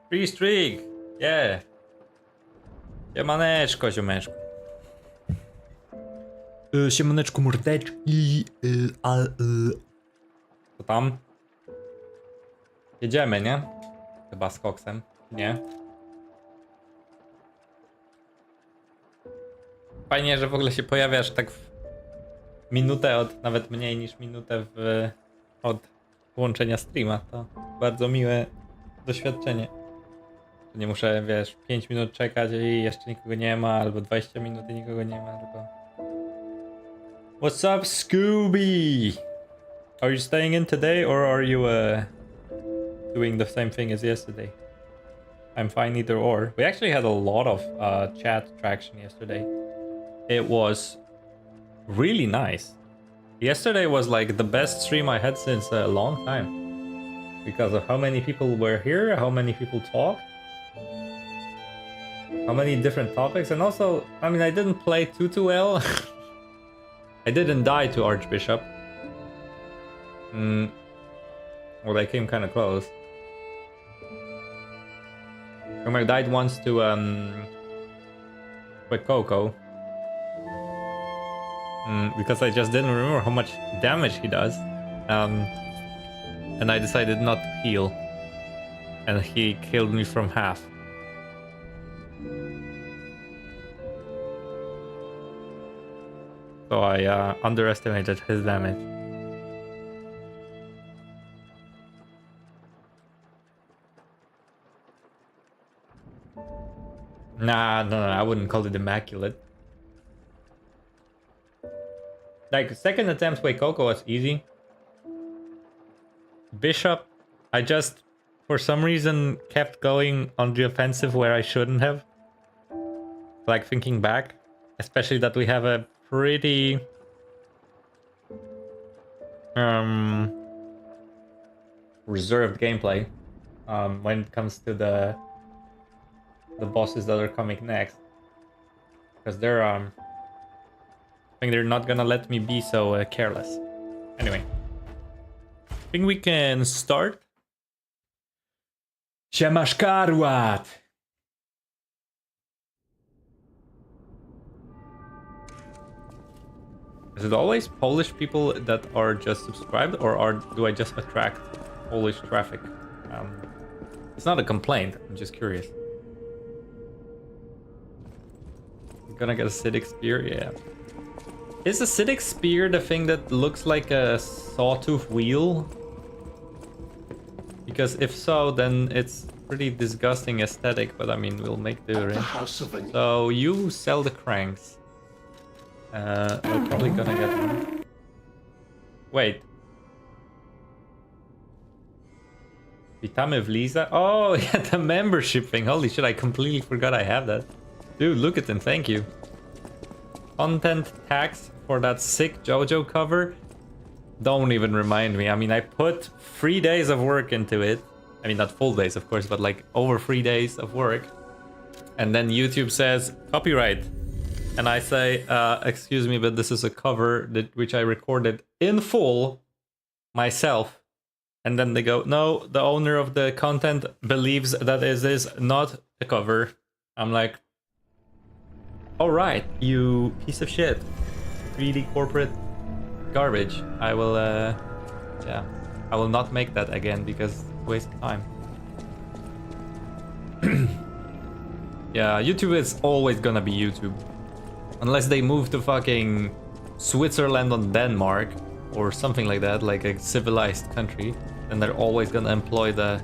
Free streak! Yeah! Siemaneczko, ziomeczku. Siemaneczku, mordeczki. Co tam? Jedziemy, nie? Chyba z koksem. Nie? Fajnie, że w ogóle się pojawiasz tak w minutę nawet mniej niż minutę od włączenia streama. To bardzo miłe doświadczenie. Nie muszę, wiesz, 5 minut czekać i jeszcze nikogo nie ma, albo 20 minut i nikogo nie ma, tylko... What's up, Scooby? Are you staying in today, or are you doing the same thing as yesterday? I'm fine either or. We actually had a lot of chat traction yesterday. It was really nice. Yesterday was like the best stream I had since a long time. Because of how many people were here, how many people talked. How many different topics, and also, I mean, I didn't play too well. I didn't die to Archbishop. Well, I came kind of close. I died once to Coco. Because I just didn't remember how much damage he does. And I decided not to heal. And he killed me from half. So I underestimated his damage. Nah, no, I wouldn't call it immaculate. Like, second attempt with Coco was easy. Bishop, I just, for some reason, kept going on the offensive where I shouldn't have. Like, thinking back. Especially that we have a pretty reserved gameplay when it comes to the bosses that are coming next, because they're I think they're not gonna let me be so careless. Anyway, I think we can start. Siemaszkarłat! Is it always Polish people that are just subscribed, or do I just attract Polish traffic? It's not a complaint, I'm just curious. Gonna get a acidic spear, yeah. Is acidic spear the thing that looks like a sawtooth wheel? Because if so, then it's pretty disgusting aesthetic, but I mean, we'll make do, right? So you sell the cranks. We're probably gonna get one. Wait. Witamy w Liza? Oh, yeah, the membership thing. Holy shit, I completely forgot I have that. Dude, look at them, thank you. Content tax for that sick JoJo cover? Don't even remind me. I mean, I put 3 days of work into it. I mean, not full days, of course, but like over 3 days of work. And then YouTube says, copyright. And I say, excuse me, but this is a cover which I recorded in full myself. And then they go, no, the owner of the content believes that it is not a cover. I'm like, all right, you piece of shit. 3D corporate garbage. I will, yeah, I will not make that again because it's a waste of time. Yeah, YouTube is always gonna be YouTube. Unless they move to fucking Switzerland or Denmark or something like that, like a civilized country, then they're always gonna employ the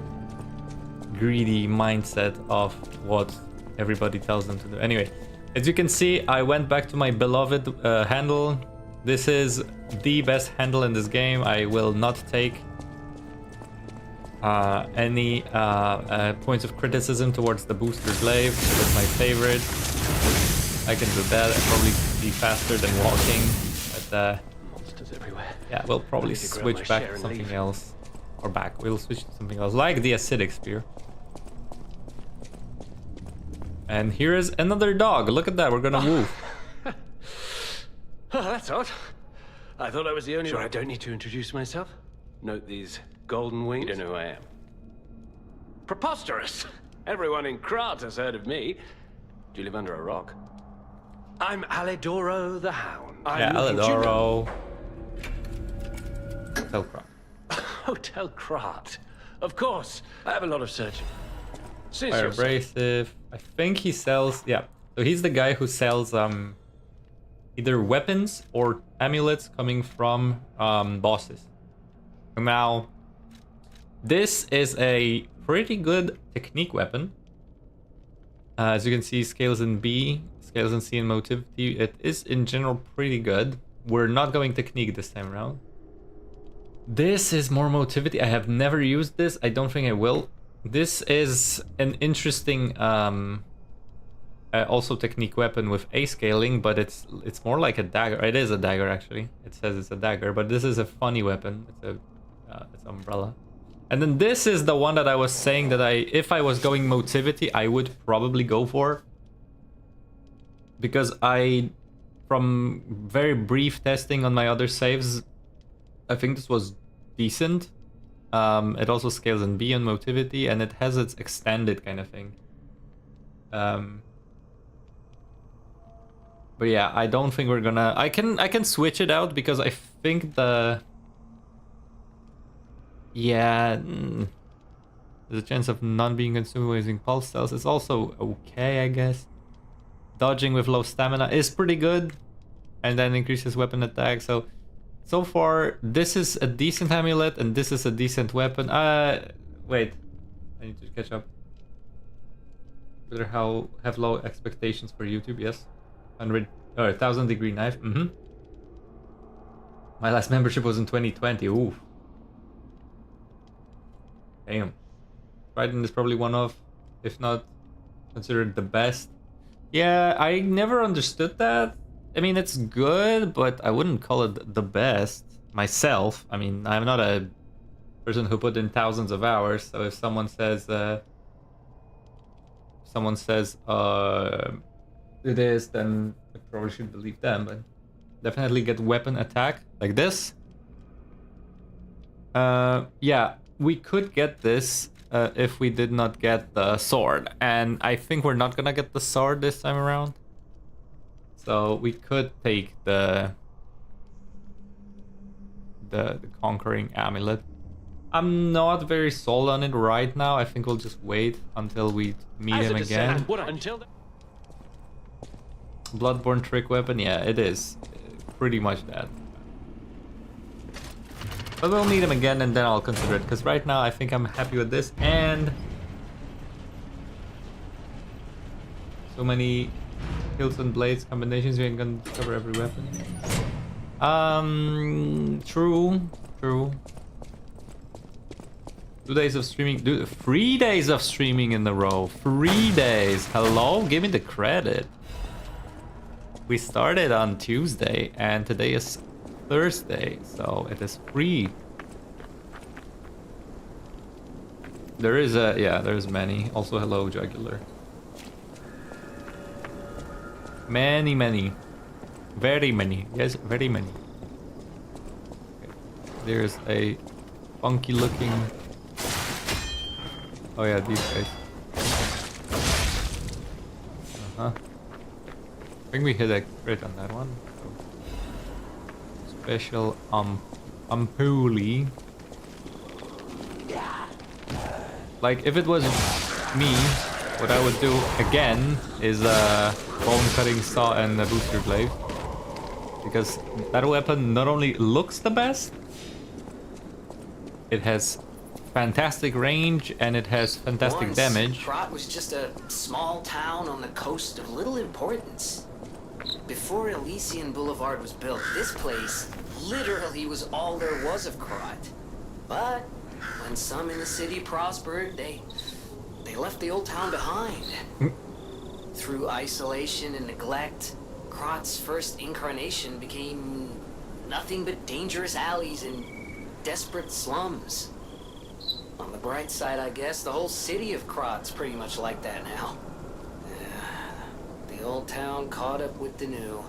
greedy mindset of what everybody tells them to do. Anyway, as you can see, I went back to my beloved handle. This is the best handle in this game. I will not take any points of criticism towards the booster glaive. That's my favorite. I can do that. I'll probably be faster than walking, but monsters everywhere. Yeah, we'll probably switch back to something else. Or back. We'll switch to something else, like the acidic spear. And here is another dog. Look at that. We're gonna move. Oh, that's odd. I thought I was the only one. Sure, I don't need to introduce myself. Note these golden wings. You don't know who I am. Preposterous. Everyone in Krat has heard of me. Do you live under a rock? I'm Alidoro the Hound. Yeah, I'm looking- Alidoro. Hotel Krat. Hotel Krat. Of course. I have a lot of searching. Since Fire you're abrasive. I think he sells. Yeah. So he's the guy who sells either weapons or amulets coming from bosses. Now, this is a pretty good technique weapon. As you can see, scales in B, scales in C, and motivity. It is in general pretty good. We're not going technique this time around. This is more motivity. I have never used this. I don't think I will. This is an interesting also technique weapon with A scaling, but it's more like a dagger. It is a dagger actually. It says it's a dagger, but this is a funny weapon. It's umbrella. And then this is the one that I was saying that if I was going motivity, I would probably go for. Because from very brief testing on my other saves, I think this was decent. It also scales in B on motivity, and it has its extended kind of thing. But yeah, I don't think we're gonna... I can switch it out because I think the... Yeah... There's a chance of not being consumed using pulse cells. It's also okay, I guess. Dodging with low stamina is pretty good. And then increases weapon attack. So far, this is a decent amulet and this is a decent weapon. Wait. I need to catch up. Better have low expectations for YouTube, yes. 1,000 degree knife. My last membership was in 2020. Ooh. Damn. Trident is probably one of, if not considered the best. Yeah, I never understood that. I mean, it's good, but I wouldn't call it the best myself. I mean, I'm not a person who put in thousands of hours. So if someone says, it is, then I probably should believe them. But definitely get weapon attack like this. Yeah, we could get this if we did not get the sword, and I think we're not gonna get the sword this time around. So we could take the conquering amulet. I'm not very sold on it right now. I think we'll just wait until we meet him again. Bloodborne trick weapon, yeah, it is pretty much that. But we'll meet him again and then I'll consider it, because right now I think I'm happy with this, and so many hilts and blades combinations, you ain't gonna discover every weapon. True. 2 days of streaming, dude, 3 days of streaming in a row. 3 days, hello, give me the credit. We started on Tuesday and today is Thursday, so it is free. There is there's many. Also, hello, Jugular. Many. Very many. Yes, very many. Okay. There's a funky looking... Oh yeah, these guys. I think we hit a crit on that one. So. Special Ampuli. Like, if it was me, what I would do again is bone cutting saw and a booster blade, because that weapon not only looks the best, it has fantastic range and it has fantastic damage. Krat was just a small town on the coast of little importance. Before Elysian Boulevard was built, this place literally was all there was of Krat. But when some in the city prospered, they left the old town behind. Through isolation and neglect, Krat's first incarnation became nothing but dangerous alleys and desperate slums. On the bright side, I guess, the whole city of Krat's pretty much like that now. The old town caught up with the new.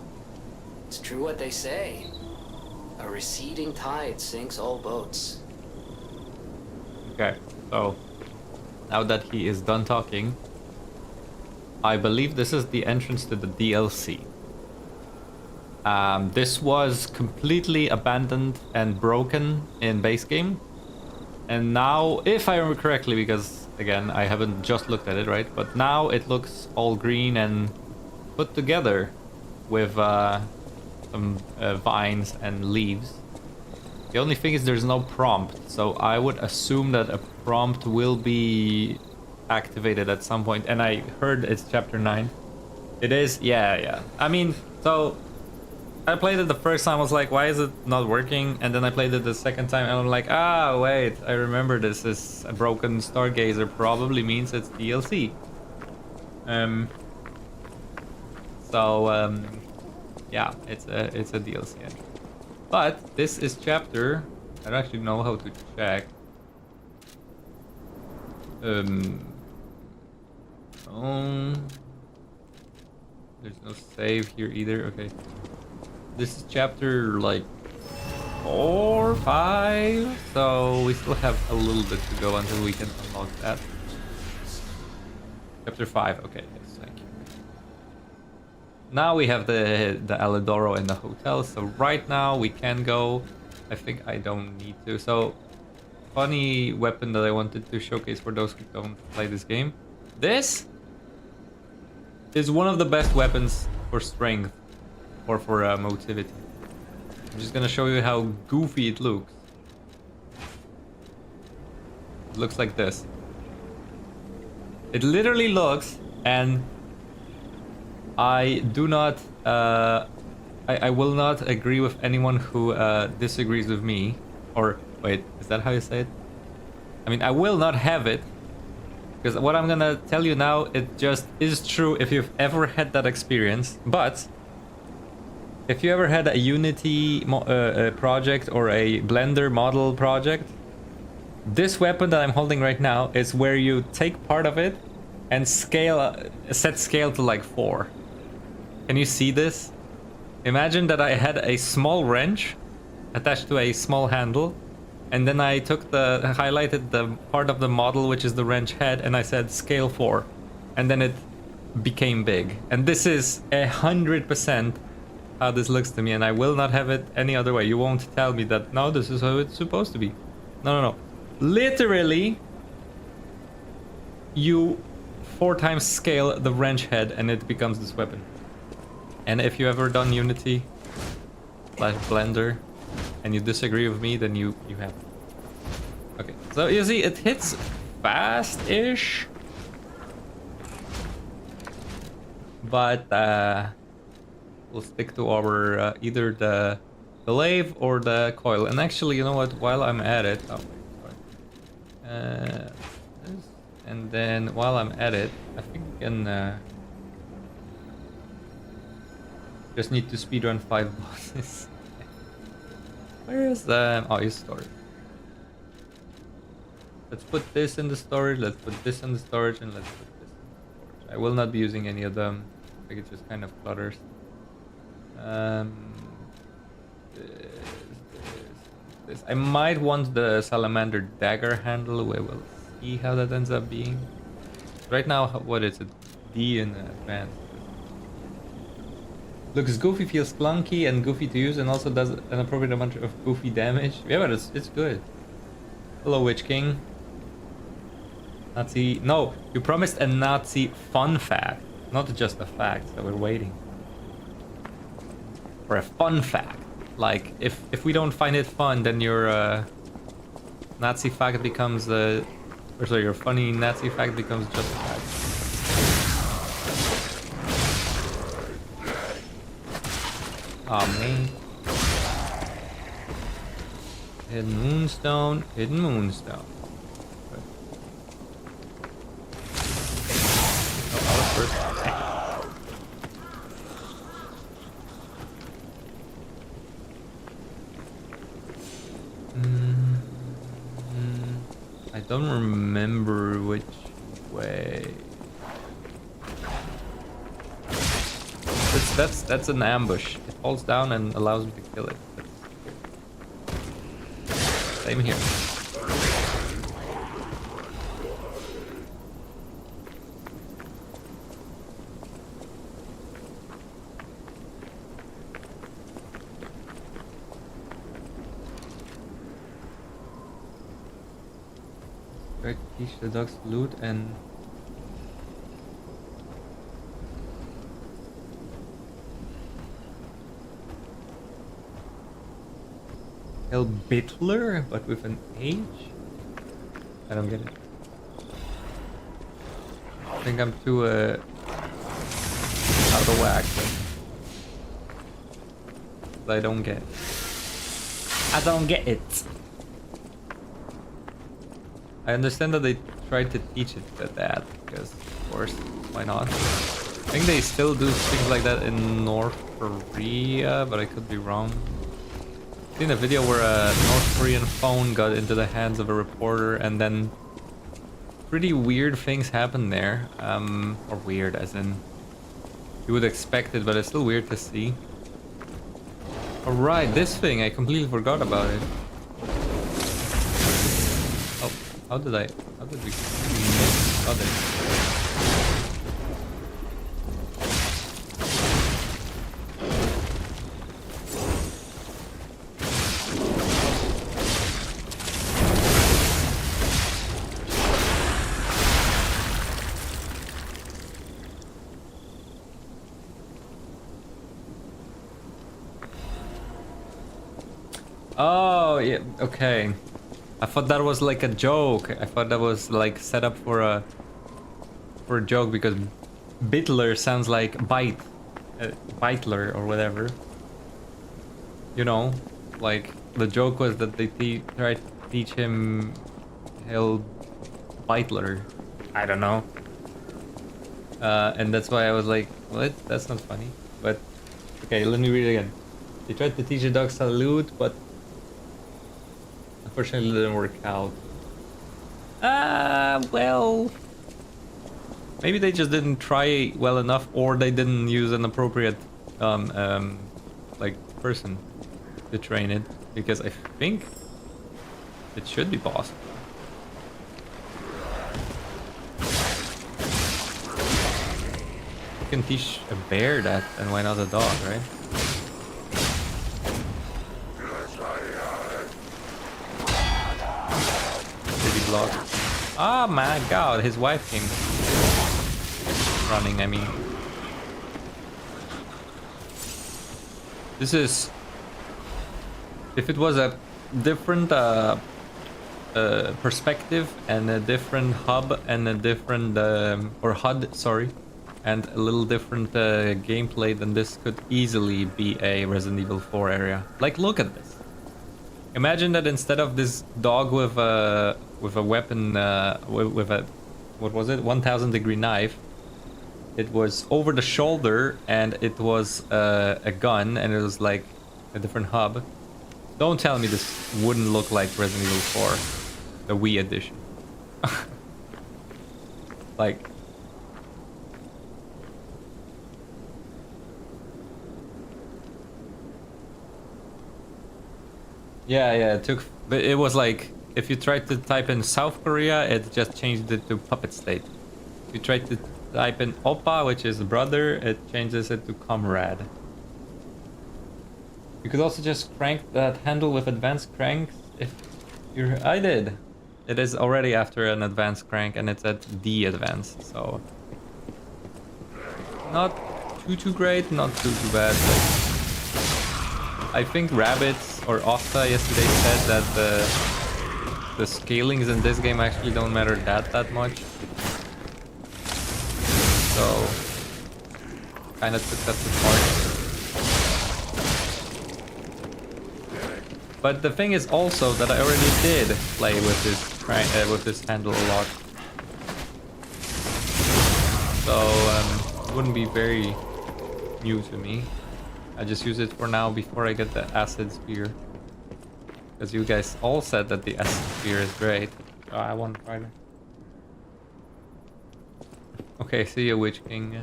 It's true what they say. A receding tide sinks all boats. Okay, so Now that he is done talking, I believe this is the entrance to the DLC. This was completely abandoned and broken in base game. And now, if I remember correctly, because again, I haven't just looked at it, right? But now it looks all green and put together with some vines and leaves. The only thing is there's no prompt, so I would assume that a prompt will be activated at some point. And I heard it's chapter 9. It is? Yeah. I mean, so I played it the first time, I was like, why is it not working? And then I played it the second time, and I'm like, ah, wait, I remember this is a broken Stargazer, probably means it's DLC. Yeah, it's a DLC entry. But this is chapter, I don't actually know how to check. There's no save here either, okay. This is chapter like 4 or 5, so we still have a little bit to go until we can unlock that. Chapter 5, okay, yes, thank you. Now we have the Alidoro in the hotel, so right now we can go. I think I don't need to. So, funny weapon that I wanted to showcase for those who don't play this game. This is one of the best weapons for strength. Or for motivity. I'm just gonna show you how goofy it looks. It looks like this. It literally looks, and I do not, I will not agree with anyone who disagrees with me. Or, wait, is that how you say it? I mean, I will not have it. Because what I'm gonna tell you now, it just is true if you've ever had that experience. But if you ever had a Unity project or a Blender model project, this weapon that I'm holding right now is where you take part of it and set scale to like 4. Can you see this? Imagine that I had a small wrench attached to a small handle, and then I highlighted the part of the model which is the wrench head, and I said scale 4, and then it became big. And this is 100% how this looks to me, and I will not have it any other way. You won't tell me that, no, this is how it's supposed to be. No. Literally, you 4 times scale the wrench head and it becomes this weapon. And if you ever done Unity / Blender and you disagree with me, then you have it. Okay, so you see, it hits fast-ish. But we'll stick to our either the lathe or the coil. And actually, you know what? While I'm at it, and then while I'm at it, I think we can just need to speedrun 5 bosses. Where is the? Oh, his storage. Let's put this in the storage. Let's put this in the storage, and let's put this in the storage. I will not be using any of them. I think it just kind of clutters. This. I might want the salamander dagger handle. We will see how that ends up being. Right now, what is it? D in advanced. Looks goofy, feels clunky and goofy to use, and also does an appropriate amount of goofy damage. Yeah, but it's good. Hello, Witch King. Nazi. No, you promised a Nazi fun fact, not just a fact. So we're waiting for a fun fact. Like, if we don't find it fun, then your Nazi fact becomes or sorry, your funny Nazi fact becomes just a fact. Oh man. Hidden moonstone, hidden moonstone. Okay. Oh, I was first. I don't remember which way. That's an ambush. It falls down and allows me to kill it. Same here. Try to teach the dogs to loot and... Hell Bittler, but with an H? I don't get it. I think I'm too out of whack. But I don't get it. I don't get it. I understand that they tried to teach it to that, because of course, why not? I think they still do things like that in North Korea, but I could be wrong. I've seen a video where a North Korean phone got into the hands of a reporter and then pretty weird things happened there. Or weird as in you would expect it, but it's still weird to see. Alright, this thing, I completely forgot about it. Oh, how did we miss others? Oh, yeah, okay. I thought that was like a joke. I thought that was like set up for a joke because Bittler sounds like bite, Bitler or whatever. You know, like the joke was that they tried to teach him Hell Bitler. I don't know. And that's why I was like, what? That's not funny. But okay, let me read it again. They tried to teach the dogs to loot, but unfortunately, it didn't work out. Well... Maybe they just didn't try well enough, or they didn't use an appropriate, like, person to train it. Because I think it should be possible. You can teach a bear that, and why not a dog, right? Oh my god, his wife came running, I mean. This is... If it was a different perspective and a different hub and a different... or HUD, sorry. And a little different gameplay, then this could easily be a Resident Evil 4 area. Like, look at this. Imagine that instead of this dog with a weapon, with a, what was it, 1000 degree knife, it was over the shoulder and it was a gun and it was like a different hub. Don't tell me this wouldn't look like Resident Evil 4, the Wii edition. Like... Yeah, it was like, if you tried to type in South Korea, it just changed it to Puppet State. If you tried to type in Oppa, which is brother, it changes it to Comrade. You could also just crank that handle with advanced cranks if you're... I did! It is already after an advanced crank and it's at D advanced, so... Not too great, not too bad, but... I think Rabbits or Ofta yesterday said that the scalings in this game actually don't matter that much. So kind of took that to heart. But the thing is also that I already did play with this handle a lot. So it wouldn't be very new to me. I just use it for now before I get the acid spear. Because you guys all said that the acid spear is great. Oh, I want to try it. Okay, see you, Witch King.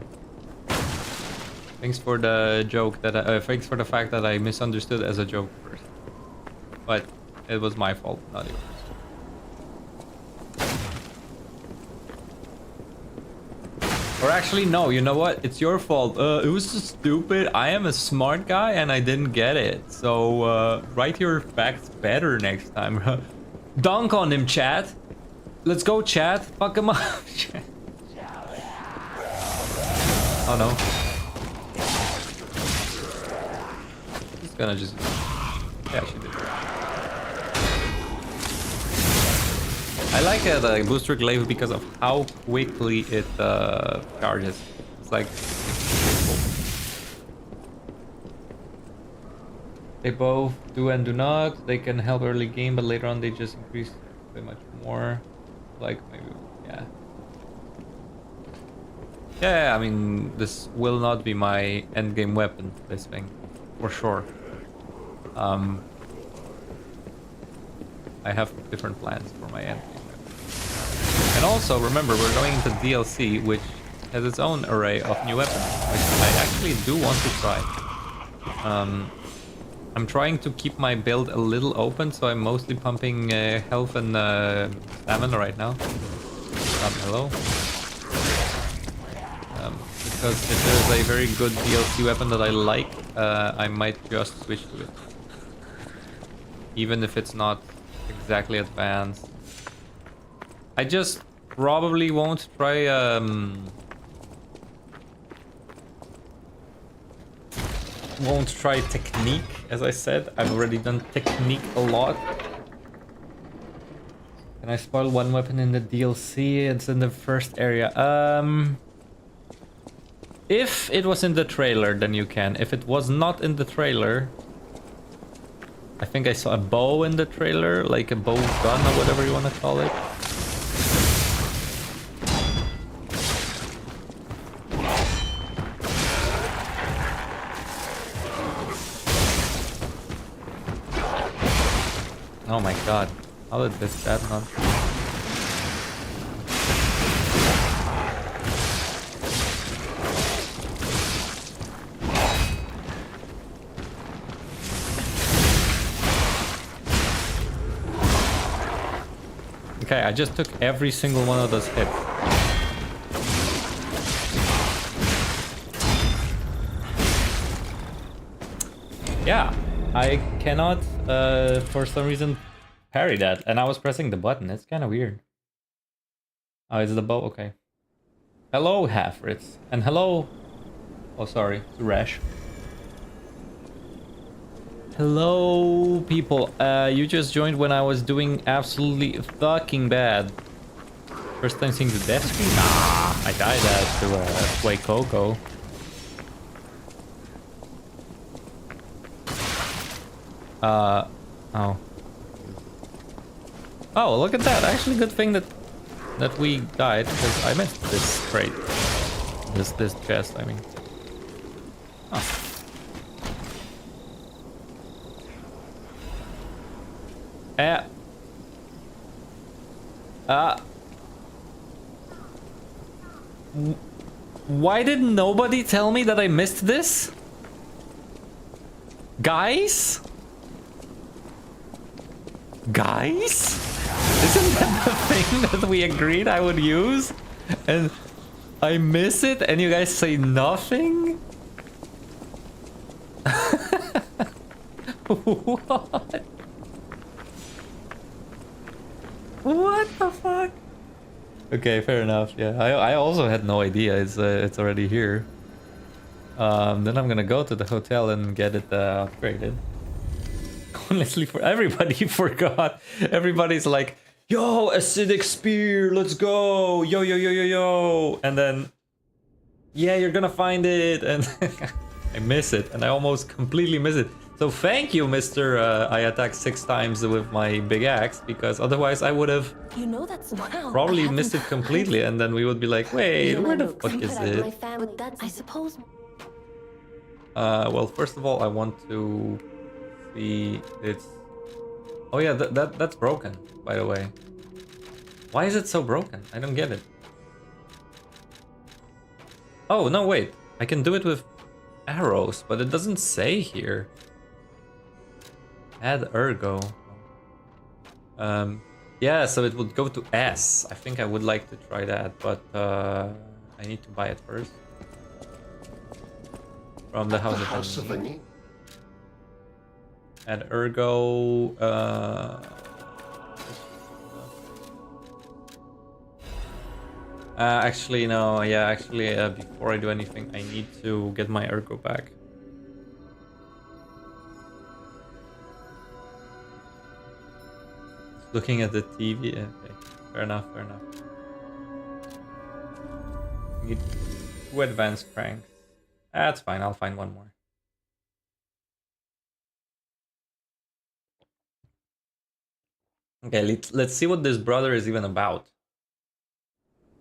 Thanks for the joke that thanks for the fact that I misunderstood as a joke first. But it was my fault, not yours. Or actually, no, you know what? It's your fault. It was just stupid. I am a smart guy and I didn't get it. So, write your facts better next time. Dunk on him, chat. Let's go, chat. Fuck him up. Oh no. He's gonna just... Yeah, she did. I like the booster glaive because of how quickly it charges. It's like... They both do and do not. They can help early game, but later on they just increase way much more. Like maybe, yeah. Yeah, I mean, this will not be my endgame weapon, this thing, for sure. I have different plans for my endgame weapon. And also, remember, we're going into DLC, which has its own array of new weapons, which I actually do want to try. I'm trying to keep my build a little open, so I'm mostly pumping health and stamina right now. Hello. Because if there's a very good DLC weapon that I like, I might just switch to it. Even if it's not exactly advanced. I just probably won't try technique, as I said. I've already done technique a lot. Can I spoil one weapon in the DLC? It's in the first area. If it was in the trailer, then you can. If it was not in the trailer... I think I saw a bow in the trailer, like a bow gun or whatever you want to call it. Oh my god, how did this that not? Okay, I just took every single one of those hits. Yeah, I cannot, for some reason, parry that. And I was pressing the button. It's kind of weird. Oh, is it the bow? Okay. Hello, Halfrits. And hello... Oh, sorry. Rash. Hello, people. You just joined when I was doing absolutely fucking bad. First time seeing the death screen? Nah, I died to play Coco. Oh. Oh, look at that. Actually, good thing that we died, because I missed this crate. This chest, I mean. Oh. Why did nobody tell me that I missed this? Guys? Guys? Isn't that the thing that we agreed I would use? And I miss it and you guys say nothing? What? What the fuck? Okay, fair enough. Yeah, I also had no idea it's already here. Then I'm gonna go to the hotel and get it upgraded. Honestly, for everybody forgot. Everybody's like, "Yo, acidic spear, let's go! Yo, yo, yo, yo, yo!" And then, yeah, you're gonna find it, and I miss it, and I almost completely miss it. So thank you, Mr. I attacked 6 times with my big axe, because otherwise I would have probably missed it completely, and then we would be like, wait, where the fuck is it? I suppose. Well, first of all, I want to see it's... Oh yeah, that's broken, by the way. Why is it so broken? I don't get it. Oh, no, wait. I can do it with arrows, but it doesn't say here. Add ergo. Yeah, so it would go to S. I think I would like to try that, but I need to buy it first. From the House of Enemy. Add ergo. Actually, no. Yeah, actually, before I do anything, I need to get my ergo back. Looking at the TV. Okay, fair enough. Fair enough. Need 2 advanced cranks. That's fine. I'll find one more. Okay, let's see what this brother is even about.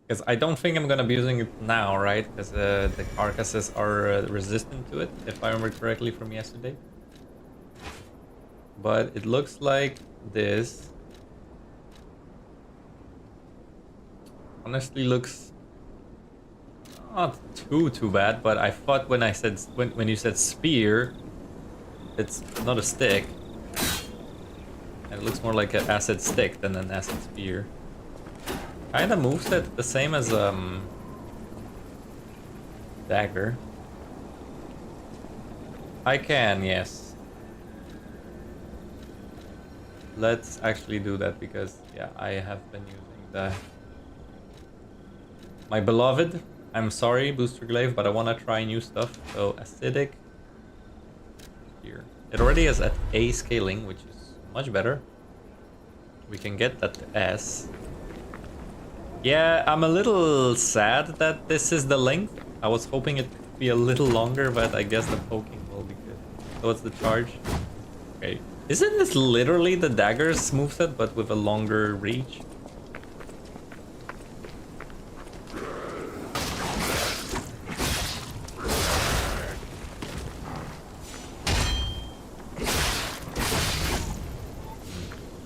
Because I don't think I'm gonna be using it now, right? Because the carcasses are resistant to it, if I remember correctly from yesterday. But it looks like this. Honestly, looks not too bad. But I thought when I said when you said spear, it's not a stick. And it looks more like an acid stick than an acid spear. Kinda moveset the same as dagger. I can, yes. Let's actually do that because yeah, I have been using my beloved. I'm sorry, Booster Glaive, but I wanna try new stuff. So acidic here. It already has at A scaling, which is much better. We can get that to S. Yeah, I'm a little sad that this is the length. I was hoping it would be a little longer, but I guess the poking will be good. So what's the charge? Okay. Isn't this literally the dagger's moveset, but with a longer reach?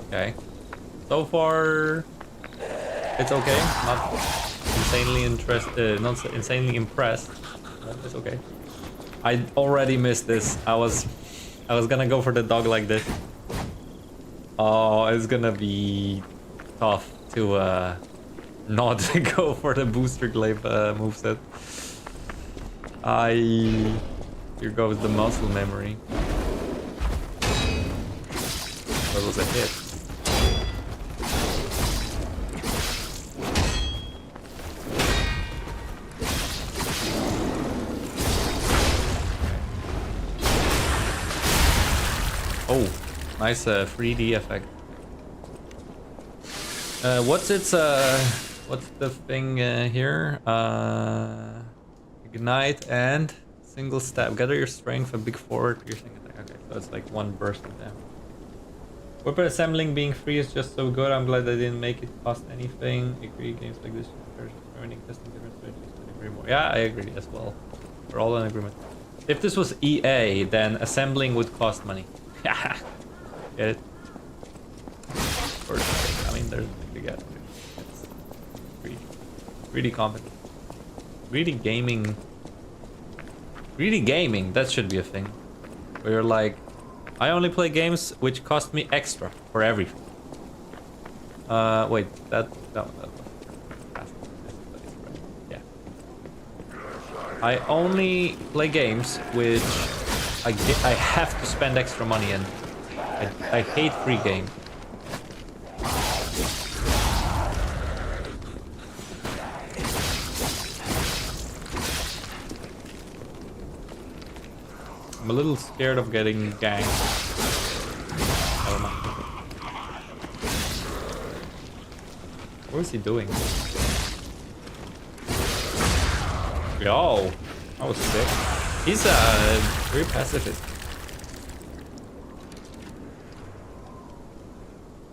Okay. So far... it's okay. Not insanely impressed. But it's okay. I already missed this. I was gonna go for the dog like this. Oh, it's gonna be tough to not go for the Booster Glaive moveset. Here goes the muscle memory. That was a hit. Oh, nice 3D effect. What's the thing here? Ignite and single stab. Gather your strength, a big forward piercing attack. Okay, so it's like one burst of damage. Weapon assembling being free is just so good. I'm glad they didn't make it cost anything. I agree, games like this are experimenting, testing different strategies. I agree more. Yeah, I agree as well. We're all in agreement. If this was EA, then assembling would cost money. Yeah, get it? First, I mean, there's nothing to get. It's really competent. Really gaming, that should be a thing. Where you're like, I only play games which cost me extra for everything. Wait, that was yeah. I only play games which I have to spend extra money in. I hate free games. I'm a little scared of getting ganked. Never mind. What is he doing? Yo, that was sick. He's very pacifist.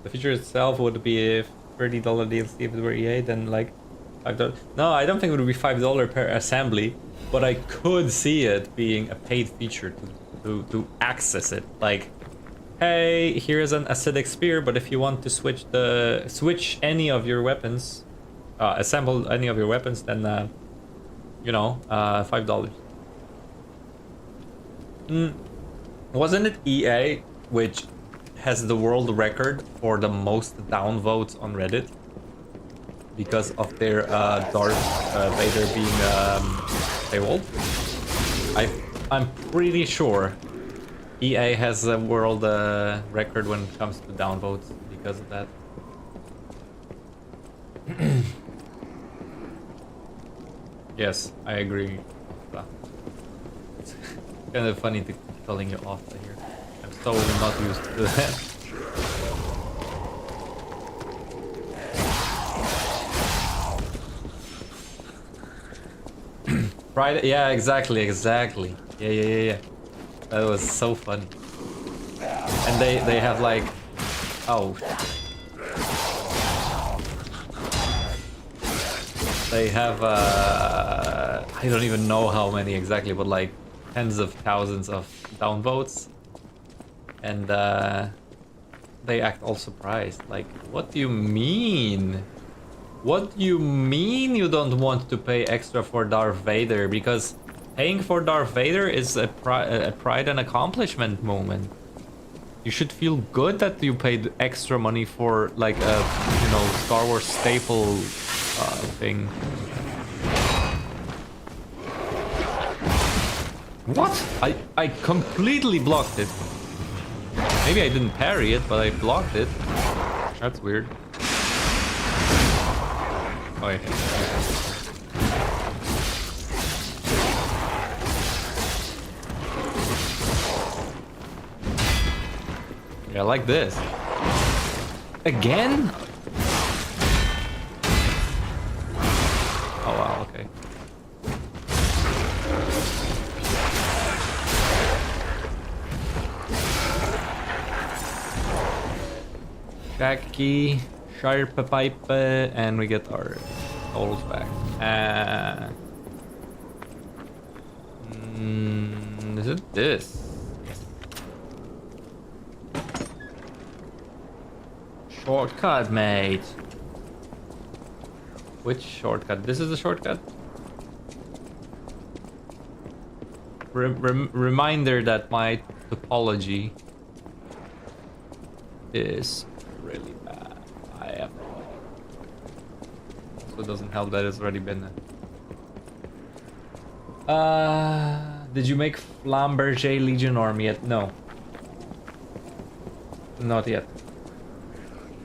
The feature itself would be a $30 DLC if it were EA, then like $5. No, I don't think it would be $5 per assembly, but I could see it being a paid feature to access it. Like, hey, here's an acidic spear, but if you want to switch any of your weapons, assemble any of your weapons, then you know, $5. Wasn't it EA which has the world record for the most downvotes on Reddit because of their Darth Vader being paywalled? I'm pretty sure EA has a world record when it comes to downvotes because of that. Yes, I agree. It's kind of funny to telling you off here. I'm so not used to that. Friday, yeah, exactly. Yeah. That was so funny. And they have like, oh, they have I don't even know how many exactly, but like tens of thousands of downvotes, and they act all surprised. Like, what do you mean? What do you mean you don't want to pay extra for Darth Vader? Because paying for Darth Vader is a pride and accomplishment moment. You should feel good that you paid extra money for like a, you know, Star Wars staple thing. What? I completely blocked it. Maybe I didn't parry it, but I blocked it. That's weird. Oh, yeah. Yeah, like this. Again? Oh wow, okay. Back key, sharp pipe, and we get our souls back. Is it this? Shortcut, mate. Which shortcut? This is the shortcut? Reminder that my topology is really bad. I have no idea. So it doesn't help that it's already been did you make Flamberger Legion Army yet? No. Not yet.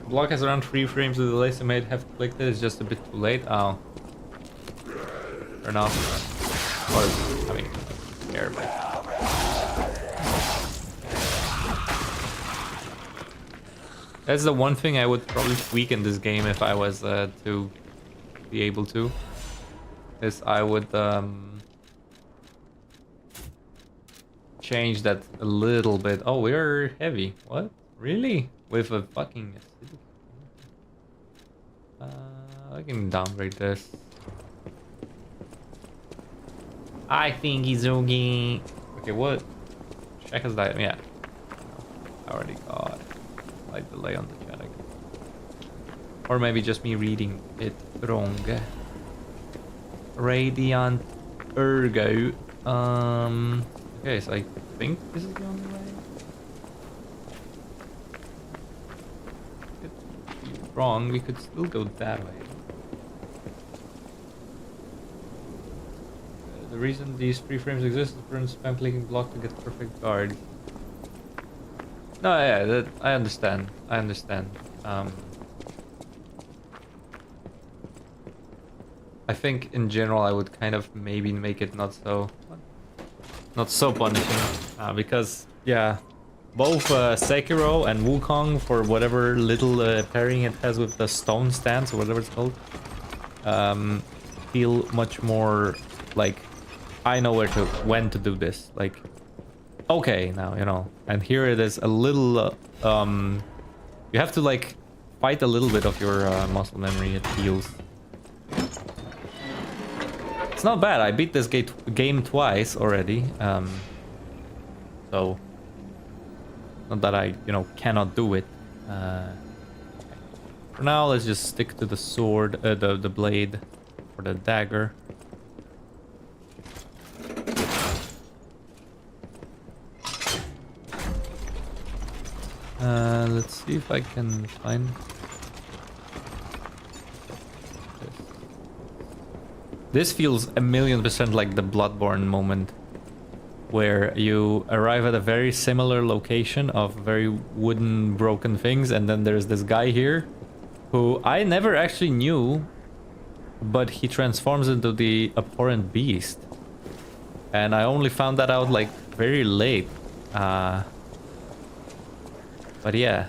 The block has around 3 frames with the laser made have clicked it, it's just a bit too late. Oh. Fair enough. Or, I mean, care, but... That's the one thing I would probably tweak in this game if I was to be able to. Is I would change that a little bit. Oh, we're heavy. What? Really? With a fucking acidic. I can downgrade this. I think he's okay. Okay, what? Check his diet. Yeah. I already got like delay on the chat. Or maybe just me reading it wrong. Radiant Ergo. Okay, so I think this is the only way. Wrong, we could still go that way. The reason these 3 frames exist is for spam clicking block to get perfect guard. No, yeah, that, I understand. I think in general I would kind of maybe make it not so punishing, because yeah, both Sekiro and Wukong, for whatever little pairing it has with the stone stance or whatever it's called, feel much more like I know when to do this. Like, okay, now you know. And here it is a little. You have to like fight a little bit of your muscle memory. It feels. It's not bad. I beat this game twice already. So. Not that I, you know, cannot do it. For now, let's just stick to the sword, the blade, or the dagger. Let's see if I can find this. Feels 1,000,000% like the Bloodborne moment, where you arrive at a very similar location of very wooden broken things, and then there's this guy here who I never actually knew but he transforms into the abhorrent beast. And I only found that out like very late. But yeah.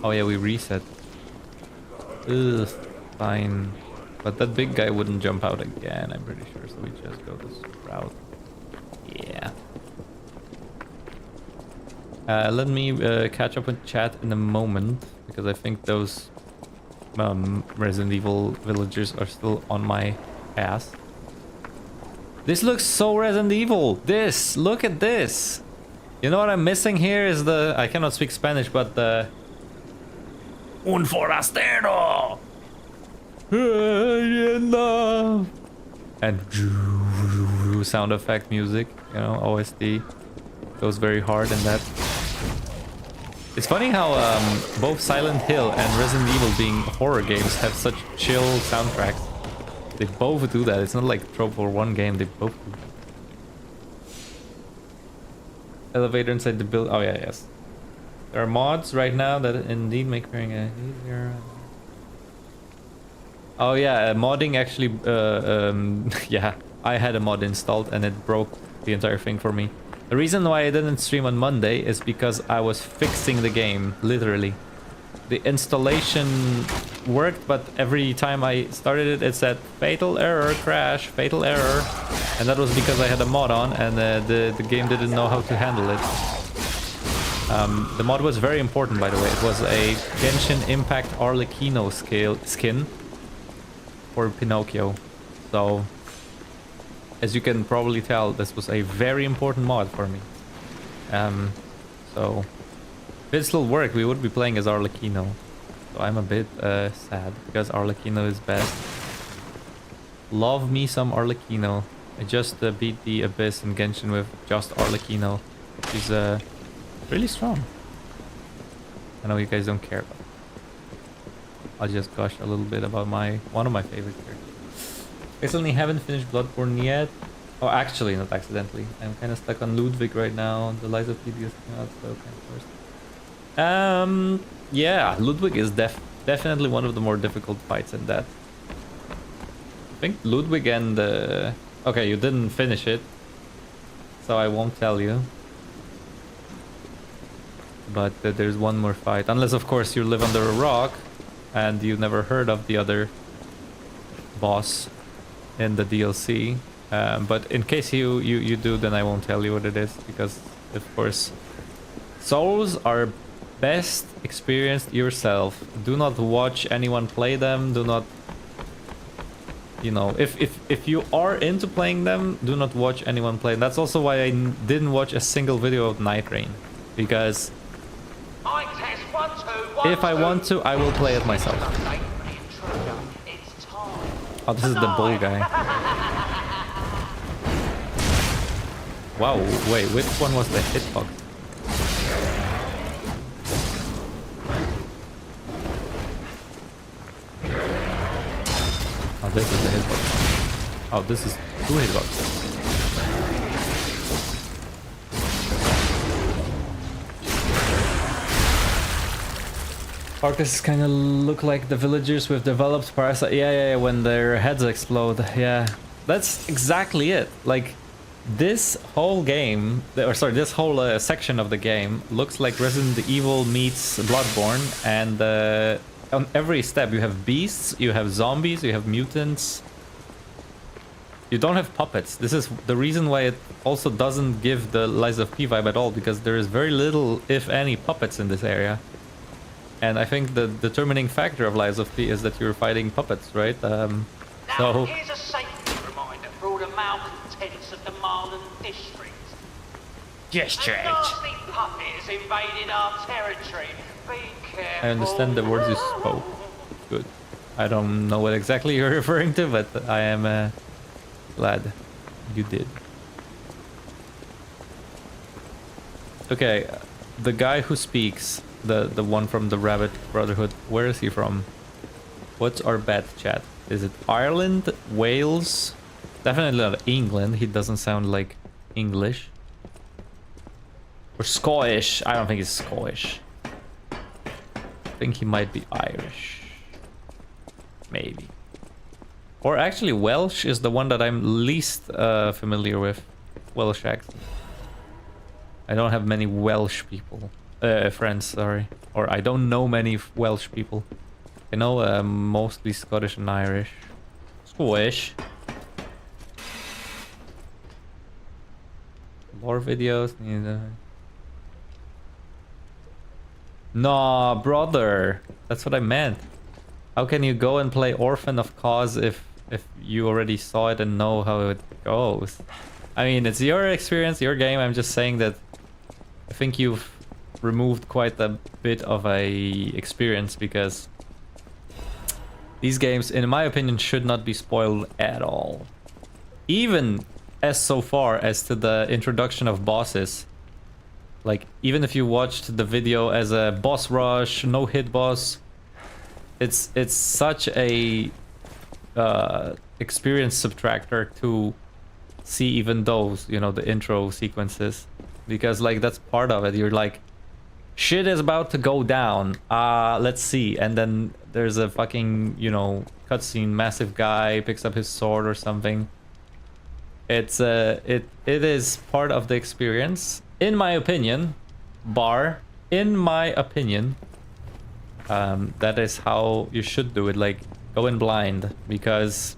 Oh yeah, we reset. Ugh, fine. But that big guy wouldn't jump out again, I'm pretty sure. So we just go this route. Yeah. Let me catch up with chat in a moment, because I think those Resident Evil villagers are still on my ass. This looks so Resident Evil. This, look at this. You know what I'm missing here is the, I cannot speak Spanish, but the Un forastero. And sound effect music, you know, OST goes very hard in that. It's funny how both Silent Hill and Resident Evil, being horror games, have such chill soundtracks. They both do that. It's not like trope for one game, they both do. Elevator inside the build. Oh yeah, yes. There are mods right now that indeed make clearing easier. Oh yeah, modding actually, yeah, I had a mod installed and it broke the entire thing for me. The reason why I didn't stream on Monday is because I was fixing the game, literally. The installation worked, but every time I started it, it said fatal error, crash, fatal error. And that was because I had a mod on and the game didn't know how to handle it. The mod was very important, by the way. It was a Genshin Impact Arlecchino skin for Pinocchio. So, as you can probably tell, this was a very important mod for me. So, if it still worked, we would be playing as Arlecchino. So I'm a bit sad, because Arlecchino is best. Love me some Arlecchino. I just beat the Abyss in Genshin with just Arlecchino. She's really strong. I know you guys don't care, but I'll just gush a little bit about one of my favorite characters. I certainly haven't finished Bloodborne yet. Oh, actually, not accidentally. I'm kind of stuck on Ludwig right now. The Lies of P came out, so kind of first. Yeah, Ludwig is definitely one of the more difficult fights in that. I think Ludwig and okay, you didn't finish it, so I won't tell you. But there's one more fight, unless of course you live under a rock and you never heard of the other boss in the DLC. But in case you do, then I won't tell you what it is, because of course Souls are best experienced yourself. Do not watch anyone play them. Do not, you know, if you are into playing them, do not watch anyone play. That's also why I didn't watch a single video of Night Rain, because if I want to, I will play it myself. Oh, this is the bull guy. Wow, wait, which one was the hitbox? Oh, this is the hitbox. Oh, this is two hitboxes. Arcus kind of look like the villagers with developed parasite. Yeah, when their heads explode. Yeah, that's exactly it. Like, this whole game, or sorry, this whole section of the game looks like Resident Evil meets Bloodborne, and on every step you have beasts, you have zombies, you have mutants. You don't have puppets. This is the reason why it also doesn't give the Lies of P vibe at all, because there is very little, if any, puppets in this area. And I think the determining factor of Lies of P is that you're fighting puppets, right? So here's a safety reminder for all the malcontents of the Marlon district. District. A nasty puppet has invaded our territory. Be careful. I understand the words you spoke. Good. I don't know what exactly you're referring to, but I am glad you did. Okay, the guy who speaks, the one from the Rabbit Brotherhood, where is he from? What's our bet, chat? Is it Ireland, Wales? Definitely not England. He doesn't sound like English. Or Scottish. I don't think he's Scottish. I think he might be Irish. maybe. Or actually, Welsh is the one that I'm least familiar with. Welsh accent. I don't have many Welsh people. Friends, sorry. Or I don't know many Welsh people. I know mostly Scottish and Irish. Squish. More videos. Nah, brother. That's what I meant. How can you go and play Orphan of Cause if you already saw it and know how it goes? I mean, it's your experience, your game. I'm just saying that I think you've removed quite a bit of a experience because these games, in my opinion, should not be spoiled at all. Even as so far as to the introduction of bosses. Like, even if you watched the video as a boss rush, no hit boss, it's such a experience subtractor to see even those, you know, the intro sequences, because like that's part of it. You're like, shit is about to go down, let's see, and then there's a fucking, you know, cutscene, massive guy picks up his sword or something. It's it is part of the experience, in my opinion. In my opinion, that is how you should do it. Like, go in blind, because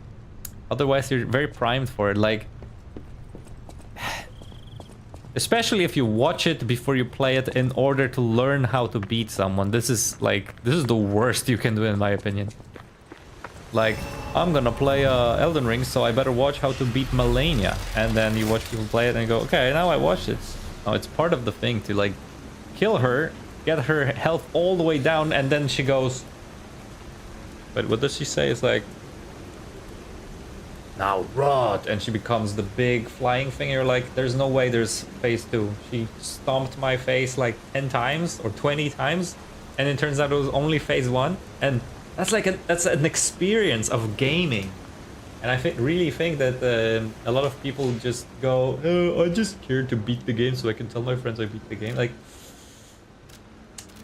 otherwise you're very primed for it. Like, especially if you watch it before you play it in order to learn how to beat someone. This is the worst you can do, in my opinion. Like, I'm gonna play Elden Ring, so I better watch how to beat Melania. And then you watch people play it and you go, okay, now I watched it. No, it's part of the thing to, like, kill her, get her health all the way down, and then she goes... But what does she say? It's like... Now rot! And she becomes the big flying thing. You're like, there's no way there's phase 2. She stomped my face like 10 times or 20 times. And it turns out it was only phase 1. And that's like that's an experience of gaming. And I really think that a lot of people just go, oh, I'm just scared to beat the game so I can tell my friends I beat the game. Like,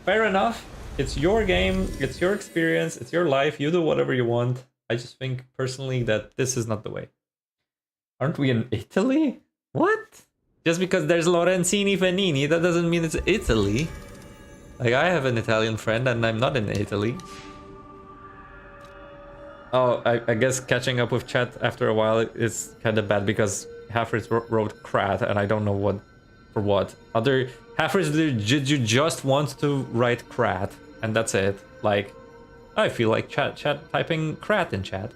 fair enough. It's your game, it's your experience, it's your life, you do whatever you want. I just think personally that this is not the way. Aren't we in Italy? What? Just because there's Lorenzini Venini, that doesn't mean it's Italy. Like, I have an Italian friend and I'm not in Italy. Oh, I guess catching up with chat after a while is kind of bad because Halfreds wrote Krat and I don't know what for what. Other Halfreds, did you just want to write Krat and that's it? Like, I feel like chat typing Krat in chat.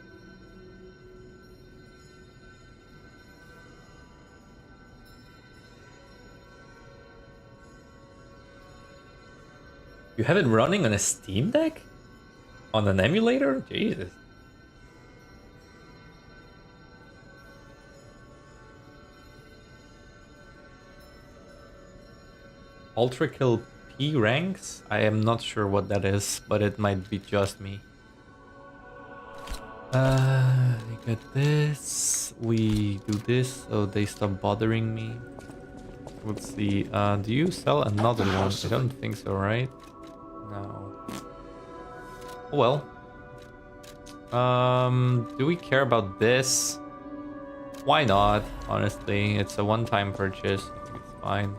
You have it running on a Steam Deck? On an emulator? Jesus. Ultra Kill P ranks? I am not sure what that is, but it might be just me. We get this. We do this so they stop bothering me. Let's see. Do you sell another one? I don't think so, right? No. Oh well. Do we care about this? Why not? Honestly, it's a one-time purchase. It's fine.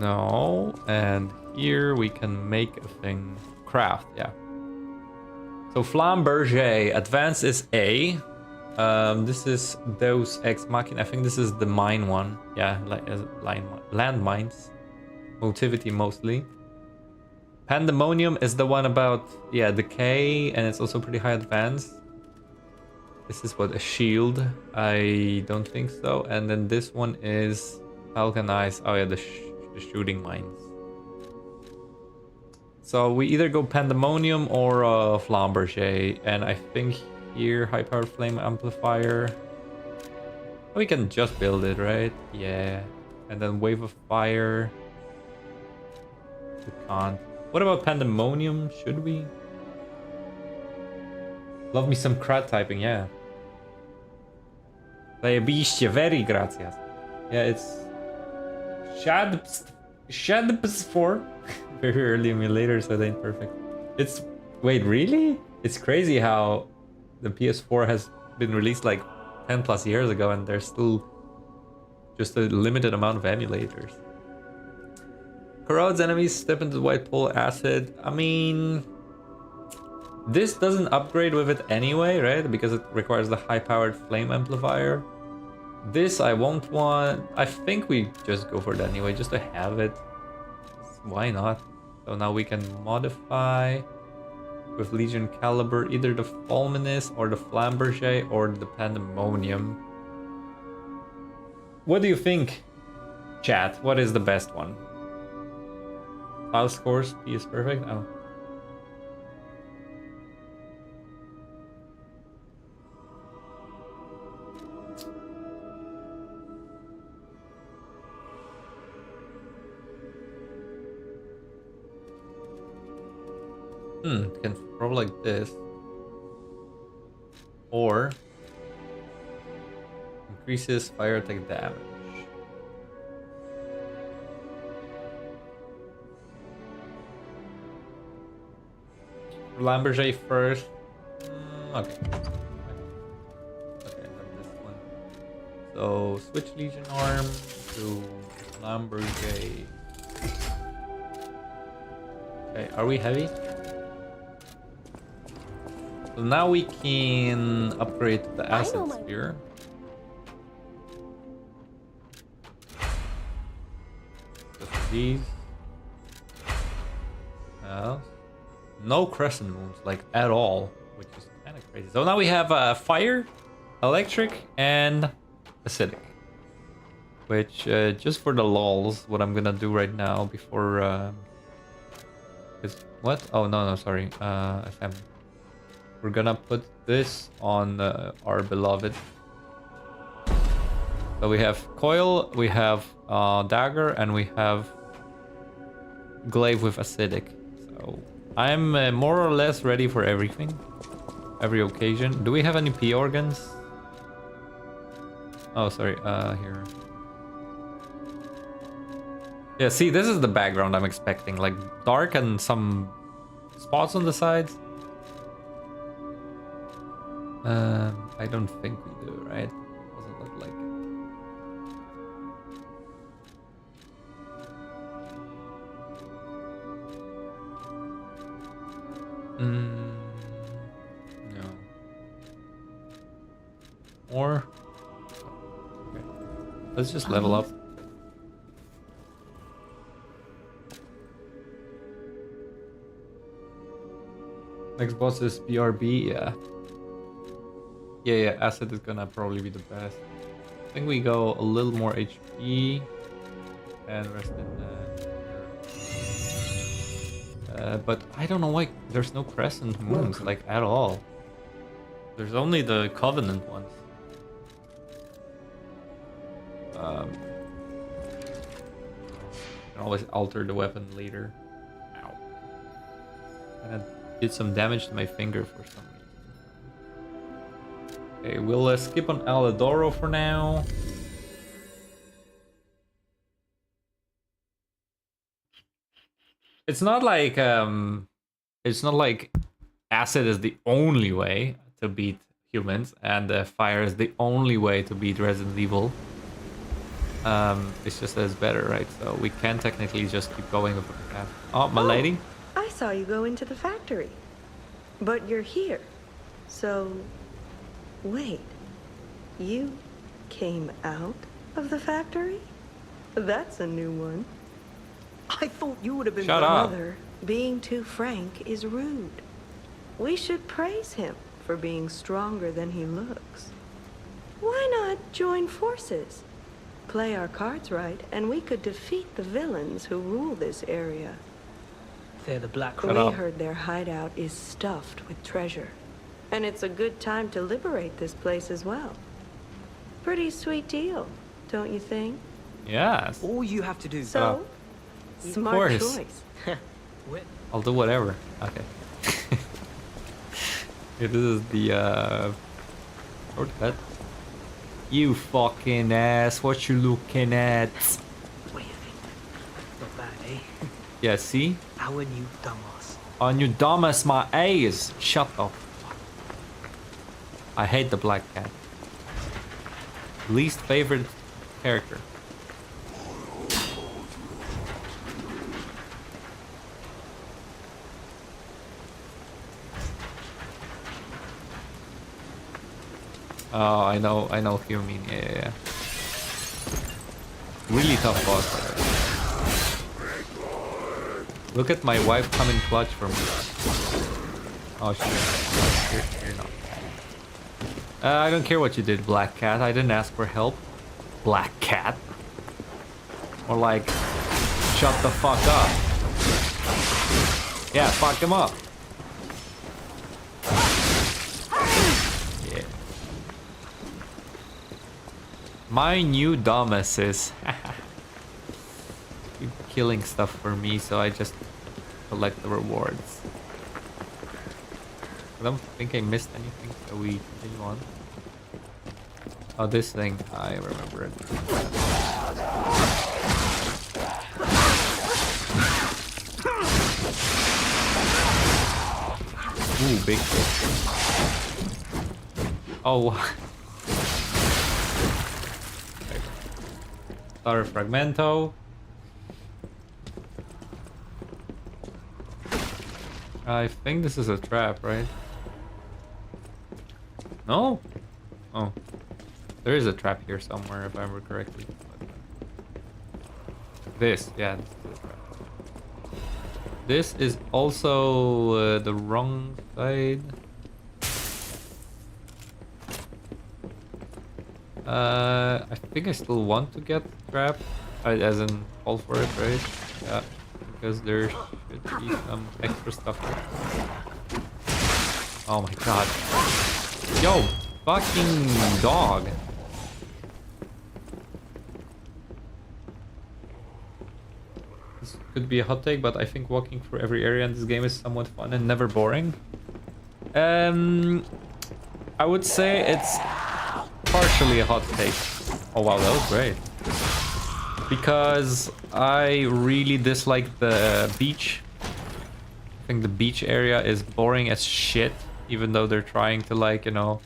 No. And here we can make a thing. Craft, yeah. So Flamberger, advanced is A. This is Deus Ex Machina. I think this is the mine one. Yeah, like landmines. Motivity mostly. Pandemonium is the one about, yeah, decay, and it's also pretty high advanced. This is what, a shield? I don't think so. And then this one is Falconize. Oh yeah, the shooting mines. So we either go Pandemonium or Flamberger, and I think here high power flame amplifier. We can just build it, right? Yeah. And then wave of fire. We can't. What about Pandemonium? Should we? Love me some Krat typing, yeah. Zajebiście, very gracias. Yeah, it's Shadps 4. Very early emulator, so it ain't perfect. It's wait, really? It's crazy how the PS4 has been released like 10 plus years ago and there's still just a limited amount of emulators. Corrodes enemies, step into the white pole acid. I mean, this doesn't upgrade with it anyway, right? Because it requires the high-powered flame amplifier. This I won't want. I think we just go for it anyway, just to have it. Why not? So now we can modify with Legion Caliber either the Fulminous or the Flamberger or the Pandemonium. What do you think, chat? What is the best one? File scores, P is perfect. Oh. It can throw like this. Or increases fire attack damage. Lamberger first. Okay. Okay, then this one. So switch Legion Arm to Lamberger. Okay, are we heavy? So now we can upgrade the acid spear. Just these. Well, no crescent moons, like at all, which is kind of crazy. So now we have fire, electric, and acidic. Which, just for the lols, what I'm gonna do right now before. What? Oh no, sorry. FM. We're gonna put this on our beloved. So we have coil, we have dagger, and we have glaive with acidic. So I'm more or less ready for everything, every occasion. Do we have any P organs? Oh, sorry. Here. Yeah. See, this is the background I'm expecting, like dark and some spots on the sides. I don't think we do, right? Doesn't look like. No. Or okay. Let's just level up. Next boss is BRB, yeah. Yeah, acid is gonna probably be the best. I think we go a little more HP and rest in but I don't know why there's no crescent moons, like at all. There's only the Covenant ones. You can always alter the weapon later. Ow. And I did some damage to my finger for some reason. Okay, we'll skip on Alidoro for now. It's not like acid is the only way to beat humans, and fire is the only way to beat Resident Evil. It's just that it's better, right? So we can technically just keep going with the path. Oh, my lady. I saw you go into the factory, but you're here, so. Wait, you came out of the factory? That's a new one. I thought you would have been Shut up. Mother. Being too frank is rude. We should praise him for being stronger than he looks. Why not join forces? Play our cards right, and we could defeat the villains who rule this area. They're the Black We heard their hideout is stuffed with treasure. And it's a good time to liberate this place as well. Pretty sweet deal, don't you think? Yes. All you have to do. So, smart course. choice. I'll do whatever. Okay. Yeah, this is the shortcut. You fucking ass, what you looking at? Wait, not bad, eh? Yeah, see? Our new dumbass. On you dumbass my ass. Shut up. I hate the black cat. Least favorite character. Oh, I know who you mean. Yeah. Really tough boss. Look at my wife coming clutch for me. Oh shit. You're not. I don't care what you did, Black Cat. I didn't ask for help. Black Cat. Or like, shut the fuck up. Yeah, fuck him up. Yeah. My new dumbasses. Keep killing stuff for me, so I just collect the rewards. I don't think I missed anything, so we continue on. Oh, this thing, I remember it. Ooh, big fish. Oh. Star Fragmento. I think this is a trap, right? No? Oh. There is a trap here somewhere, if I remember correctly. This, yeah, this is a trap. This is also the wrong side. I think I still want to get the trap, as in fall for it, right? Yeah, because there should be some extra stuff here. Oh my god. Yo, fucking dog. This could be a hot take, but I think walking through every area in this game is somewhat fun and never boring. I would say it's partially a hot take. Oh wow, that was great. Because I really dislike the beach. I think the beach area is boring as shit. Even though they're trying to, like, you know,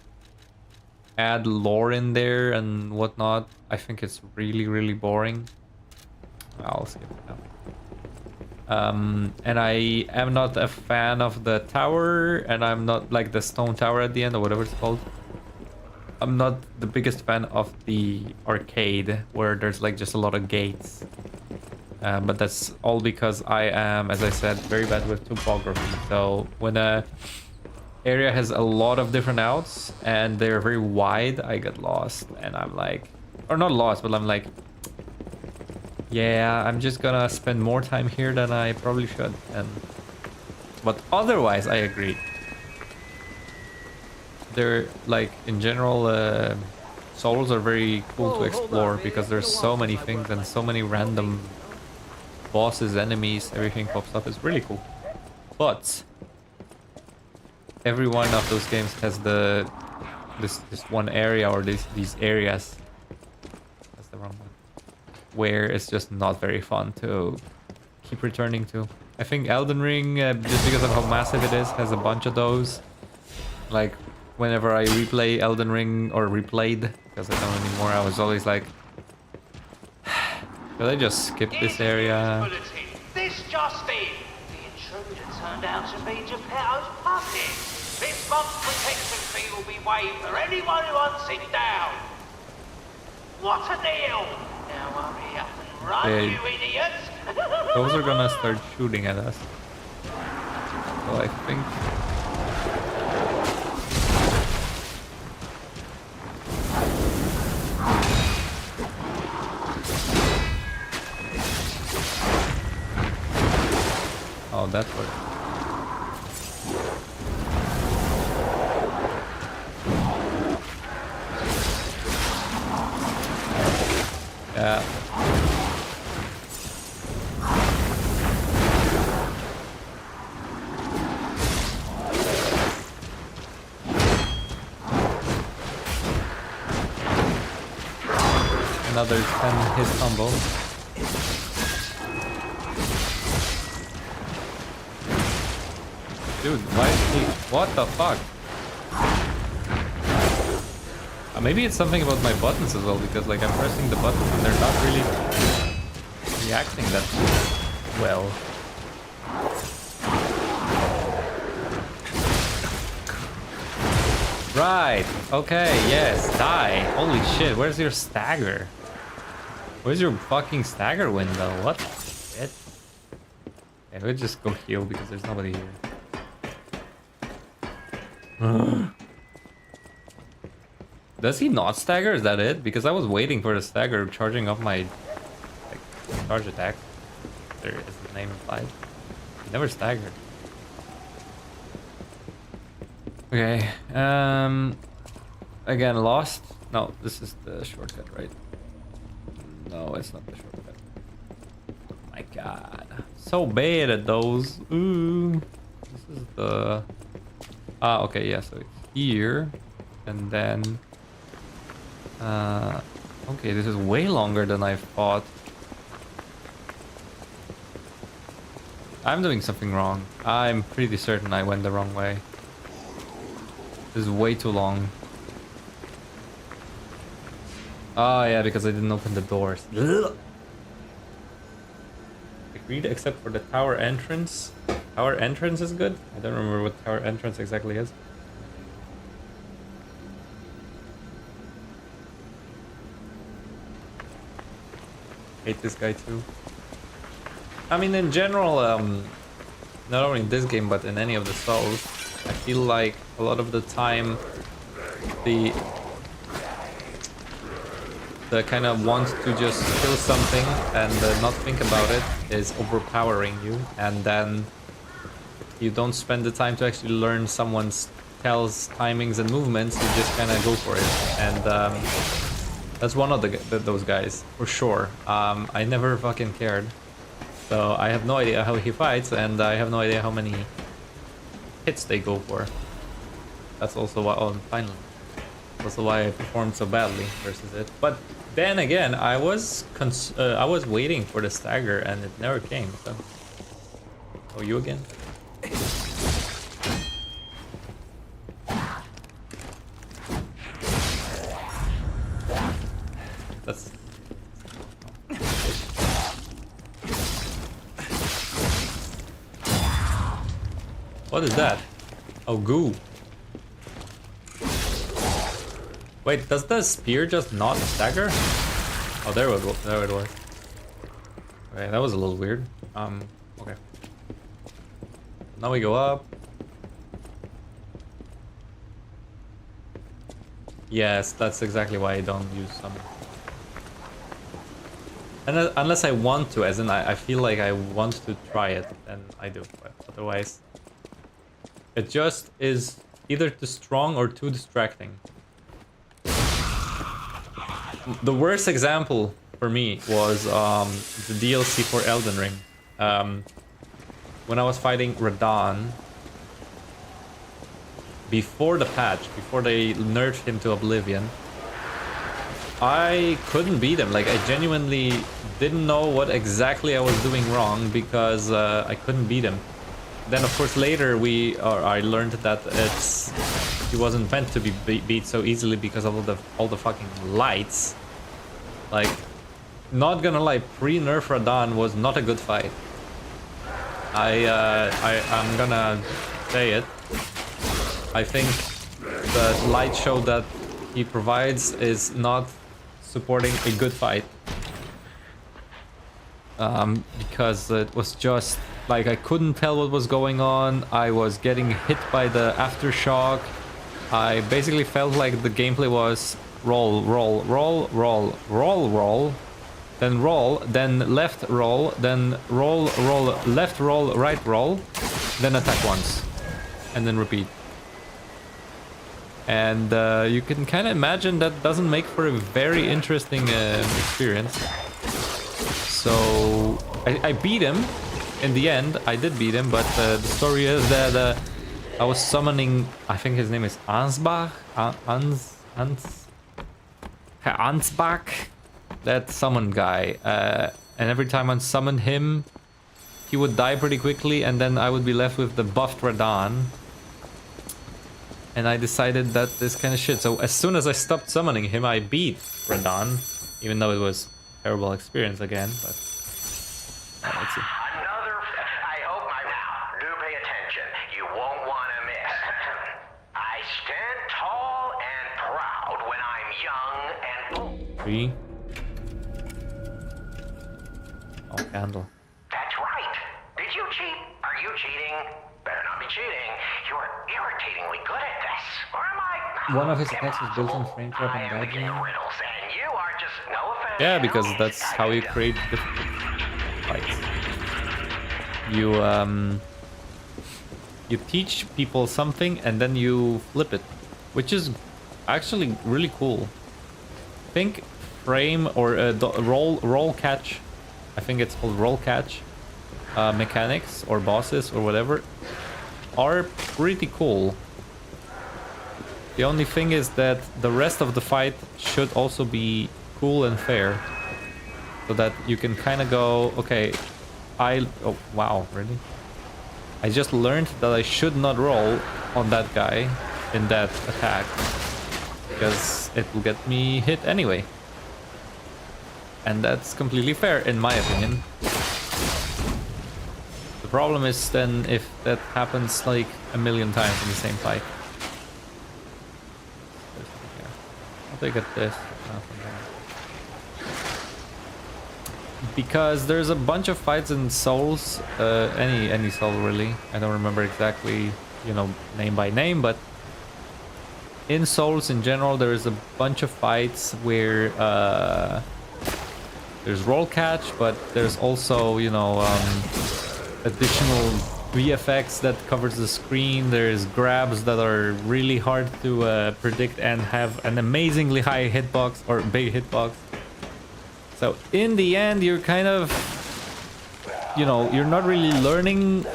add lore in there and whatnot. I think it's really, really boring. I'll skip it now. And I am not a fan of the tower, and I'm not, like, the stone tower at the end, or whatever it's called. I'm not the biggest fan of the arcade, where there's, like, just a lot of gates. But that's all because I am, as I said, very bad with topography. So when a area has a lot of different outs and they're very wide, I get lost, and I'm like, or not lost, but I'm like, yeah, I'm just gonna spend more time here than I probably should. And but otherwise, I agree. They're, like, in general, souls are very cool to explore because there's so many things and so many random bosses, enemies, everything pops up. It's really cool. But every one of those games has this one area, or these areas. That's the wrong one. Where it's just not very fun to keep returning to. I think Elden Ring, just because of how massive it is, has a bunch of those. Like, whenever I replay Elden Ring, or replayed, because I don't anymore, I was always like, should I just skip this area? This just in. The intruder turned out to be Geppetto's puppet. This month's protection fee will be waived for anyone who hunts it down. What a deal! Now hurry up and run, you idiots! Those are gonna start shooting at us. So I think... Oh, that worked. Yeah. Another 10-hit combo. Dude, why is he... What the fuck? Maybe it's something about my buttons as well, because like I'm pressing the buttons and they're not really reacting that well. Right, okay, yes, die. Holy shit, where's your stagger? Where's your fucking stagger window? What the shit? Okay, we'll just go heal because there's nobody here. Does he not stagger? Is that it? Because I was waiting for the stagger charging off my like, charge attack. There is the name implied. He never staggered. Okay. Again, lost. No, this is the shortcut, right? No, it's not the shortcut. My God, so bad at those. Ooh, this is the. Ah, okay, yeah. So it's here, and then. Okay, this is way longer than I thought. I'm doing something wrong. I'm pretty certain I went the wrong way. This is way too long. Oh yeah, because I didn't open the doors. Agreed, except for the tower entrance. Tower entrance is good. I don't remember what tower entrance exactly is. Hate this guy too. I mean, in general, not only in this game, but in any of the Souls, I feel like a lot of the time, the kind of want to just kill something and not think about it is overpowering you, and then you don't spend the time to actually learn someone's tells, timings, and movements. You just kind of go for it, and that's one of those guys for sure. I never fucking cared. So I have no idea how he fights, and I have no idea how many hits they go for. That's also why. Oh, finally, also why I performed so badly versus it. But then again, I was waiting for the stagger, and it never came. So, oh, you again? That's. What is that? Oh, goo. Wait, does the spear just not stagger? Oh, there it was. There it was. Okay, that was a little weird. Okay. Now we go up. Yes, that's exactly why I don't use summon. And unless I want to, as in I feel like I want to try it, and I do. But otherwise, it just is either too strong or too distracting. The worst example for me was the DLC for Elden Ring. When I was fighting Radahn, before the patch, before they nerfed him to Oblivion, I couldn't beat him. Like, I genuinely didn't know what exactly I was doing wrong because I couldn't beat him. Then, of course, later I learned that he wasn't meant to be beat so easily because of all the fucking lights. Like, not gonna lie, pre-nerf Radahn was not a good fight. I'm gonna say it. I think the light show that he provides is not supporting a good fight. Because it was just like I couldn't tell what was going on. I was getting hit by the aftershock. I basically felt like the gameplay was roll, roll, roll, roll, roll, roll, then left roll, then roll, roll, left roll, right roll, then attack once, and then repeat. And you can kind of imagine that doesn't make for a very interesting experience. So I beat him in the end. I did beat him, but the story is that I was summoning, I think his name is Ansbach, Ansbach, that summon guy. And every time I summoned him, he would die pretty quickly, and then I would be left with the buffed Radahn. And I decided that this kind of shit. So as soon as I stopped summoning him, I beat Radahn, even though it was a terrible experience again. But let's see. Another. I hope my. Do pay attention. You won't want to miss. I stand tall and proud when I'm young and. 3. Oh, candle. That's right. Did you cheat? Are you cheating? Better not be cheating. You're irritatingly good at this. Or am I? One of his attacks was built on frame trap and I am the king dodging. of riddles, and you are just no offense. Yeah, because that's how you create difficult fights. You teach people something and then you flip it, which is actually really cool. Think frame or roll catch. I think it's called roll catch mechanics or bosses or whatever are pretty cool. The only thing is that the rest of the fight should also be cool and fair, so that you can kind of go, okay, oh wow, really? I just learned that I should not roll on that guy in that attack, because it will get me hit anyway. And that's completely fair, in my opinion. The problem is then if that happens like a million times in the same fight. I'll take it this. Because there's a bunch of fights in Souls, any Soul really. I don't remember exactly, you know, name by name, but in Souls in general, there is a bunch of fights where there's roll catch, but there's also, you know, additional VFX that covers the screen. There's grabs that are really hard to predict and have an amazingly high hitbox or big hitbox. So in the end, you're kind of, you know, you're not really learning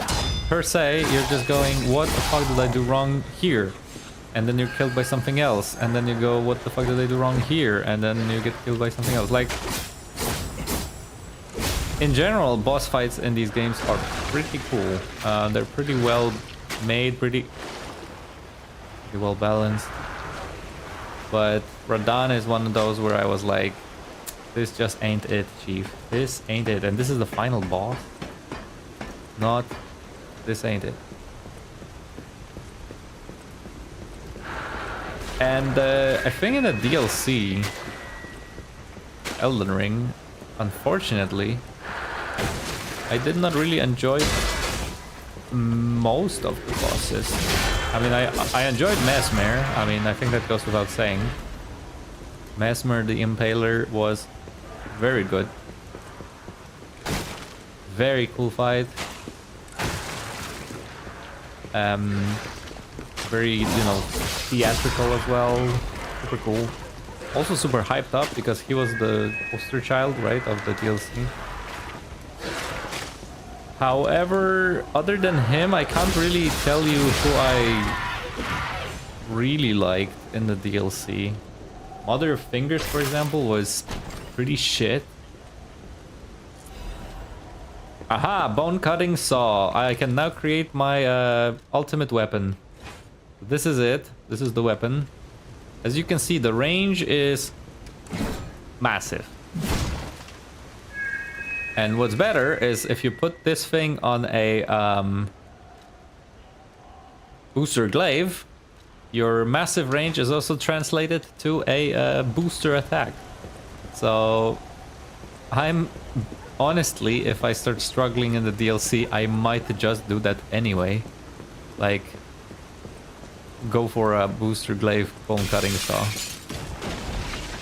per se. You're just going, what the fuck did I do wrong here? And then you're killed by something else. And then you go, what the fuck did I do wrong here? And then you get killed by something else. Like, in general, boss fights in these games are pretty cool. They're pretty well made, pretty well balanced. But Radahn is one of those where I was like, this just ain't it, chief. This ain't it. And this is the final boss. Not, this ain't it. And I think in the DLC, Elden Ring, unfortunately, I did not really enjoy most of the bosses. I mean, I enjoyed Mesmer. I mean, I think that goes without saying. Mesmer the Impaler was very good. Very cool fight. Very, you know, theatrical as well. Super cool. Also super hyped up because he was the poster child, right, of the DLC. However, other than him, I can't really tell you who I really liked in the DLC. Mother of Fingers, for example, was pretty shit. Aha! Bone cutting saw. I can now create my ultimate weapon. This is it. This is the weapon. As you can see, the range is massive. And what's better is if you put this thing on a booster glaive, your massive range is also translated to a booster attack. So I'm honestly, if I start struggling in the DLC, I might just do that anyway. Like, go for a booster glaive bone cutting saw.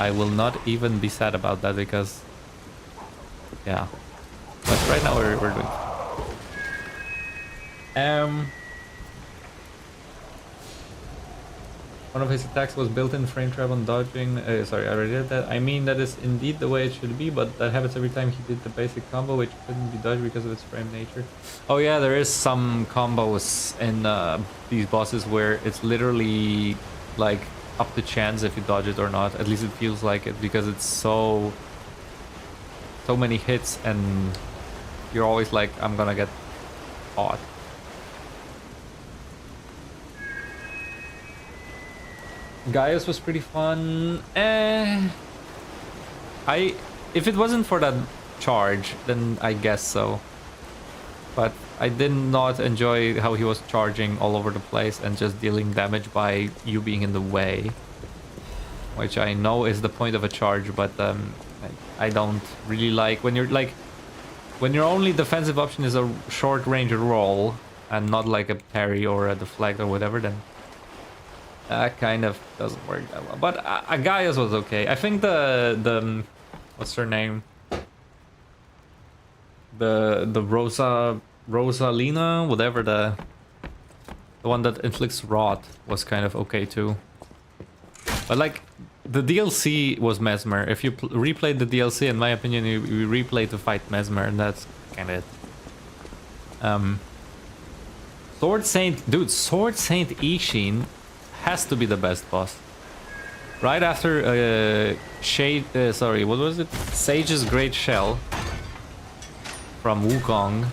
I will not even be sad about that because, yeah. But right now we're doing. One of his attacks was built-in frame trap on dodging. Sorry, I already did that. I mean, that is indeed the way it should be, but that happens every time he did the basic combo, which couldn't be dodged because of its frame nature. Oh yeah, there is some combos in these bosses where it's literally like up to chance if you dodge it or not. At least it feels like it because it's so many hits and you're always like, I'm gonna get caught. Gaius was pretty fun. If it wasn't for that charge, then I guess so. But I did not enjoy how he was charging all over the place and just dealing damage by you being in the way. Which I know is the point of a charge, but I don't really like when your only defensive option is a short range roll and not like a parry or a deflect or whatever, then that kind of doesn't work that well. But Gaius was okay. I think the what's her name? The Rosalina, whatever, the one that inflicts rot was kind of okay too. But like the DLC was Mesmer. If you replayed the DLC, in my opinion, you replay to fight Mesmer, and that's kind of it. Sword Saint Ishin has to be the best boss. Right after sorry, what was it? Sage's Great Shell from Wukong.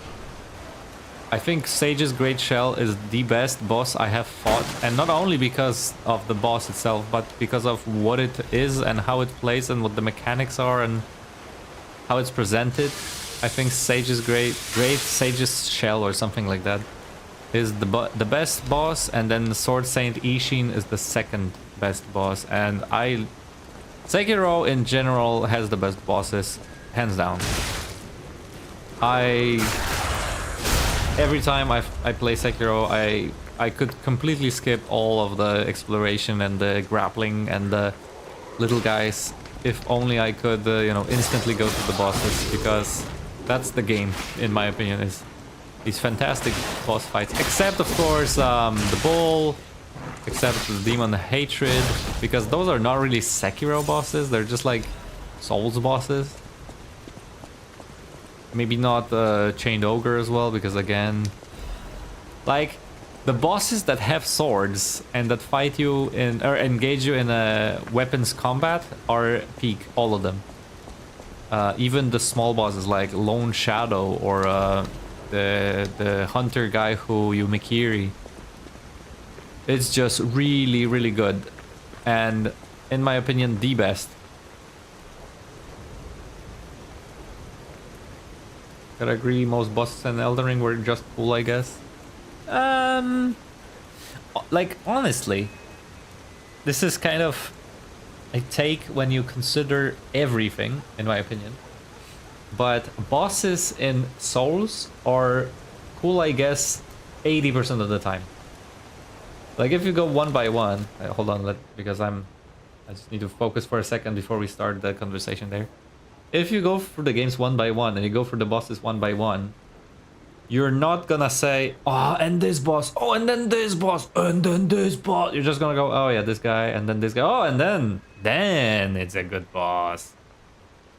I think Sage's Great Shell is the best boss I have fought, and not only because of the boss itself, but because of what it is and how it plays and what the mechanics are and how it's presented. I think Sage's Great Sage's Shell or something like that is the best boss, and then Sword Saint Ishin is the second best boss, and Sekiro in general has the best bosses, hands down. Every time I play Sekiro, I could completely skip all of the exploration and the grappling and the little guys if only I could, instantly go to the bosses, because that's the game, in my opinion, is these fantastic boss fights. Except, of course, the Bull, except the Demon Hatred, because those are not really Sekiro bosses, they're just like Souls bosses. Maybe not Chained Ogre as well, because again, like, the bosses that have swords and that fight you in or engage you in a weapons combat are peak, all of them. Even the small bosses like Lone Shadow or the hunter guy who you Mikiri. It's just really, really good, and in my opinion, the best. Gotta agree, most bosses in Elden Ring were just cool, I guess. Like, honestly, this is kind of a take when you consider everything, in my opinion. But bosses in Souls are cool, I guess, 80% of the time. Like, if you go one by one, hold on, because I just need to focus for a second before we start the conversation there. If you go for the games one by one and you go for the bosses one by one, you're not gonna say, oh, and this boss, oh, and then this boss, and then this boss. You're just gonna go, oh yeah, this guy, and then this guy, oh, and then it's a good boss.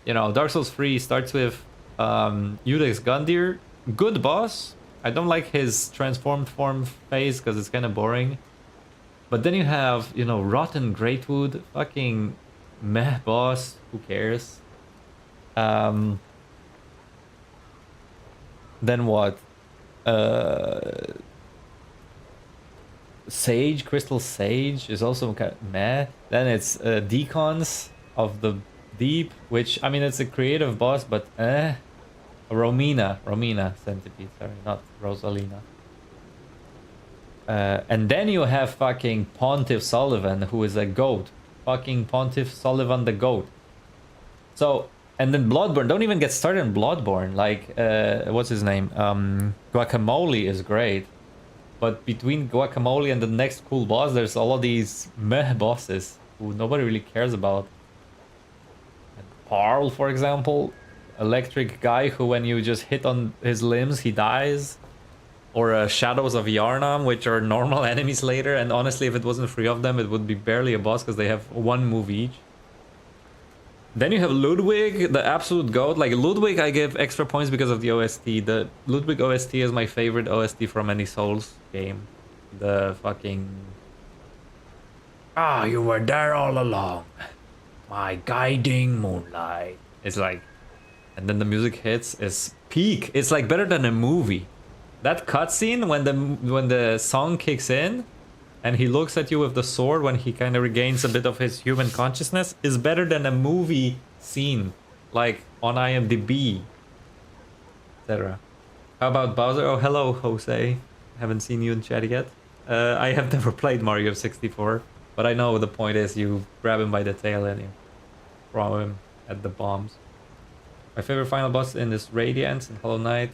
You know, Dark Souls 3 starts with Udex Gundyr, good boss. I don't like his transformed form phase because it's kind of boring. But then you have, Rotten Greatwood, fucking meh boss, who cares? Then what? Sage, Crystal Sage is also kind of meh. Then it's Decons of the Deep, which, I mean, it's a creative boss, but Romina Centipede, sorry, not Rosalina. And then you have fucking Pontiff Sullivan, who is a goat. Fucking Pontiff Sullivan the goat. So, and then Bloodborne, don't even get started in Bloodborne. Like, what's his name? Guacamole is great. But between Guacamole and the next cool boss, there's all of these meh bosses who nobody really cares about. Parl, for example, electric guy who when you just hit on his limbs, he dies. Or Shadows of Yarnam, which are normal enemies later. And honestly, if it wasn't 3 of them, it would be barely a boss because they have 1 move each. Then you have Ludwig, the absolute goat. Like, Ludwig, I give extra points because of the OST. The Ludwig OST is my favorite OST from any Souls game. The fucking... Ah, you were there all along. My guiding moonlight. It's like... and then the music hits is peak. It's like better than a movie. That cutscene when the song kicks in and he looks at you with the sword when he kind of regains a bit of his human consciousness is better than a movie scene like on IMDb, etc. How about Bowser? Oh, hello, Jose. Haven't seen you in chat yet. I have never played Mario 64, but I know the point is you grab him by the tail and you throw him at the bombs. My favorite final boss in this Radiance and Hollow Knight.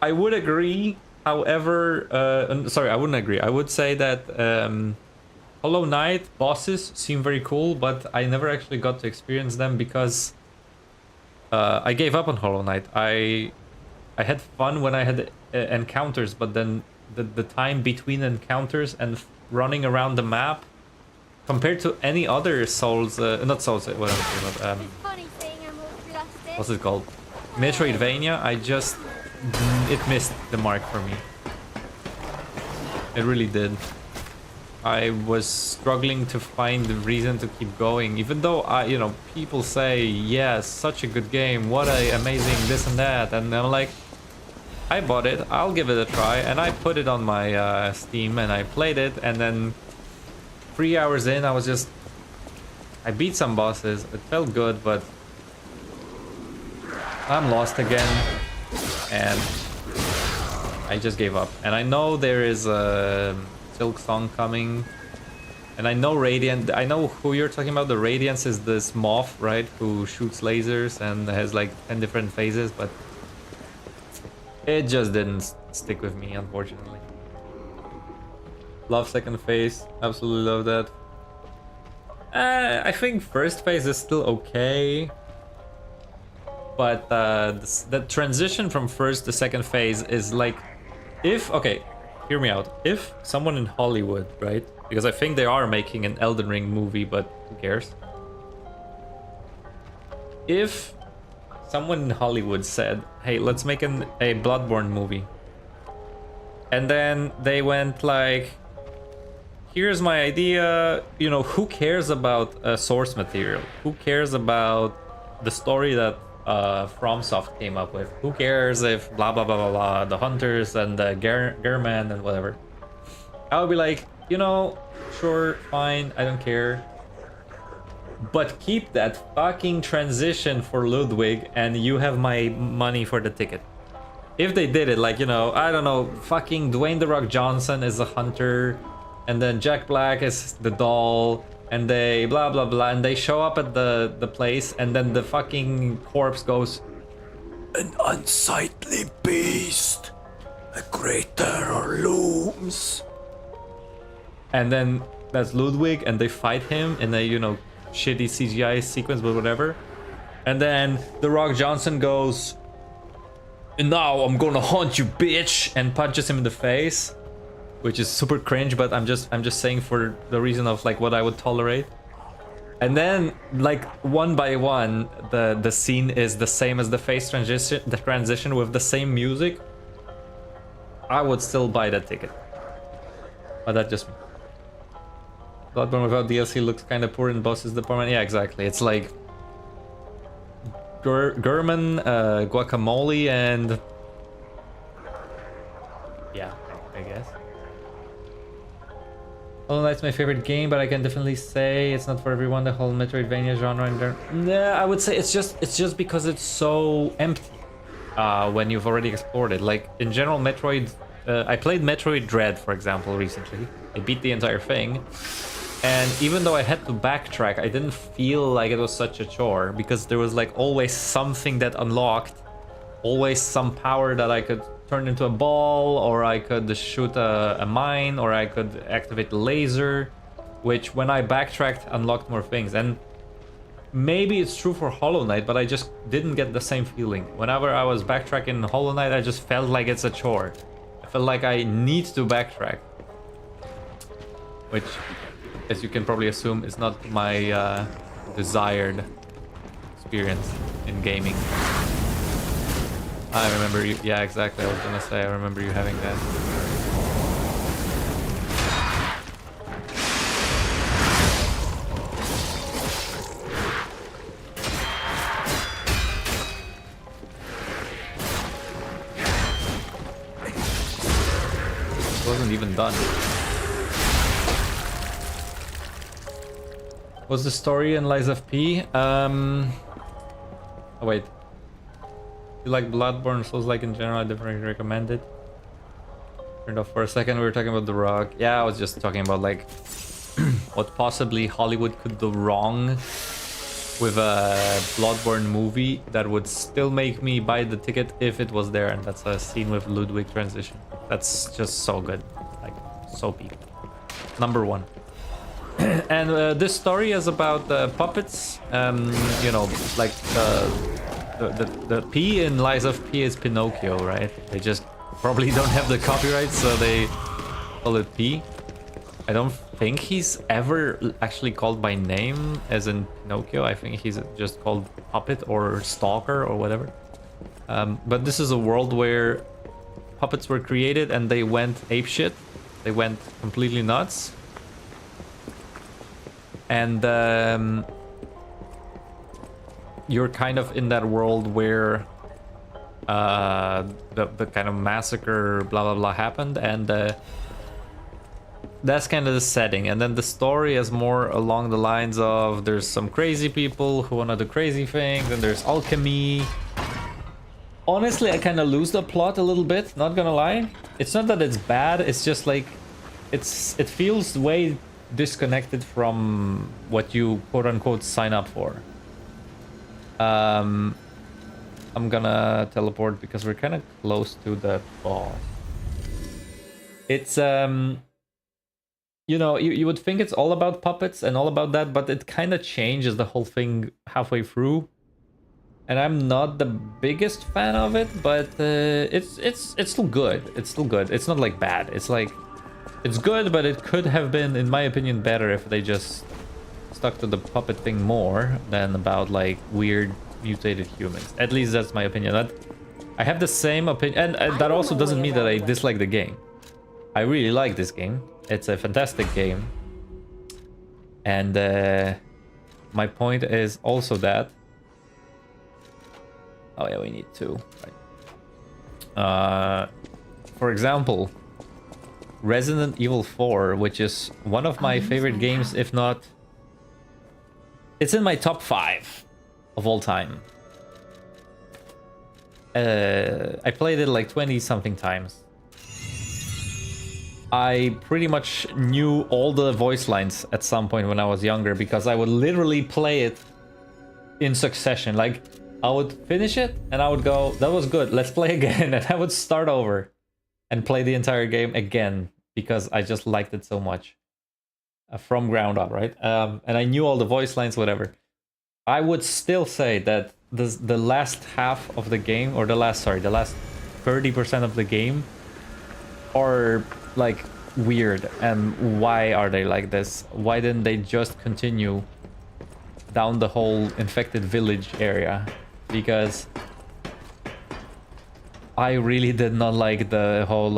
I would agree. However, sorry, I wouldn't agree. I would say that Hollow Knight bosses seem very cool, but I never actually got to experience them because I gave up on Hollow Knight. I had fun when I had encounters, but then the time between encounters and running around the map, compared to any other Souls, not Souls, what I'm talking about, what's it called? Metroidvania, it missed the mark for me. It really did. I was struggling to find the reason to keep going, even though people say, yes, such a good game, what a amazing this and that, and I'm like, I bought it, I'll give it a try, and I put it on my Steam and I played it, and then 3 hours in, I beat some bosses, it felt good, but I'm lost again, and I just gave up. And I know there is a Silk Song coming, and I know I know who you're talking about. The Radiance is this moth, right, who shoots lasers and has like 10 different phases, but it just didn't stick with me, unfortunately. Love second phase, absolutely love that. I think first phase is still okay, but the transition from first to second phase is like, okay, hear me out. If someone in Hollywood, right, because I think they are making an Elden Ring movie, but who cares? If someone in Hollywood said, hey, let's make a Bloodborne movie, and then they went like, here's my idea, who cares about source material? Who cares about the story that FromSoft came up with? Who cares if blah blah blah blah blah, the hunters and the Gehrman and whatever? I would be like, sure, fine, I don't care. But keep that fucking transition for Ludwig and you have my money for the ticket. If they did it like, I don't know, fucking Dwayne The Rock Johnson is a hunter, and then Jack Black is the doll, and they blah blah blah, and they show up at the place, and then the fucking corpse goes, an unsightly beast, a great terror looms, and then that's Ludwig, and they fight him in a shitty CGI sequence, but whatever, and then The Rock Johnson goes, and now I'm gonna haunt you, bitch, and punches him in the face, which is super cringe, but I'm just saying for the reason of like what I would tolerate. And then like one by one, the scene is the same as the face transition with the same music. I would still buy that ticket. But that's just me. Bloodborne without DLC looks kind of poor in bosses department. Yeah, exactly. It's like Gehrman, Guacamole, and yeah, I guess. Hollow Knight's my favorite game, but I can definitely say it's not for everyone. The whole Metroidvania genre, nah, I would say it's just because it's so empty when you've already explored it. Like in general, Metroid. I played Metroid Dread, for example, recently. I beat the entire thing, and even though I had to backtrack, I didn't feel like it was such a chore because there was like always something that unlocked, always some power that I could turn into a ball, or I could shoot a mine, or I could activate the laser, which when I backtracked unlocked more things. And maybe it's true for Hollow Knight, but I just didn't get the same feeling. Whenever I was backtracking in Hollow Knight, I just felt like it's a chore. I felt like I need to backtrack, which, as you can probably assume, is not my desired experience in gaming. I remember you. Yeah, exactly. I was gonna say, I remember you having that. wasn't even done. What's the story in Lies of P? Oh wait. You like Bloodborne, Souls-like in general, I definitely recommend it. Turned off for a second, we were talking about The Rock. Yeah, I was just talking about like what possibly Hollywood could do wrong with a Bloodborne movie that would still make me buy the ticket if it was there, and that's a scene with Ludwig transition. That's just so good, like so peak. Number 1. And this story is about puppets. You know, like the P in Lies of P is Pinocchio, right? They just probably don't have the copyright, so they call it P. I don't think he's ever actually called by name as in Pinocchio. I think he's just called Puppet or Stalker or whatever. But this is a world where puppets were created and they went apeshit. They went completely nuts. And you're kind of in that world where the kind of massacre blah blah blah happened, and that's kind of the setting. And then the story is more along the lines of there's some crazy people who want to do crazy things, and there's alchemy. Honestly, I kind of lose the plot a little bit, not gonna lie. It's not that it's bad, it's just like it feels way disconnected from what you quote-unquote sign up for. I'm gonna teleport because we're kind of close to the boss. It's you know, you would think it's all about puppets and all about that, but it kind of changes the whole thing halfway through, and I'm not the biggest fan of it, but it's still good. It's still good. It's not like bad. It's like it's good, but it could have been, in my opinion, better if they just stuck to the puppet thing more than about like weird mutated humans. At least that's my opinion. I have the same opinion, and that also doesn't mean that I dislike the game. I really like this game. It's a fantastic game. And my point is also that... Oh yeah, we need 2. Right. For example, Resident Evil 4, which is one of my favorite games, if not... It's in my top 5 of all time. I played it like 20-something times. I pretty much knew all the voice lines at some point when I was younger, because I would literally play it in succession. Like, I would finish it and I would go, that was good, let's play again. And I would start over and play the entire game again, because I just liked it so much. From ground up, right? And I knew all the voice lines, whatever. I would still say that the last half of the game, or the last 30% of the game are like weird. And why are they like this? Why didn't they just continue down the whole infected village area? Because I really did not like the whole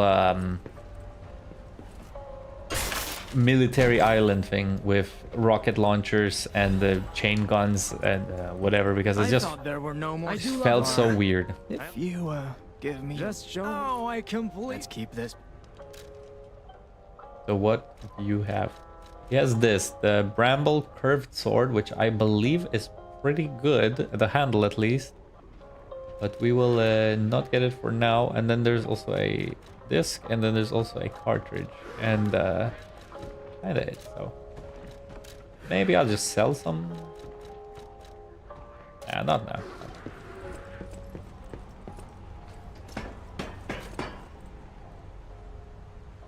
military island thing with rocket launchers and the chain guns and whatever, because it just felt so weird. If you give me just show. Oh, I completely. Let's keep this. So what do you have? He has this, the Bramble curved sword, which I believe is pretty good, the handle at least. But we will not get it for now. And then there's also a disc, and then there's also a cartridge, and kinda it. So maybe I'll just sell some. Nah, not now.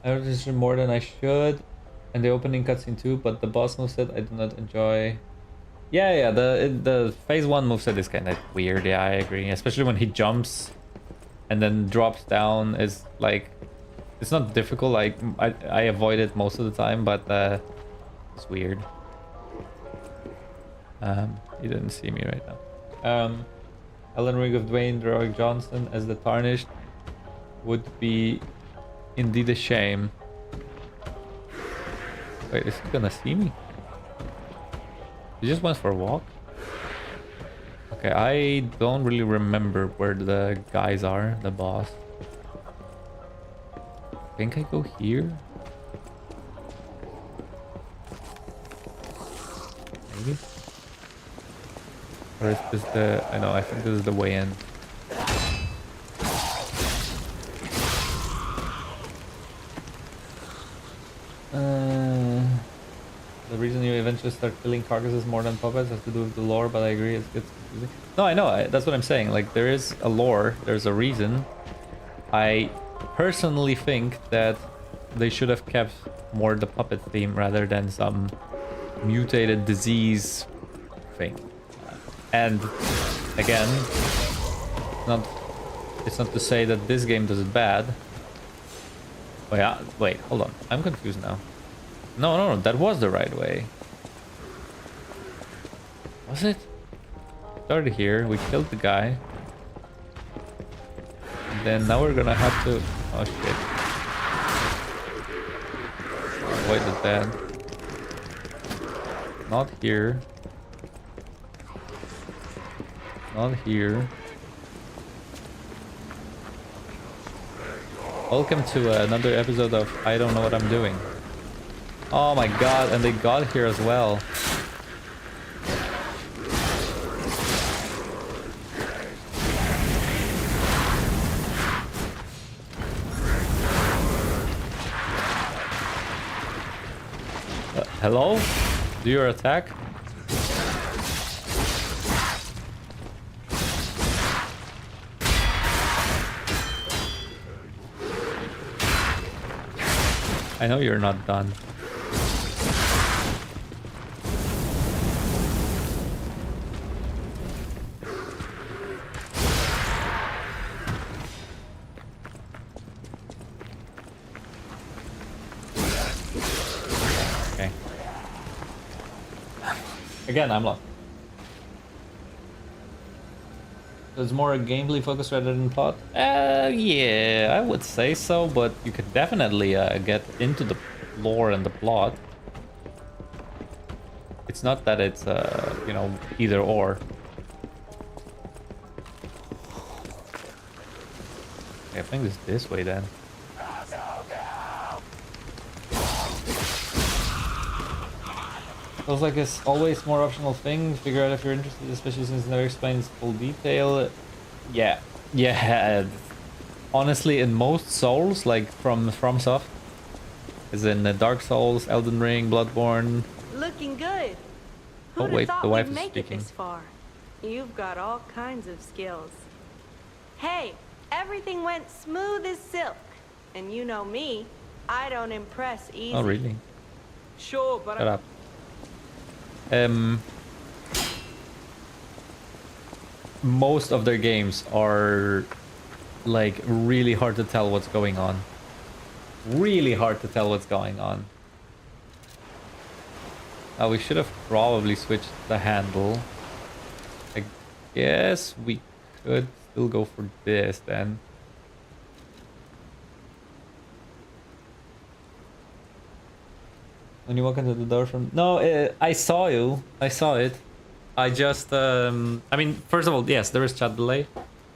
I registered more than I should, and the opening cutscene too, but the boss moveset I do not enjoy. Yeah, the phase 1 moveset is kind of weird. Yeah, I agree. Especially when he jumps and then drops down. Is like, it's not difficult. Like I avoid it most of the time, but it's weird. He didn't see me right now. Ellen Ring of Dwayne The Rock Johnson as the Tarnished would be indeed a shame. Wait, is he gonna see me? He just went for a walk? Okay, I don't really remember where the guys are, the boss. think I go here? Maybe? Or is this the... I know, I think this is the way in. The reason you eventually start killing carcasses more than puppets has to do with the lore, but I agree it gets confusing. No, I know, that's what I'm saying. Like, there is a lore, there's a reason. I personally think that they should have kept more the puppet theme rather than some mutated disease thing. And again, it's not to say that this game does it bad. Wait, hold on. I'm confused now. No, that was the right way. Was it? Started here, we killed the guy. And then now we're gonna have to... Oh shit. Avoid that. Not here. Not here. Welcome to another episode of I Don't Know What I'm Doing. Oh my god, and they got here as well. Hello? Do your attack? I know you're not done. Okay. Again, I'm lost. So it's more a gameplay focus rather than plot? Yeah, I would say so, but you could definitely get into the lore and the plot. It's not that it's, you know, either or. Okay, I think it's this way then. Feels like it's always more optional thing. Figure out if you're interested, especially since it never explains full detail. Yeah. Honestly, in most Souls, like from FromSoft, as in Dark Souls, Elden Ring, Bloodborne. Looking good. Oh Who'd wait, have thought the wife we'd is make speaking. it this far? You've got all kinds of skills. Hey, everything went smooth as silk. And you know me, I don't impress easy. Oh really? Sure, but Shut up. Most of their games are like really hard to tell what's going on. Really hard to tell what's going on. We should have probably switched the handle. I guess we could still go for this then. When you walk into the door from... No, I saw you. I saw it. I just... I mean, first of all, yes, there is chat delay.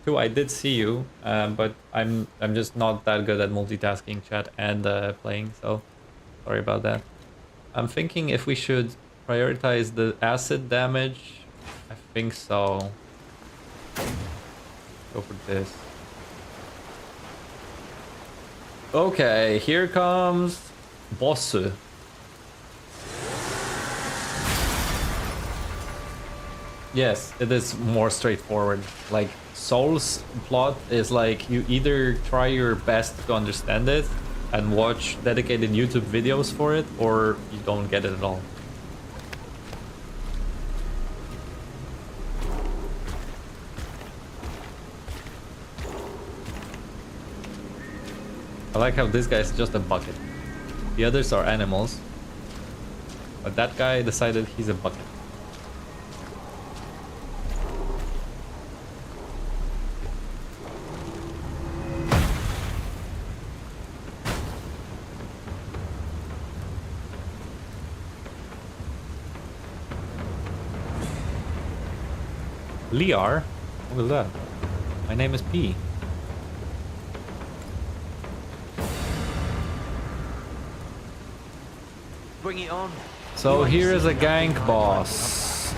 Two, I did see you, but I'm just not that good at multitasking chat and playing, so sorry about that. I'm thinking if we should prioritize the acid damage. I think so. Go for this. Okay, here comes boss. Yes, it is more straightforward. Like, Souls plot is like you either try your best to understand it and watch dedicated YouTube videos for it, or you don't get it at all. I like how this guy is just a bucket. The others are animals, but that guy decided he's a bucket. Liar? What was that? My name is P. Bring it on. So here is a gank boss.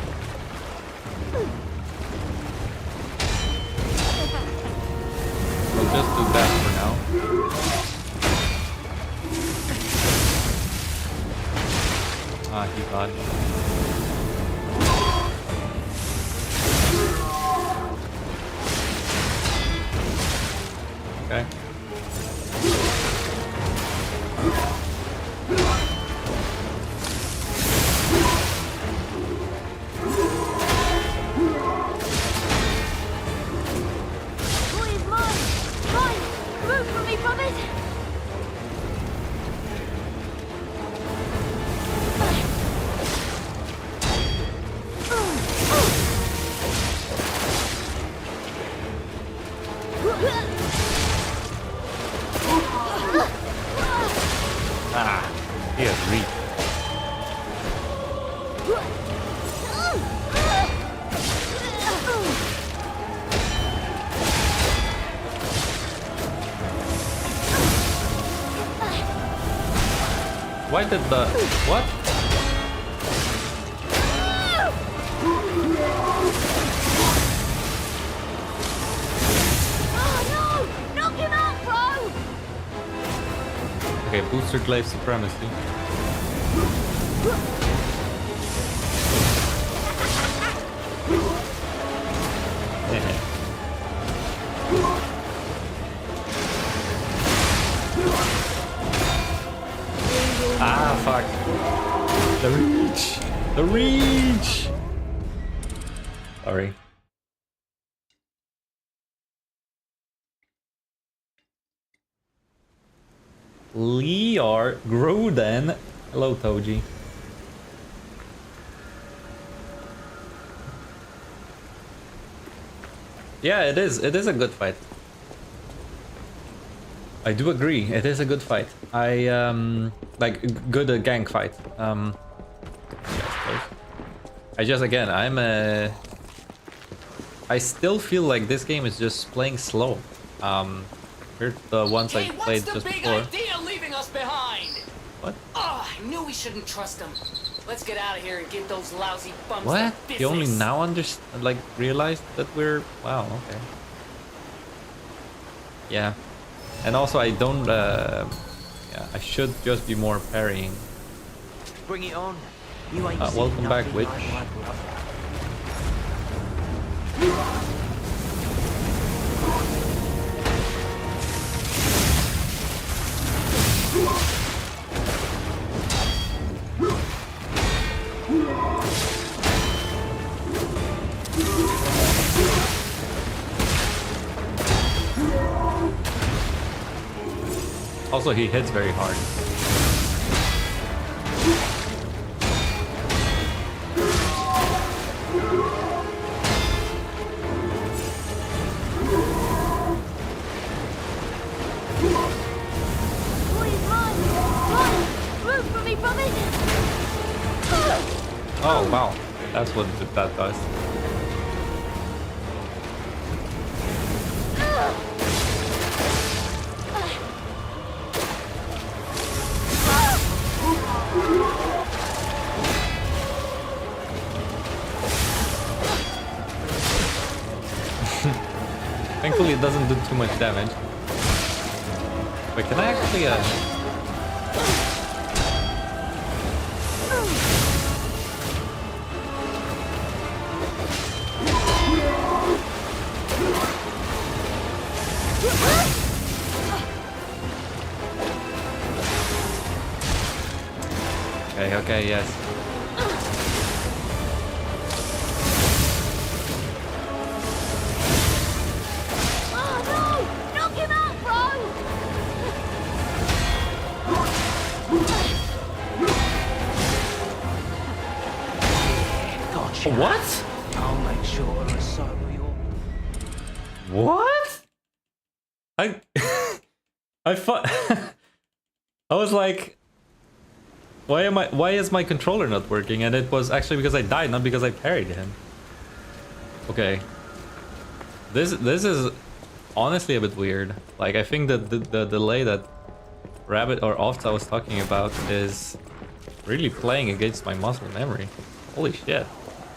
We'll just do that for now. Ah, he got it. Okay. Boy is mine! Mine! Move from me, brothers! Ah, he has reach. Why did the what? Oh no! Knock him out, bro! Okay, booster glaive supremacy. Ah, fuck. The reach! The reach! Sorry. Lear Gruden. Hello, Toji. Yeah, it is. It is a good fight. I do agree. It is a good fight. I like good gank fight. Yeah, I suppose. I just again, I still feel like this game is just playing slow. Here's the ones I played just before. idea leaving us behind? What? Oh, I knew we shouldn't trust them. Let's get out of here and give those lousy bums What? the You only business. now understand, like, realized that we're... Wow, okay. Yeah. And also, I don't, yeah, I should just be more parrying. Bring it on. You ain't seen Welcome back, nothing Witch. like my brother. Also, he hits very hard. Boy is mine! Mine! Move from me, brothers! Oh, wow. That's what that does. Thankfully, it doesn't do too much damage. Wait, can I actually, Okay, okay, yes. Oh no! Knock him out, bro! Gotcha. What? I'll make sure I settle your... What? I I thought I was like, why is my controller not working? And it was actually because I died, not because I parried him. Okay. This is honestly a bit weird. Like, I think that the delay that Rabbit or Ofta was talking about is Really playing against my muscle memory. Holy shit.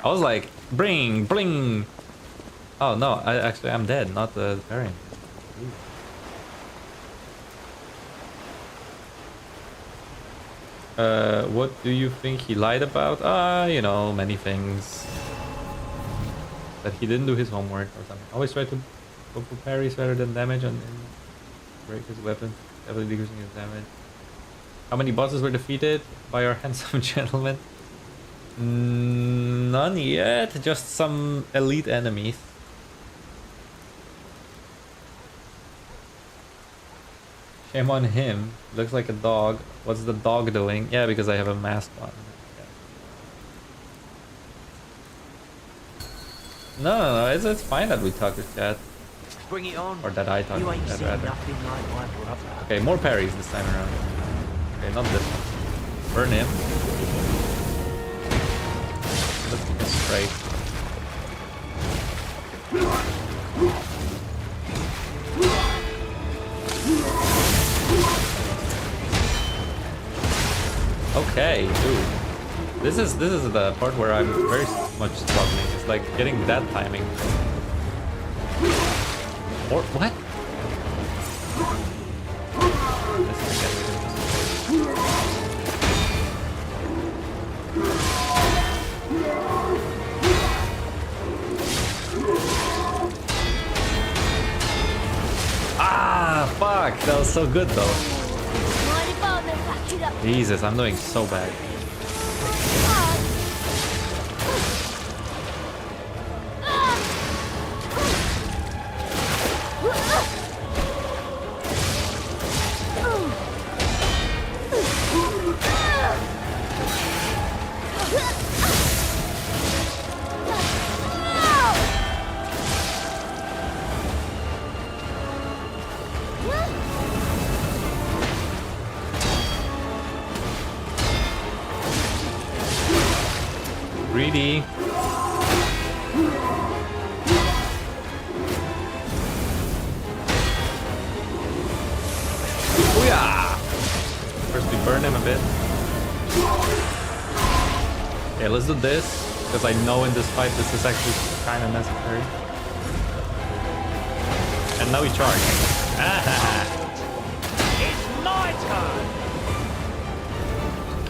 I was like, bring, bling. Oh no, I'm dead, not the parent. What do you think he lied about? You know, many things. That he didn't do his homework or something. Always try to go for parries rather than damage and break his weapon, heavily decreasing his damage. How many bosses were defeated by our handsome gentleman? None yet, just some elite enemies. Shame on him. Looks like a dog. What's the dog doing? Yeah, because I have a mask on. Yeah. No, it's fine that we talk to chat. Bring it on. Or that I talk You to ain't chat, seen rather. nothing like my brother. Okay, more parries this time around. Okay, not this one. Burn him. Let's keep him straight. Okay, dude. This is the part where I'm very much struggling. It's like getting that timing. Or what? Ah, fuck! That was so good though. Mind if I back it up? Jesus, I'm doing so bad. Greedy. Booyah! First we burn him a bit. Okay, let's do this, because I know in this fight this is actually kind of necessary. And now we charge. It's my turn!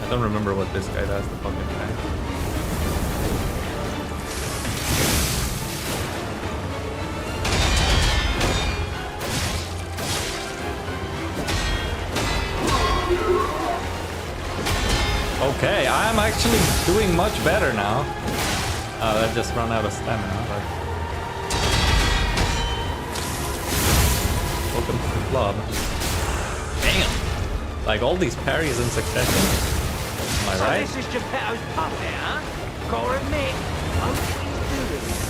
I don't remember what this guy does, the fucking guy. Okay, I'm actually doing much better now. That just ran out of stamina, but... Welcome to the club. Damn! Like all these parries in succession. Am I right? So this is Geppetto's puppet, huh? Gotta admit, most things do it.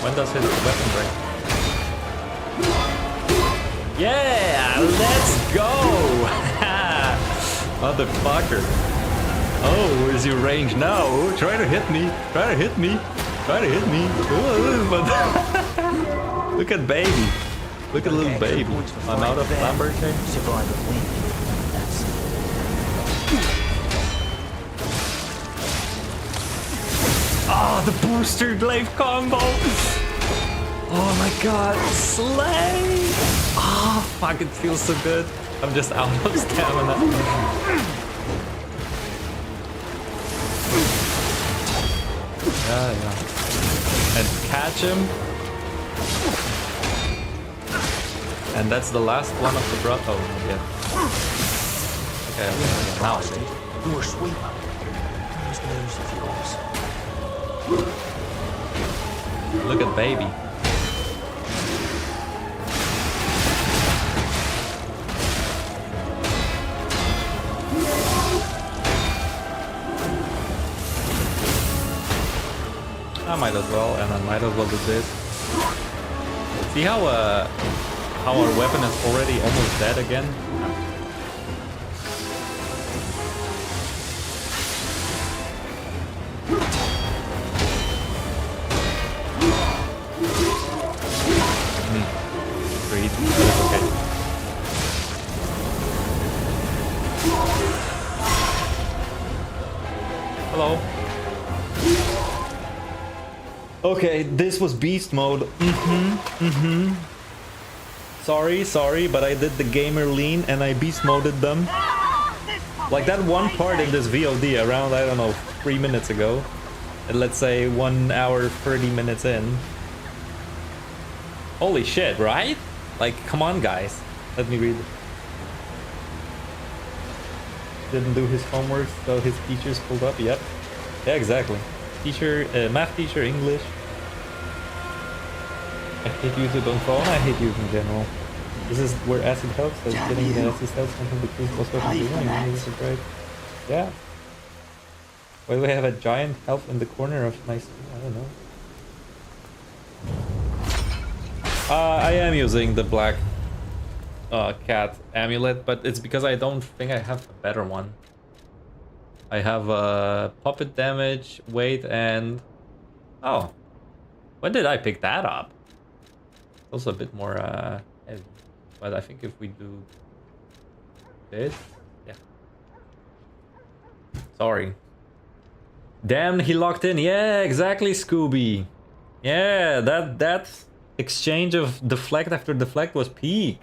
When does his weapon break? Yeah! Let's go! Motherfucker. Oh, where's your range now? Try to hit me. Try to hit me. Try to hit me. Look at baby. Look at little baby. I'm out of Lumberjack. Survive and win. That's Ah, the booster glaive combo. Oh my god, slay! Ah, fuck, it feels so good. I'm just out of stamina. Yeah. And catch him. And that's the last one of the bro- oh, not yet. Okay, now I see. you're a sweeper. Nice news of yours. Look at baby. I might as well, and I might as well do this. See how our weapon is already almost dead again? Okay, this was beast mode. Sorry, but I did the gamer lean and I beast moded them. Like that one part in this VOD around, I don't know, 3 minutes ago. And let's say 1 hour, 30 minutes in. Holy shit, right? Like, come on, guys. Let me read. Didn't do his homework, so his teachers pulled up. Yep. Yeah, exactly. Teacher, math teacher, English. I hate YouTube on phone. I hate YouTube in general. This is where acid helps. So getting the acid helps something between most of the right. Yeah. Why do we have a giant help in the corner of my screen? I don't know. I am using the black cat amulet, but it's because I don't think I have a better one. I have puppet damage, weight, and... Oh. When did I pick that up? It's also a bit more heavy. But I think if we do this... Yeah. Sorry. Damn, he locked in. Yeah, exactly, Scooby. Yeah, that exchange of deflect after deflect was peak.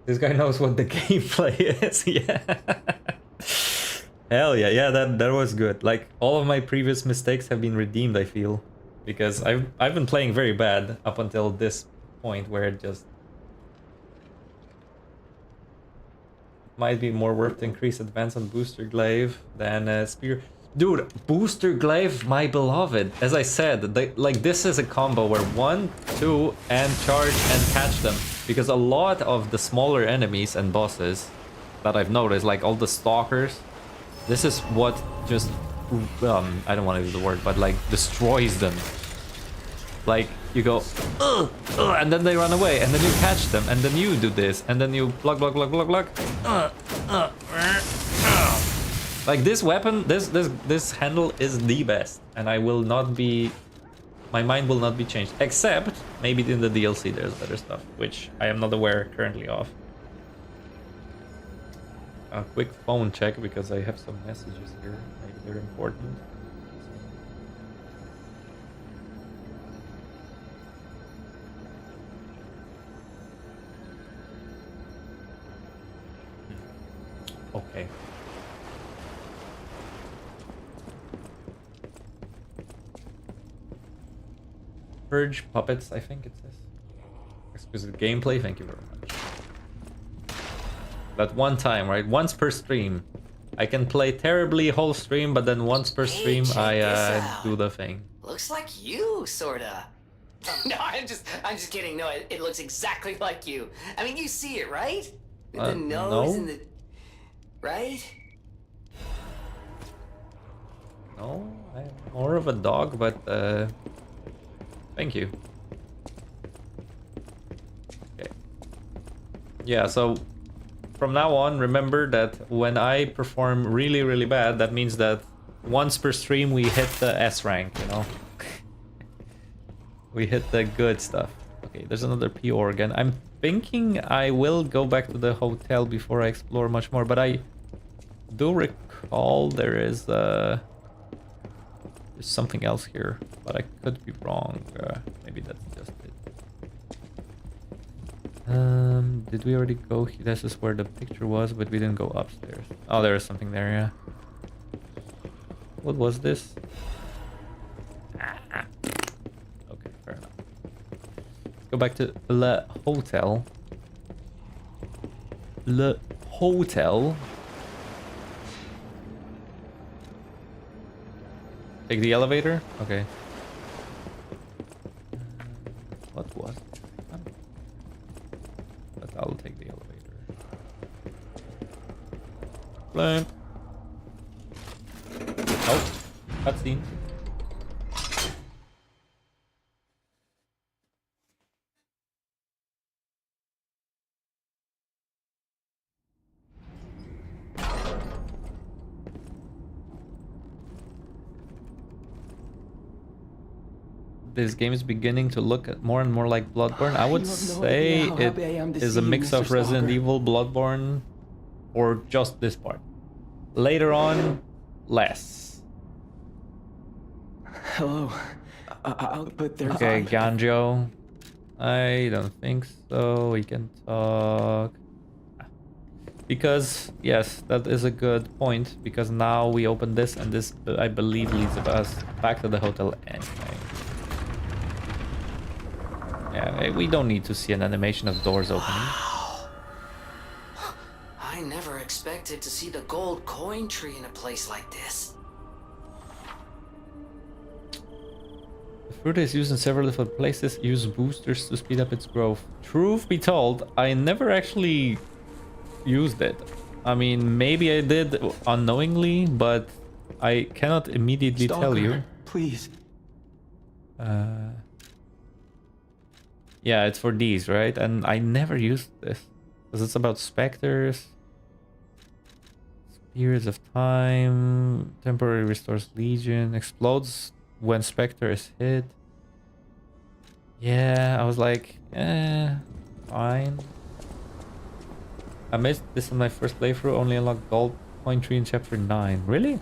This guy knows what the gameplay is. Yeah. Hell yeah, yeah, that was good. Like, all of my previous mistakes have been redeemed, I feel. Because I've been playing very bad up until this point where it just... Might be more worth to increase advance on Booster Glaive than Spear. Dude, Booster Glaive, my beloved. As I said, like this is a combo where 1, 2, and charge and catch them. Because a lot of the smaller enemies and bosses that I've noticed, like all the stalkers, this is what just, I don't want to use the word, but like destroys them. Like you go, and then they run away, and then you catch them, and then you do this, and then you block. Like this weapon, this handle is the best, and I will not be, my mind will not be changed. Except maybe in the DLC there's better stuff, which I am not aware currently of. A quick phone check because I have some messages here. Maybe they're important. Okay. Purge puppets, I think it says. Exquisite gameplay, thank you very much. That one time, right? Once per stream. I can play terribly whole stream, but then once per stream I do the thing. Looks like you, sorta. No, I'm just kidding. No, it looks exactly like you. I mean, you see it, right? The nose and the... Right? No, I'm more of a dog, but thank you. Okay. Yeah, so from now on, remember that when I perform really, really bad, that means that once per stream we hit the S rank, you know? We hit the good stuff. Okay, there's another P organ. I'm thinking I will go back to the hotel before I explore much more, but I do recall there's something else here, but I could be wrong. Maybe that's just it. Did we already go here? This is where the picture was, but we didn't go upstairs. Oh, there is something there, yeah. What was this? Okay, fair enough. Go back to Le Hotel. Le Hotel. Take the elevator? Okay. What was it? But I'll take the elevator. Blank. Oh, cutscene. This game is beginning to look more and more like Bloodborne. I would say it is a mix of Resident Evil, Bloodborne, or just this part. Later on, less. Hello. But there's... Okay, Ganjo. I don't think so. We can talk. Because, yes, that is a good point. Because now we open this, and this, I believe, leads us back to the hotel anyway. Yeah, we don't need to see an animation of doors opening. Wow. I never expected to see the gold coin tree in a place like this. The fruit is used in several different places. Use boosters to speed up its growth. Truth be told, I never actually used it. I mean, maybe I did unknowingly, but I cannot immediately tell you. Please. Yeah, it's for these, right? And I never used this because it's about specters. Spirits of time. Temporary restores legion. Explodes when specter is hit. Yeah, I was like, fine. I missed this in my first playthrough. Only unlocked gold coin tree in chapter 9. Really?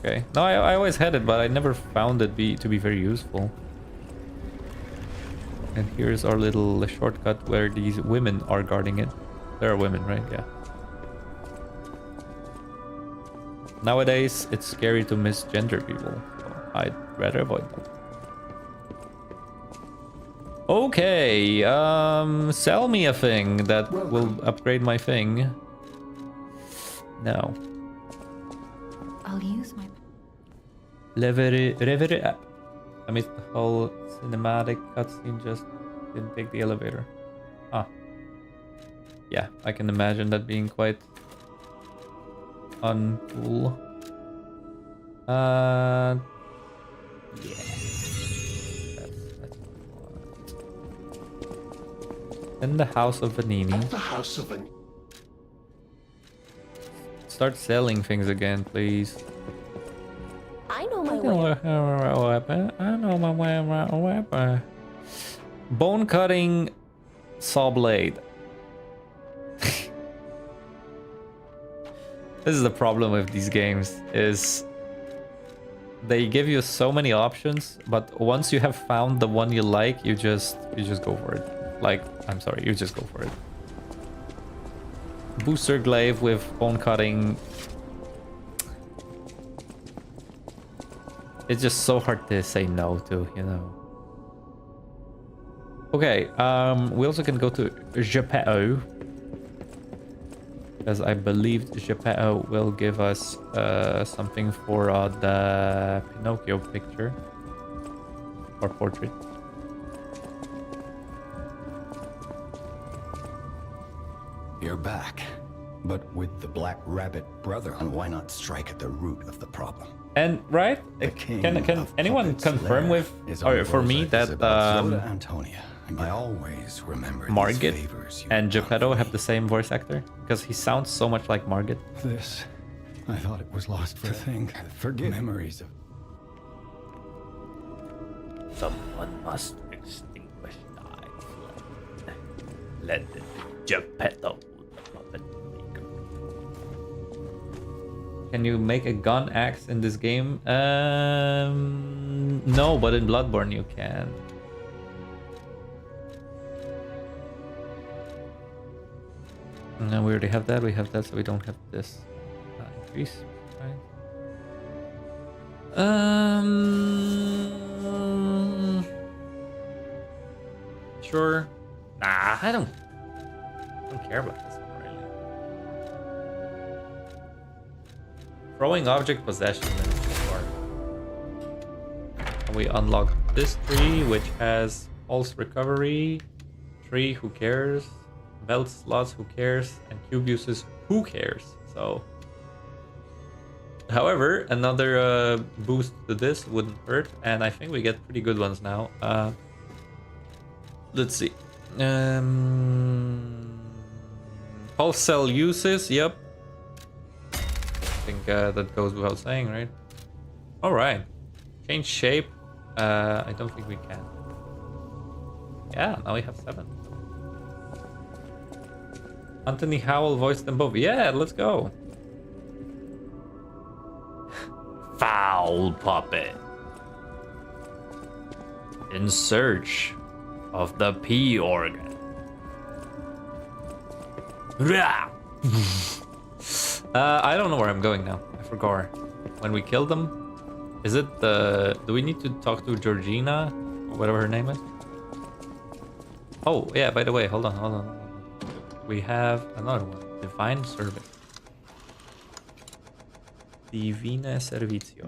Okay. No, I always had it, but I never found it to be very useful. And here's our little shortcut where these women are guarding it. There are women, right? Yeah. Nowadays, it's scary to misgender people. So I'd rather avoid that. Okay, sell me a thing that will upgrade my thing. No. I'll use my... Reverie up. I missed the whole cinematic cutscene, just didn't take the elevator. Ah. Yeah, I can imagine that being quite uncool. Yeah. That's in the House of Vanini. At the House of Vanini. Start selling things again, please. I know my way. I know my way around a weapon. Bone cutting saw blade. This is the problem with these games, is they give you so many options, but once you have found the one you like, you just go for it. Like, I'm sorry, you just go for it. Booster glaive with bone cutting. It's just so hard to say no to, you know. Okay, we also can go to Geppetto, because I believe Geppetto will give us something for the Pinocchio picture or portrait. You're back, but with the Black Rabbit Brotherhood. And why not strike at the root of the problem? And right, can anyone confirm with, or for me, that Antonia. I always remember Margit favors and Geppetto have the same voice actor? Because he sounds so much like Margit. This, I thought it was lost for think. Forget memories of. Someone must extinguish thy flame. Let it be Geppetto, the puppet maker. Can you make a gun axe in this game? No, but in Bloodborne you can. No, we already have that. We have that, so we don't have this increase. Right. Sure. Nah, I don't care about this one really. Throwing object possession. And we unlock this tree, which has pulse recovery. Tree, who cares? Belt slots, who cares? And cube uses, who cares? So, however, another boost to this wouldn't hurt, and I think we get pretty good ones now. Let's see. Pulse cell uses, yep. I think that goes without saying, right? All right. Change shape. I don't think we can. Yeah, now we have 7. Anthony Howell voiced them both. Yeah, let's go. foul puppet. In search of the P organ. I don't know where I'm going now. I forgot. When we killed them, is it the? Do we need to talk to Georgina, or whatever her name is? Oh yeah. By the way, hold on. We have another one. Divine Service. Divine Servizio.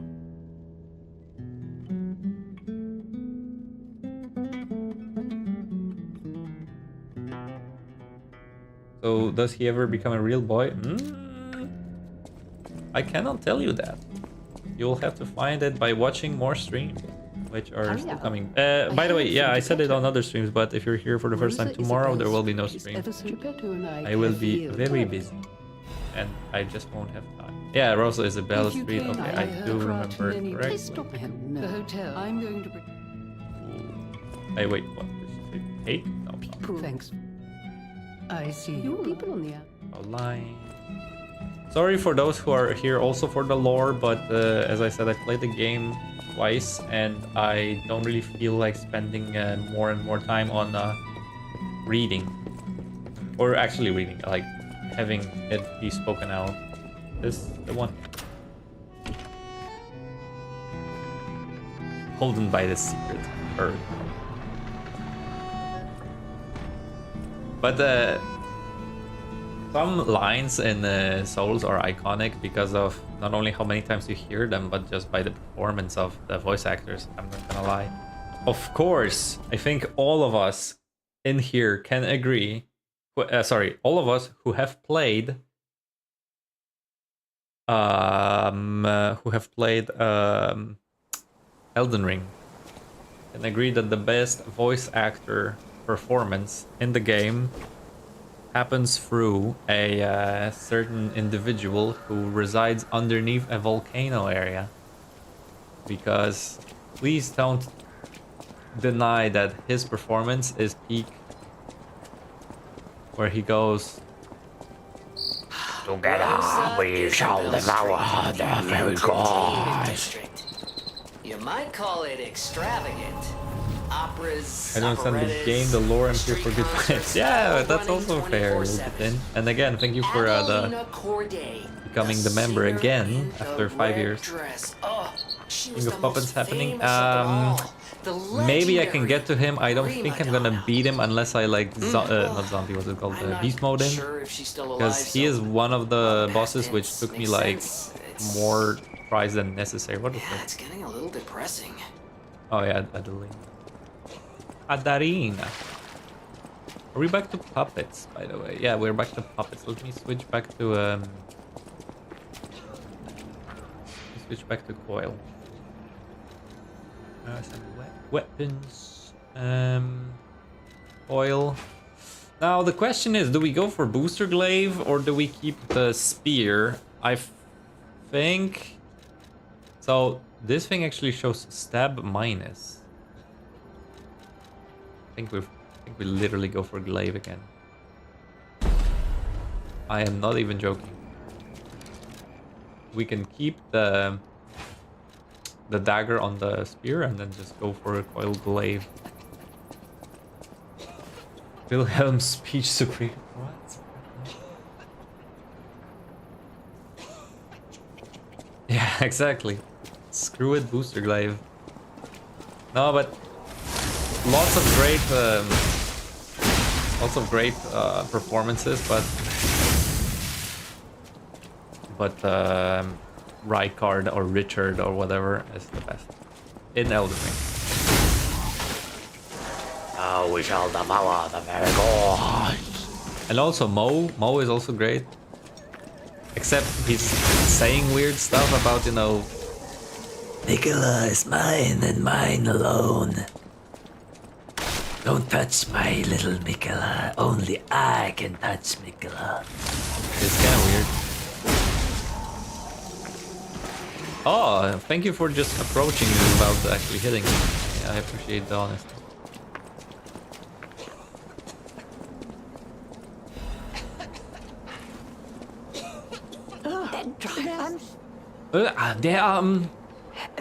So, does he ever become a real boy? I cannot tell you that. You'll have to find it by watching more streams, which are still coming. By the way, yeah, I said it on other streams, but if you're here for the first time tomorrow, there will be no stream. I will be very busy, and I just won't have time. Yeah, Rosa Isabella Street. Okay, I do remember it correctly. The hotel. I'm going to bring. Hey, wait, what? Did she say cake? No. Thanks. I see you people on the app. Online. Sorry for those who are here also for the lore, but as I said, I played the game twice, and I don't really feel like spending more and more time on reading, or actually reading, like having it be spoken out. This is the one. Holden by the secret earth. But some lines in Souls are iconic because of not only how many times you hear them, but just by the performance of the voice actors. I'm not gonna lie. Of course, I think all of us in here can agree. Sorry, all of us who have played, Elden Ring, can agree that the best voice actor performance in the game happens through a certain individual who resides underneath a volcano area. Because please don't deny that his performance is peak, where he goes, "Together we shall devour the very gods." You might call it extravagant. Operas, I don't understand the game, the lore, I'm here for good vibes. Yeah, that's also fair. And again, thank you for becoming the member again after 5 years. King of Puppets happening. Maybe I can get to him. I don't think I'm gonna beat him unless I like not zombie, what's it called? Beast mode him. Because he is one of the bosses which took me like more tries than necessary. What is that? It's getting a little depressing. Oh yeah, Adeline. Adarina. Are we back to puppets, by the way? Yeah, we're back to puppets. Let me switch back to switch back to coil. Some weapons. Oil. Now the question is, do we go for booster glaive or do we keep the spear? I think so. This thing actually shows stab minus. I think we literally go for glaive again. I am not even joking. We can keep the dagger on the spear and then just go for a coil glaive. Wilhelm's speech supreme. What? Yeah, exactly. Screw it, booster glaive. No, but lots of great performances, but Rykard or Richard or whatever is the best in Elden Ring. Now we shall devour the very gods. And also Mo is also great. Except he's saying weird stuff about, you know, Nicola is mine and mine alone. Don't touch my little Nicola. Only I can touch Nicola. It's kind of weird. Oh, thank you for just approaching me without actually hitting me. Yeah, I appreciate the honesty.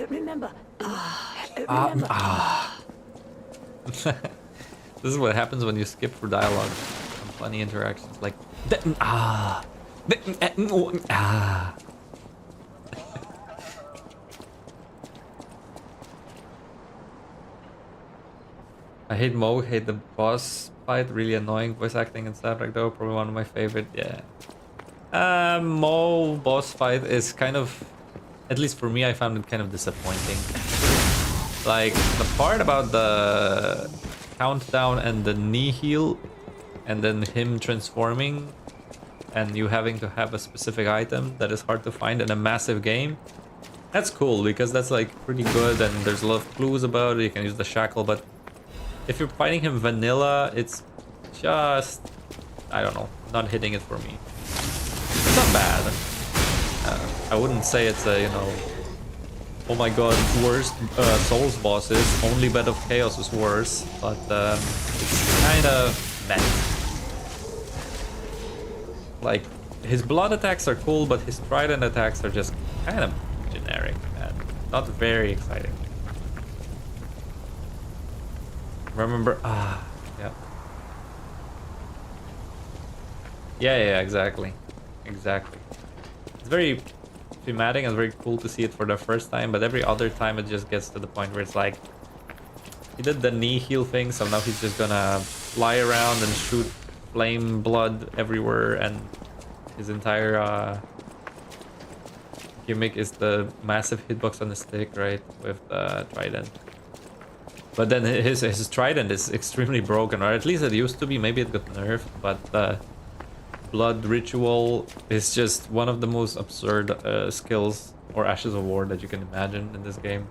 Remember. This is what happens when you skip for dialogue. Some funny interactions like I hate Mo, hate the boss fight, really annoying voice acting and stuff like that. Probably one of my favorite, yeah. Mo boss fight is kind of, at least for me, I found it kind of disappointing. Like, the part about the countdown and the knee heal, and then him transforming, and you having to have a specific item that is hard to find in a massive game. That's cool, because that's like pretty good, and there's a lot of clues about it. You can use the shackle, but if you're fighting him vanilla, it's just, I don't know, not hitting it for me. It's not bad. I wouldn't say it's a, you know, oh my god, worst Souls bosses, only Bed of Chaos is worse, but it's kind of bad. Like, his blood attacks are cool, but his trident attacks are just kind of generic and not very exciting. Remember, yeah. Yeah, exactly. Exactly. It's very thematic and very cool to see it for the first time, but every other time it just gets to the point where it's like, he did the knee heal thing, so now he's just gonna fly around and shoot flame blood everywhere, and his entire gimmick is the massive hitbox on the stick, right, with the trident. But then his trident is extremely broken, or at least it used to be. Maybe it got nerfed, but the blood ritual is just one of the most absurd skills or Ashes of War that you can imagine in this game.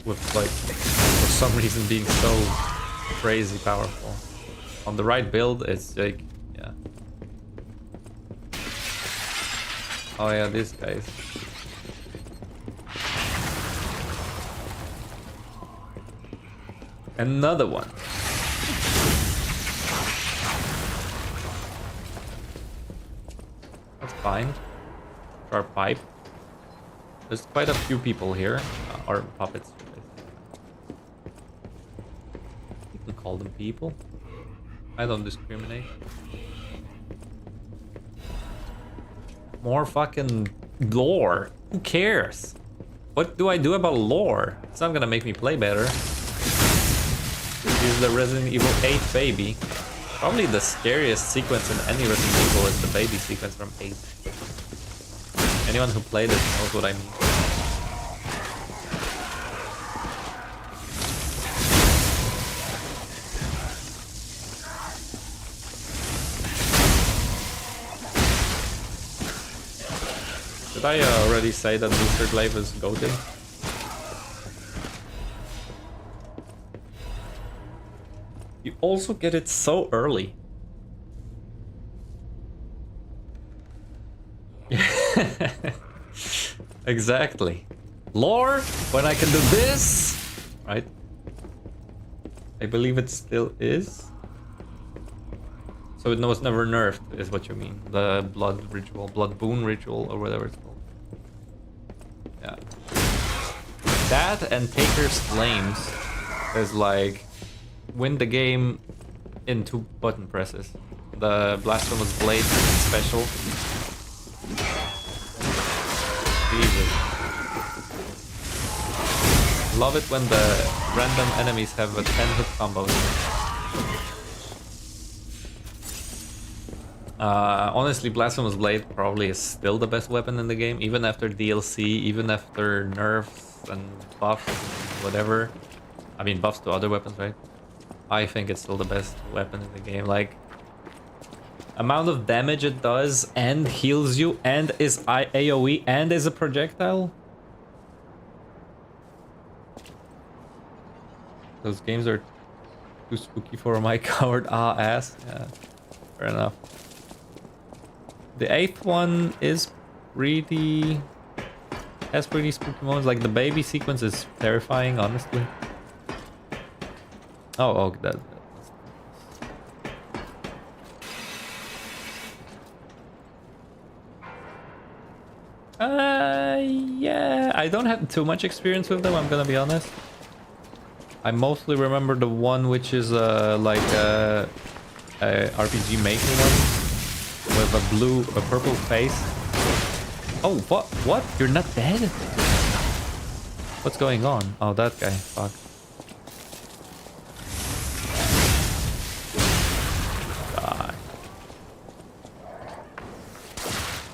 With, like, for some reason being so crazy powerful. On the right build, it's like, yeah. Oh yeah, these guys. Another one. That's fine. Our pipe. There's quite a few people here, or puppets. You can call them people. I don't discriminate. More fucking lore. Who cares? What do I do about lore? It's not gonna make me play better. This is the Resident Evil 8 baby. Probably the scariest sequence in any Resident Evil is the baby sequence from 8. Anyone who played it knows what I mean. Did I already say that Booster Glaive is goated? You also get it so early. Exactly. Lore, when I can do this, right? I believe it still is. So it was never nerfed, is what you mean. The blood ritual, blood boon ritual, or whatever it's called. Yeah. That and Taker's Flames is like, win the game in 2 button presses. The Blasphemous Blade special. Jesus. Love it when the random enemies have a 10-hit combo. Honestly, Blasphemous Blade probably is still the best weapon in the game, even after DLC, even after nerfs and buffs, whatever. I mean, buffs to other weapons, right? I think it's still the best weapon in the game. Like, amount of damage it does and heals you and is AoE and is a projectile. Those games are too spooky for my coward ass. Yeah, fair enough. The 8th one is pretty... has pretty spooky moments. Like, the baby sequence is terrifying, honestly. Oh, that. Yeah, I don't have too much experience with them, I'm gonna be honest. I mostly remember the one which is like a RPG Maker one with a purple face. Oh, what? You're not dead? What's going on? Oh, that guy. Fuck.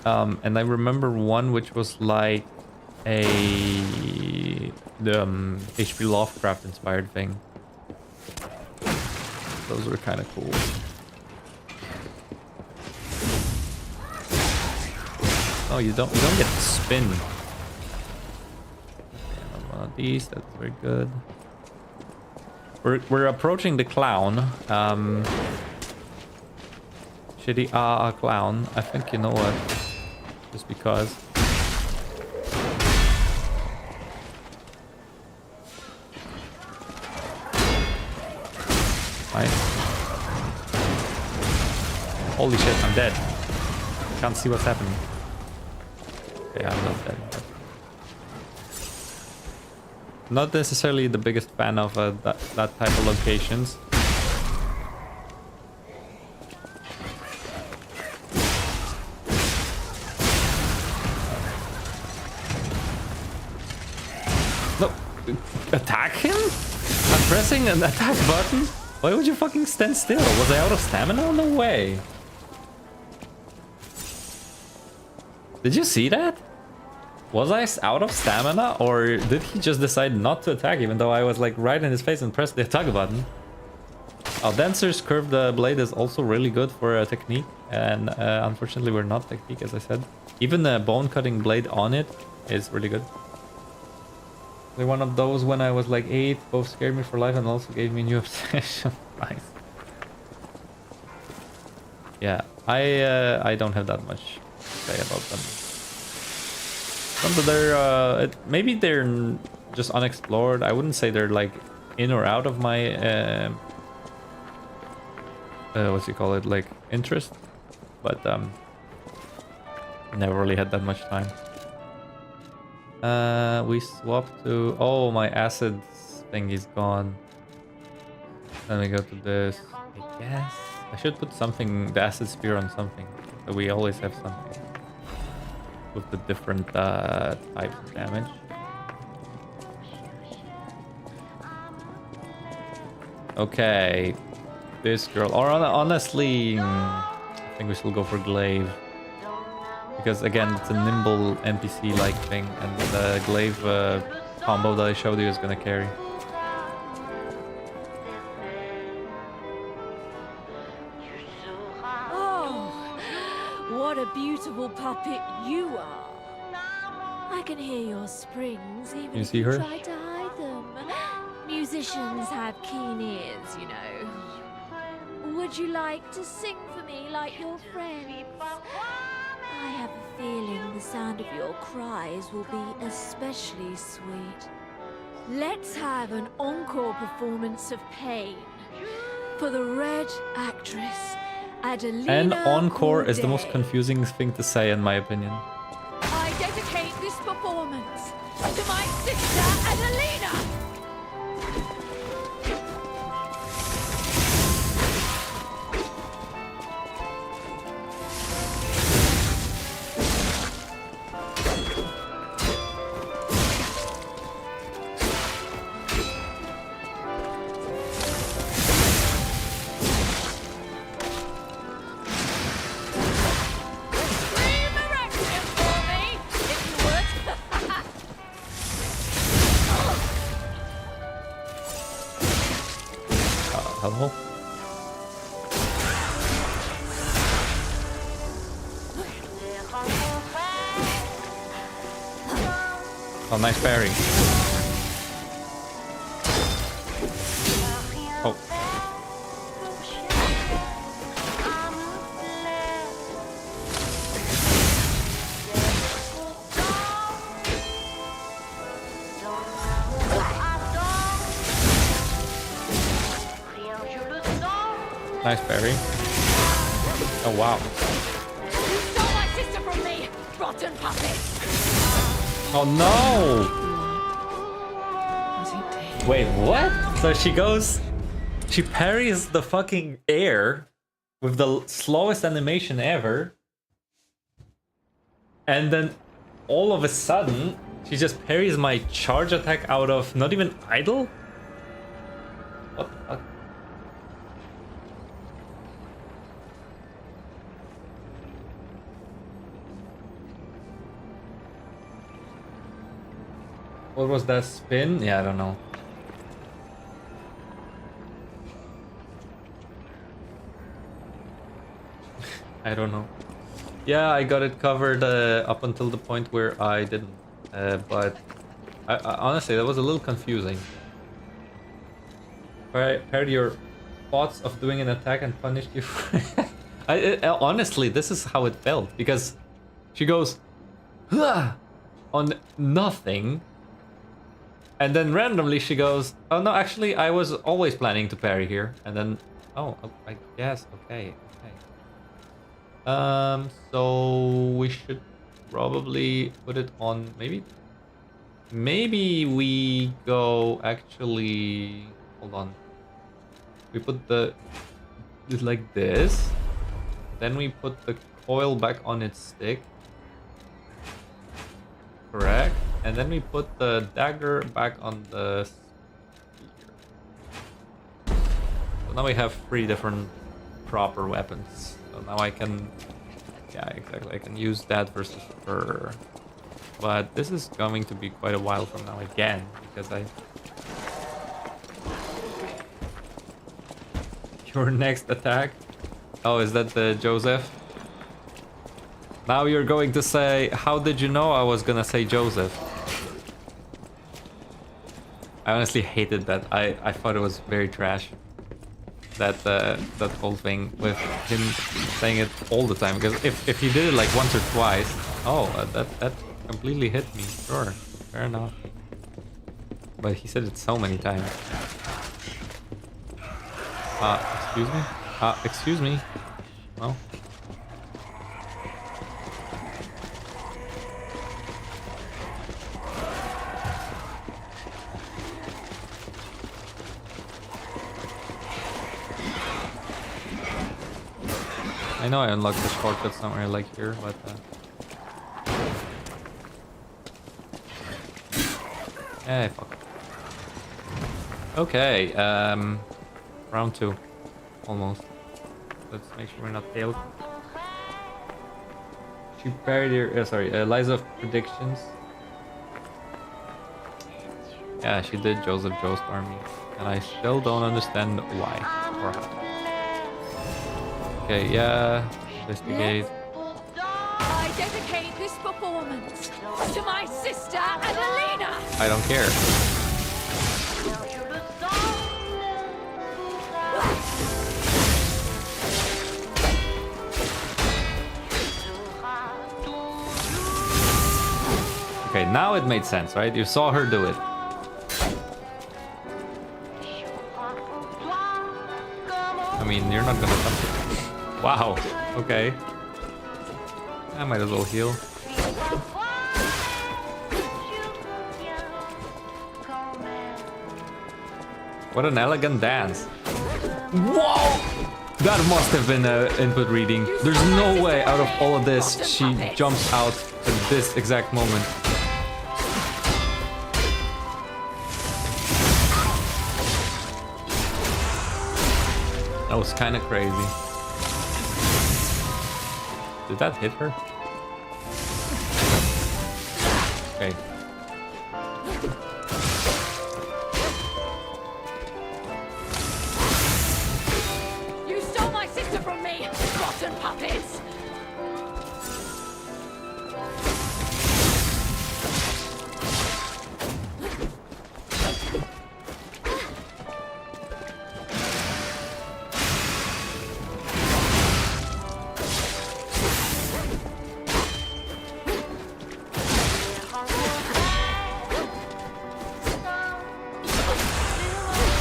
Die. And I remember one which was like the H.P. Lovecraft inspired thing. Those were kind of cool. Oh, you don't get to spin. One of these, that's very good. We're approaching the clown. Shitty clown. I think you know what. Just because. Nice. Holy shit, I'm dead. Can't see what's happening. Okay, I'm not dead. Not necessarily the biggest fan of that type of locations. No, attack him? I'm pressing an attack button? Why would you fucking stand still? Was I out of stamina? No way. Did you see that? Was I out of stamina, or did he just decide not to attack even though I was like right in his face and pressed the attack button? Oh, Dancer's curved blade is also really good for a technique, and unfortunately we're not technique, as I said. Even the bone cutting blade on it is really good. Like one of those when I was like 8, both scared me for life and also gave me new obsession. Nice. Yeah, I don't have that much to say about them. They're maybe they're just unexplored. I wouldn't say they're like in or out of my what's you call it, like interest, but never really had that much time. We swapped to, oh, my acid thing is gone. Then we go to this. I guess I should put something, the acid spear, on something, so we always have something with the different types of damage. Okay, this girl, or honestly, I think we should go for Glaive. Because again, it's a nimble NPC-like thing, and the Glaive combo that I showed you is gonna carry. Oh, what a beautiful puppet you are. I can hear your springs even if you try to hide them. Musicians have keen ears, you know. Would you like to sing for me like your friends? I have a feeling the sound of your cries will be especially sweet. Let's have an encore performance of Pain for the Red Actress, Adelina. And encore is the most confusing thing to say, in my opinion. I dedicate this performance to my sister Adelina. Hello? Oh, nice parry. Oh. Nice parry. Oh wow. You stole my sister from me, rotten puppet! Oh no! Wait, what? So she goes... She parries the fucking air with the slowest animation ever. And then all of a sudden, she just parries my charge attack out of not even idle? What the fuck? What was that spin? Yeah, I don't know. I don't know. Yeah, I got it covered up until the point where I didn't. But I, honestly, that was a little confusing. Paired your thoughts of doing an attack and punished you. Honestly, this is how it felt. Because she goes... "Huh," on nothing. And then randomly she goes, oh no, actually I was always planning to parry here. And then, oh, I guess, okay. So we should probably put it on, maybe we go actually, hold on. We put it like this. Then we put the coil back on its stick. Correct. And then we put the dagger back on the spear. So now we have 3 different proper weapons. So now I can... Yeah, exactly. I can use that versus her. But this is going to be quite a while from now again. Because Your next attack? Oh, is that the Joseph? Now you're going to say, how did you know I was gonna say Joseph? I honestly hated that. I thought it was very trash. That whole thing with him saying it all the time. Because if he did it like once or twice, oh, that completely hit me. Sure, fair enough. But he said it so many times. Excuse me? Excuse me. Well. I know I unlocked the shortcut somewhere like here, but hey, fuck. Okay, round 2, almost. Let's make sure we're not failed. She parried your, sorry, Liza of predictions. Yeah, she did Joseph Joestar me, and I still don't understand why or how. Okay, yeah, investigate. I dedicate this performance to my sister Adelina. I don't care. Okay, now it made sense, right? You saw her do it. I mean, you're not gonna touch it. Wow, okay. I might as well heal. What an elegant dance. Whoa! That must have been an input reading. There's no way out of all of this she jumps out at this exact moment. That was kind of crazy. Did that hit her? Okay. You stole my sister from me, rotten puppets!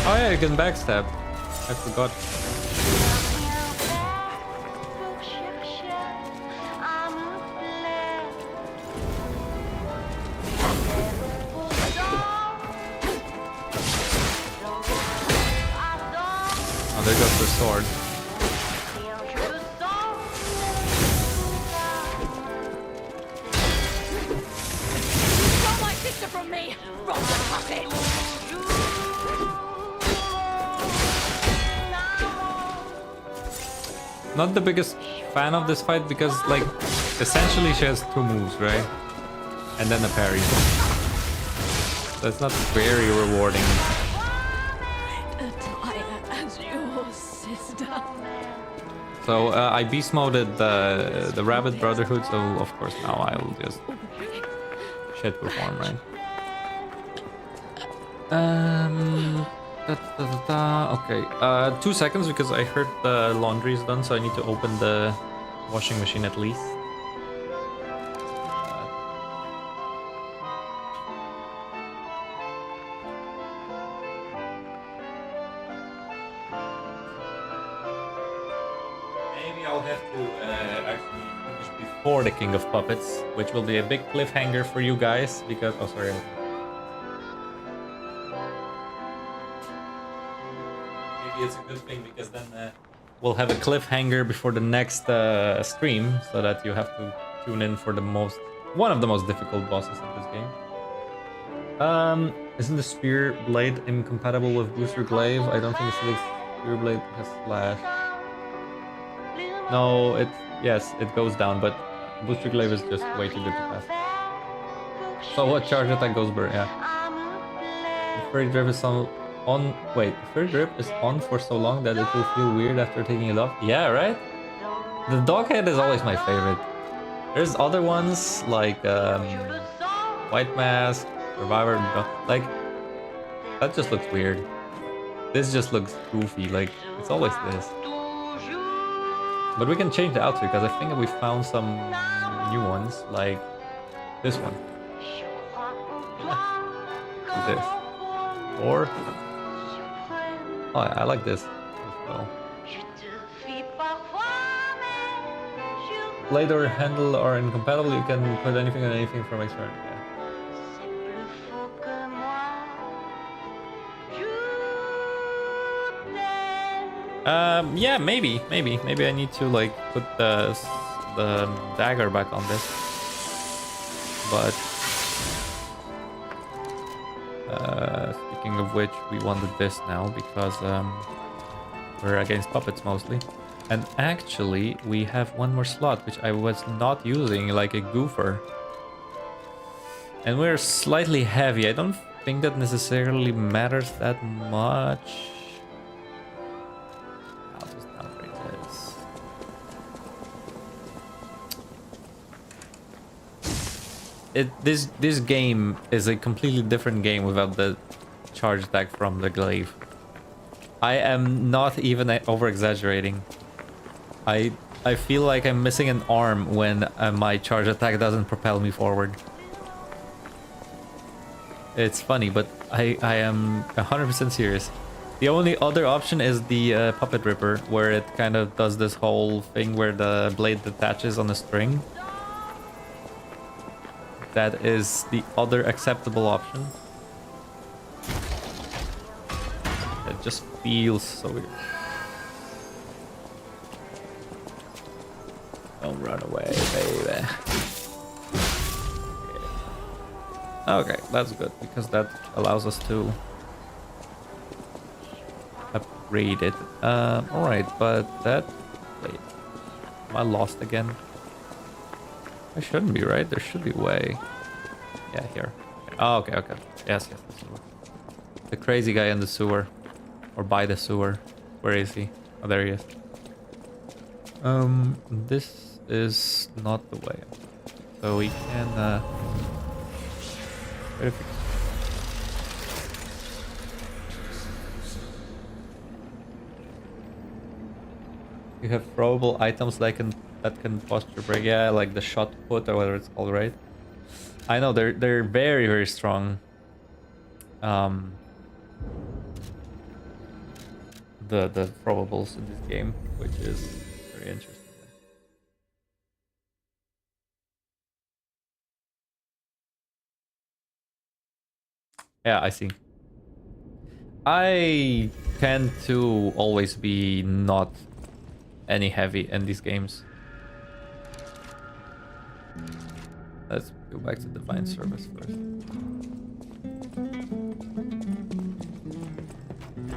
Oh yeah, you can backstab. I forgot. Oh, there goes the sword. Stole my sister from me! Rotten puppet! Not the biggest fan of this fight because, like, essentially she has 2 moves, right? And then a parry. So it's not very rewarding. Attire as your sister. So I beast moded the Rabbit Brotherhood, so of course now I will just shit perform, right? Okay, 2 seconds because I heard the laundry is done, so I need to open the washing machine at least. Maybe I'll have to actually finish before the King of Puppets, which will be a big cliffhanger for you guys because... Oh, sorry. Maybe it's a good thing because then we'll have a cliffhanger before the next stream, so that you have to tune in for one of the most difficult bosses of this game. Isn't the Spear Blade incompatible with Booster Glaive? I don't think the Spear Blade has slash. No, yes, it goes down, but Booster Glaive is just way too good to pass. So what charge attack goes burn? Yeah. The Fairy Drip is on. Wait, the Fairy Drip is on for so long that it will feel weird after taking it off. Yeah, right. The dog head is always my favorite. There's other ones like White Mask, Survivor, like that just looks weird. This just looks goofy. Like it's always this. But we can change the outfit because I think we found some new ones, like this one. This. Or... Oh, I like this as well. Blade or handle are incompatible, you can put anything on anything from extra. Yeah, maybe I need to like put the dagger back on this. But speaking of which, we wanted this now because we're against puppets mostly. And actually, we have one more slot, which I was not using like a goofer. And we're slightly heavy. I don't think that necessarily matters that much. I'll just downgrade this. This game is a completely different game without the charge attack from the glaive. I am not even over-exaggerating. I feel like I'm missing an arm when my charge attack doesn't propel me forward. It's funny, but I am 100% serious. The only other option is the Puppet Ripper, where it kind of does this whole thing where the blade detaches on a string. That is the other acceptable option. It just feels so weird. Don't run away, baby. Okay, that's good, because that allows us to upgrade it. Alright, but that... Wait. Am I lost again? I shouldn't be, right? There should be a way. Yeah, here. Oh, okay. Yes. The crazy guy in the sewer. Or by the sewer. Where is he? Oh, there he is. This is not the way. So we can, you have throwable items that can posture break. Yeah, like the shot put or whatever it's called, right? I know they're very, very strong. The throwables in this game, which is very interesting. Yeah, I see. I tend to always be not any heavy in these games. Let's go back to Divine Service first.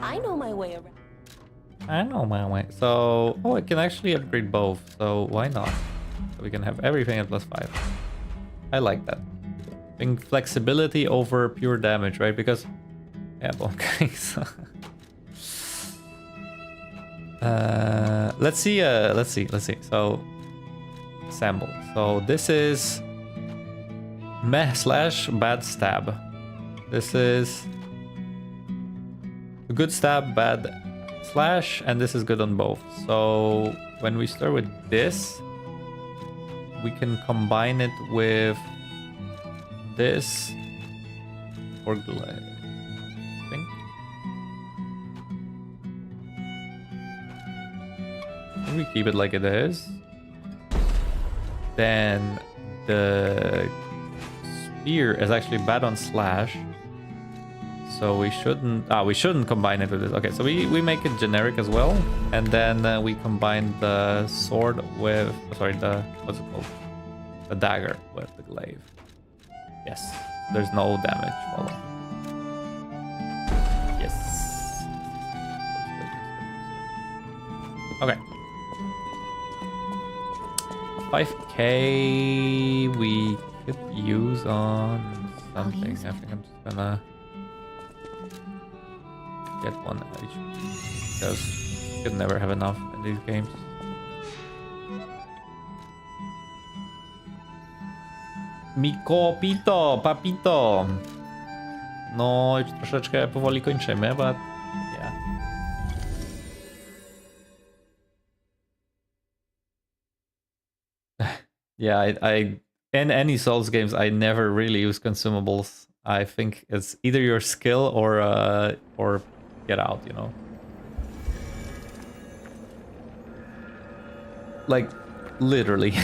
I know my way around. I know my way. So, oh, I can actually upgrade both. So why not? So we can have everything at +5. I like that. I think flexibility over pure damage, right? Because, yeah, okay. So, let's see. So, sample. So this is meh / bad stab. This is a good stab, bad slash, and this is good on both. So when we start with this, we can combine it with this or glaive, I think. Can we keep it like it is? Then the spear is actually bad on slash. So we shouldn't combine it with this. Okay, so we make it generic as well, and then we combine the sword with, sorry, the, what's it called? The dagger with the glaive. Yes, there's no damage falling. Yes. Okay. 5k we could use on something. I think I'm just gonna get one each because you can never have enough in these games. Miko, Pito, Papito. No, już troszeczkę powoli kończymy, but yeah. Yeah, I in any Souls games I never really use consumables. I think it's either your skill or get out, you know. Like literally.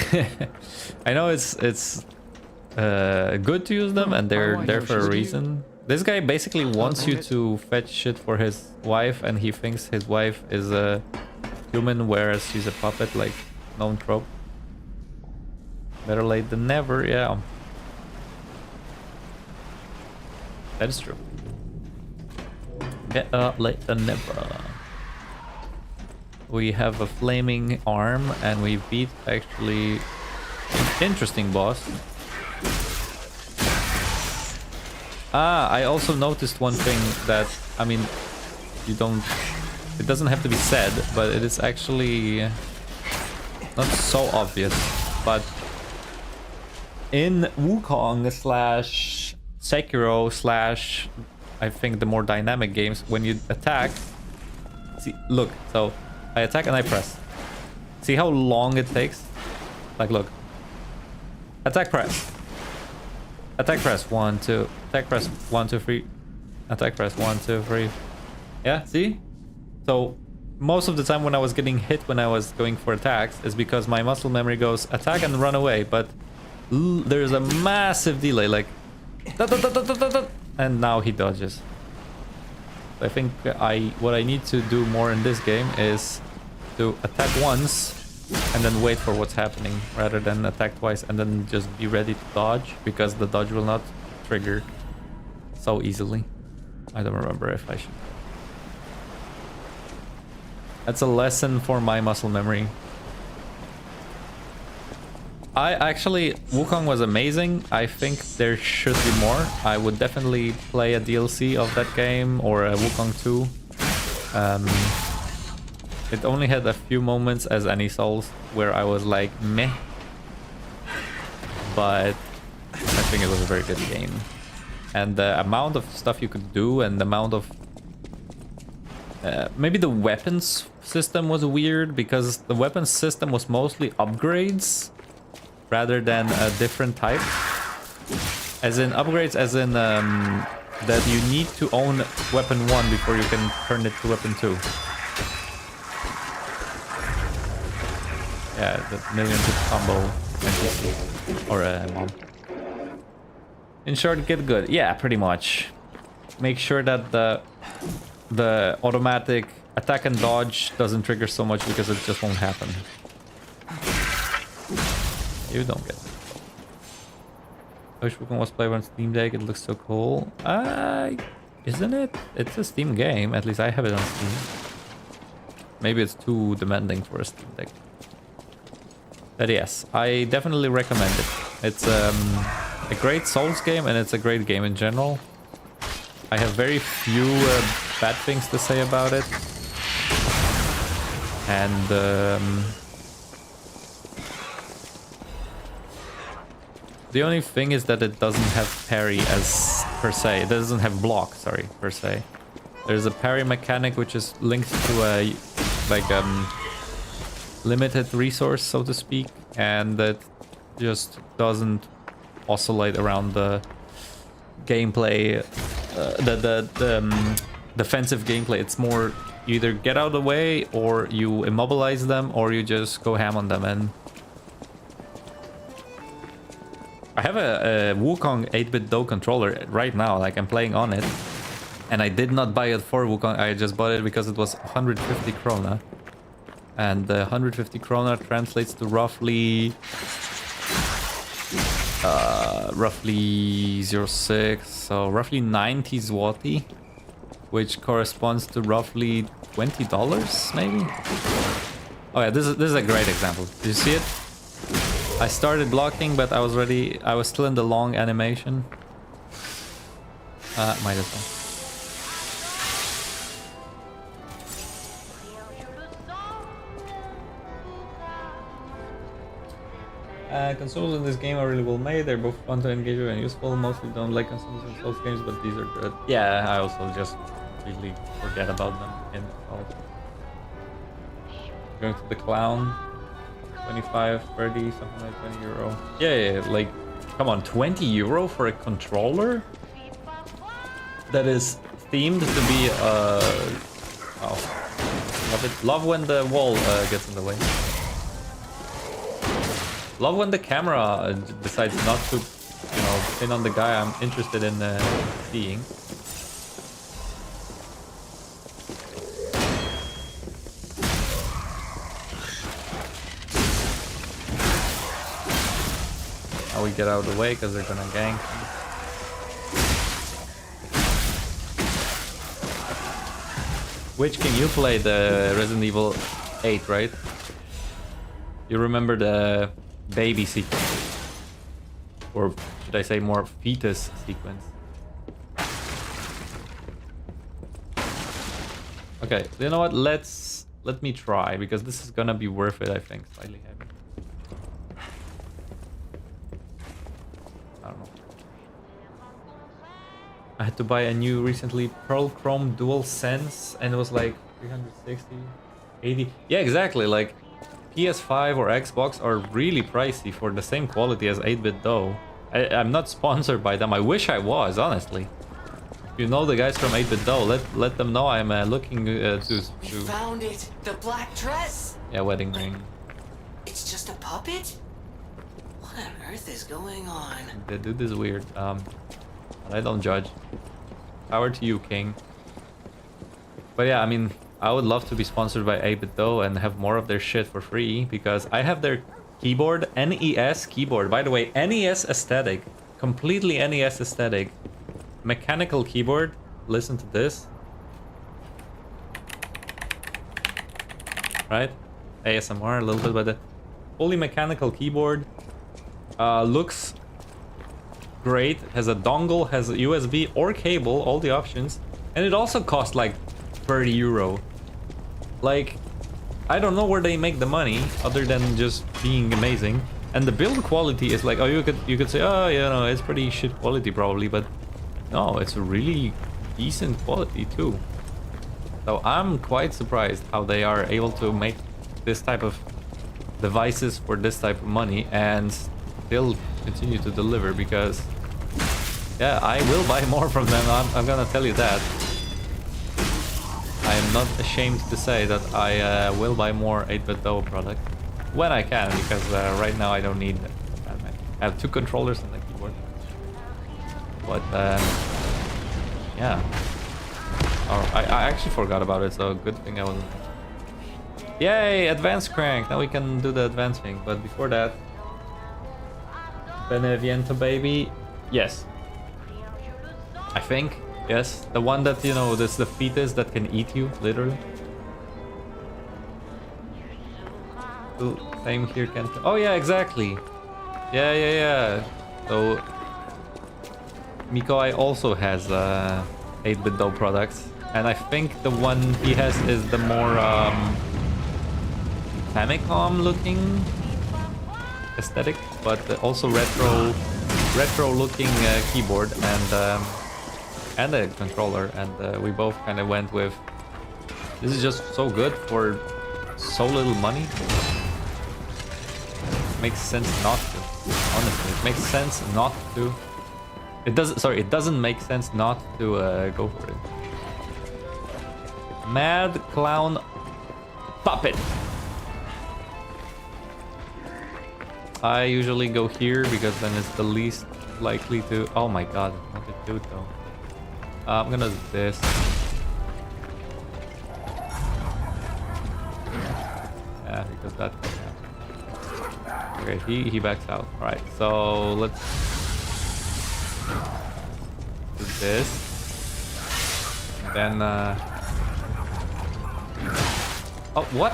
I know it's good to use them and they're there for a reason. This guy basically wants you to fetch shit for his wife, and he thinks his wife is a human whereas she's a puppet, like known trope. Better late than never, yeah. That is true. Better late than never. We have a flaming arm and we beat actually an interesting boss. I also noticed one thing that, I mean, it doesn't have to be said, but it is actually not so obvious, but in Wukong / Sekiro / I think the more dynamic games, when you attack, see, look, so I attack and I press. See how long it takes? Like, look. Attack, press. Attack, press, 1, 2. Attack, press, 1, 2, 3. Attack, press, 1, 2, 3. Yeah, see? So most of the time when I was getting hit when I was going for attacks is because my muscle memory goes attack and run away, but there's a massive delay, like and now he dodges. I think what I need to do more in this game is to attack once and then wait for what's happening rather than attack twice and then just be ready to dodge, because the dodge will not trigger so easily. I don't remember if I should. That's a lesson for my muscle memory. Wukong was amazing. I think there should be more. I would definitely play a DLC of that game or a Wukong 2. It only had a few moments as any Souls where I was like, meh. But I think it was a very good game. And the amount of stuff you could do and the amount of... maybe the weapons system was weird, because the weapons system was mostly upgrades rather than a different type. As in upgrades, as in that you need to own weapon 1 before you can turn it to weapon 2. Yeah, the million hit combo NPC or mom. In short, get good. Yeah, pretty much. Make sure that the the automatic attack and dodge doesn't trigger so much because it just won't happen. You don't get it. I wish Wukong was playable on Steam Deck. It looks so cool. Isn't it? It's a Steam game. At least I have it on Steam. Maybe it's too demanding for a Steam Deck. But yes, I definitely recommend it. It's a great Souls game and it's a great game in general. I have very few bad things to say about it. And the only thing is that it doesn't have parry as per se. It doesn't have block, sorry, per se. There's a parry mechanic which is linked to a limited resource, so to speak, and that just doesn't oscillate around the gameplay, the defensive gameplay. It's more you either get out of the way or you immobilize them or you just go ham on them. And I have a Wukong 8-bit Do controller right now, like I'm playing on it, and I did not buy it for Wukong. I just bought it because it was 150 krona, and 150 krona translates to roughly 0.6, so roughly 90 zloty, which corresponds to roughly $20 maybe. Oh yeah, this is a great example. Did you see it? I started blocking, but I was still in the long animation. Might as well. Consoles in this game are really well made. They're both fun to engage with and useful. Mostly don't like consoles in Souls games, but these are good. Yeah, I also just completely forget about them in Souls. Going to the clown. 25, 30, something like 20 euro. Yeah, like, come on, 20 euro for a controller? That is themed to be, oh, love it. Love when the wall gets in the way. Love when the camera decides not to, you know, pin on the guy I'm interested in seeing. Now we get out of the way because they're gonna gank. Which can you play the Resident Evil 8, right? You remember the baby sequence, or should I say more fetus sequence? Okay, you know what? Let me try, because this is gonna be worth it. I think slightly heavy. I don't know. I had to buy a new recently Pearl Chrome Dual Sense, and it was like 360, 80. Yeah, exactly. Like, PS5 or Xbox are really pricey for the same quality as 8-bit Do. I'm not sponsored by them. I wish I was, honestly. If you know the guys from 8-bit Do, let them know I'm looking to... You found it! The black dress! Yeah, wedding ring. It's just a puppet? What on earth is going on? The dude is weird. But I don't judge. Power to you, King. But yeah, I mean, I would love to be sponsored by 8-bit Do and have more of their shit for free, because I have their keyboard, NES keyboard. By the way, NES aesthetic. Completely NES aesthetic. Mechanical keyboard. Listen to this. Right? ASMR a little bit, but the fully mechanical keyboard. Looks great. Has a dongle, has a USB or cable, all the options. And it also costs like 30 euro. Like, I don't know where they make the money other than just being amazing. And the build quality is like, oh, you could say, oh, you know, it's pretty shit quality probably, but no, it's a really decent quality too. So I'm quite surprised how they are able to make this type of devices for this type of money and still continue to deliver, because yeah, I will buy more from them. I'm gonna tell you that. I am not ashamed to say that I will buy more 8-bit Do product when I can, because right now I don't need that many. I have 2 controllers and a keyboard. But yeah, Oh, I actually forgot about it, so good thing I wasn't. Yay, advanced crank. Now we can do the advancing, but before that, Beneviento baby. Yes. I think. Yes. The one that, you know, this the fetus that can eat you, literally. Ooh, same here, can. Oh yeah, exactly. Yeah. So Mikoi also has 8-bit dough products, and I think the one he has is the more Famicom looking aesthetic, but also retro looking keyboard and a controller, and we both kind of went with this is just so good for so little money. Makes sense not to. Honestly, it makes sense not to. It doesn't. Sorry, it doesn't make sense not to go for it. Mad Clown Puppet. I usually go here because then it's the least likely to. Oh my god, not the dude though. I'm gonna do this. Yeah, because that. Okay, he backs out. All right, so let's do this. Then oh, what?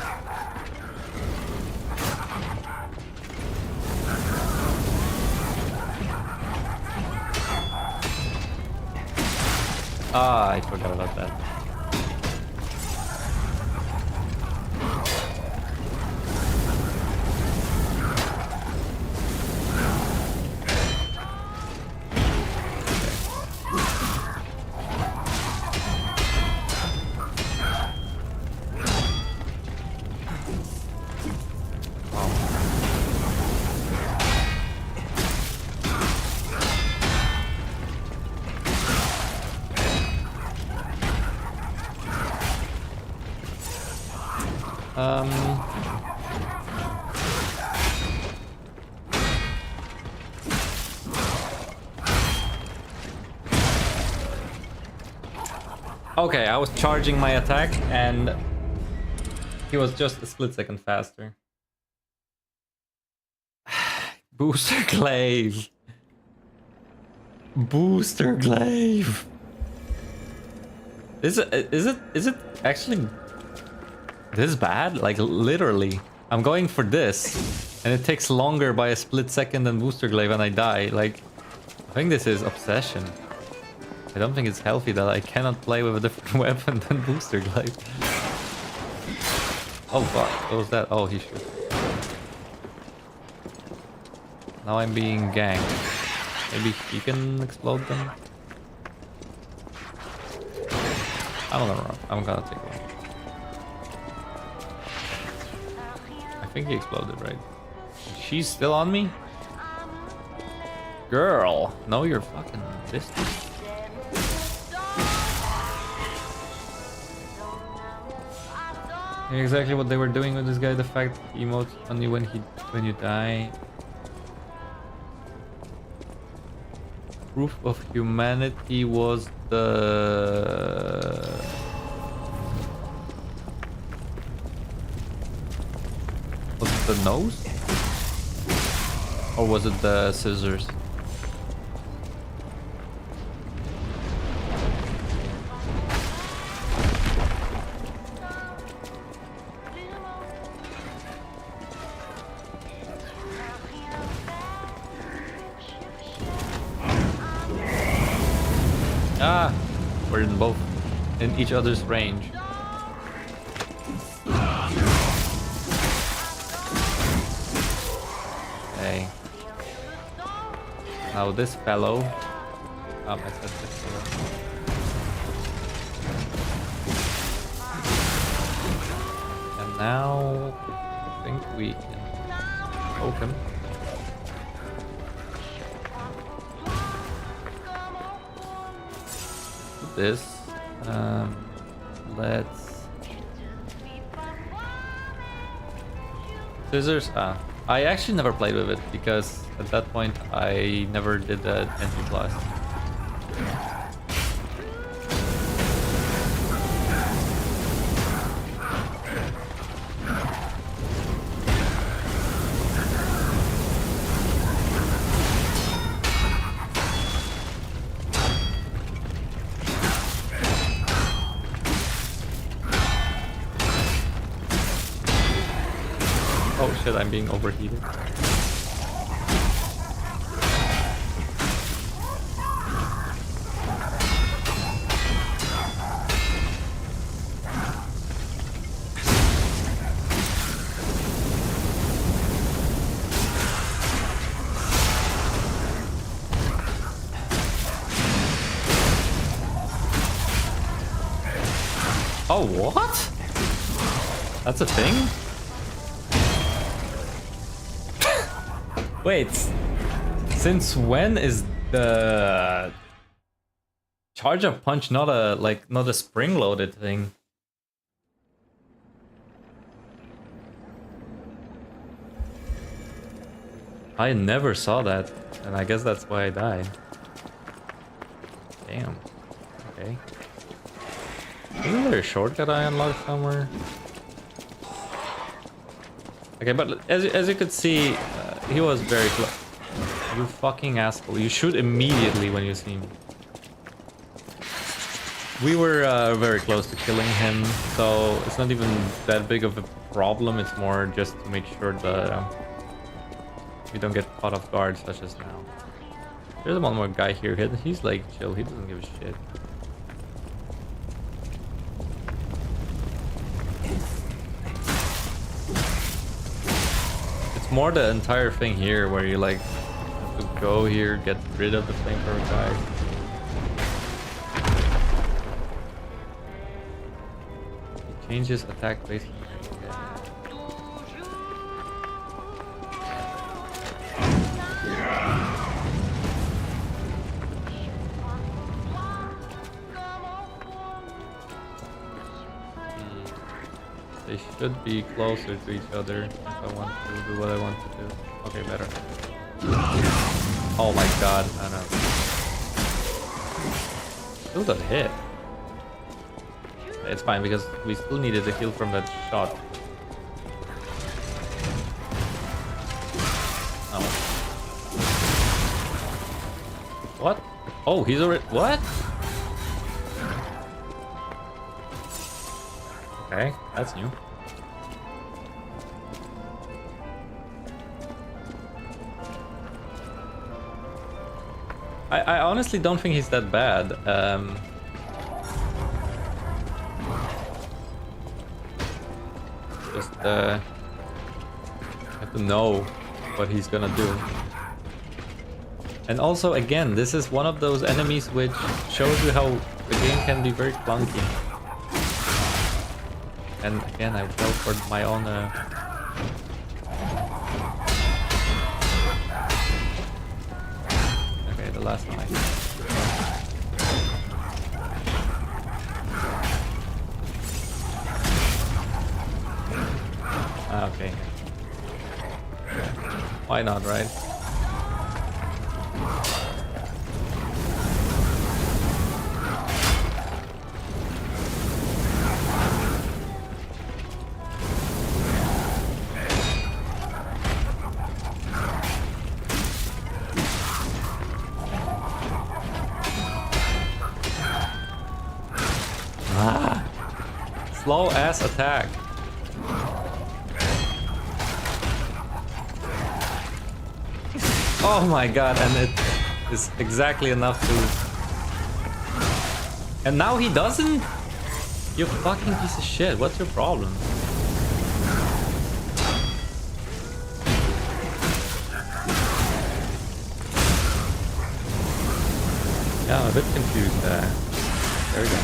Ah, I forgot about that. Okay, I was charging my attack and he was just a split second faster. Booster Glaive. Booster Glaive. Is it actually this bad? Like literally, I'm going for this and it takes longer by a split second than Booster Glaive and I die. Like, I think this is obsession. I don't think it's healthy that I cannot play with a different weapon than Booster Glaive. Oh fuck, what was that? Oh, he should. Now I'm being ganked. Maybe he can explode them? I don't know, I'm gonna take one. I think he exploded, right? She's still on me? Girl, know your fucking distance. Exactly what they were doing with this guy. The fact he emotes only when you die. Proof of humanity was the. Was it the nose? Or was it the scissors? Ah, we're in both, in each other's range. Okay. Now this fellow. I said this fellow. And now I think we can poke him. This let's scissors. I actually never played with it because at that point I never did the entry class. shit, I'm being overheated. Oh, what? That's a thing? Wait, since when is the charge up punch not a spring-loaded thing? I never saw that, and I guess that's why I died. Damn. Okay. Isn't there a shortcut I unlocked somewhere? Okay, but as you could see, he was very close. You fucking asshole. You shoot immediately when you see me. We were very close to killing him, so it's not even that big of a problem. It's more just to make sure that we don't get caught off guard, such as now. There's one more guy here. He's like chill. He doesn't give a shit. It's more the entire thing here where you like have to go here, get rid of the flamethrower guy. He changes attack based on They should be closer to each other if I want to do what I want to do. Okay, better. Oh my god, I know. Still got hit. It's fine because we still needed a heal from that shot. Oh. What? Oh, he's already... What? Okay, that's new. I honestly don't think he's that bad. Just have to know what he's gonna do. And also, again, this is one of those enemies which shows you how the game can be very clunky. And again, I fell for my own... Okay, the last one. Okay. Why not, right? Slow ass attack. Oh my god, and it is exactly enough to... And now he doesn't? You fucking piece of shit, what's your problem? Yeah, I'm a bit confused there. There we go.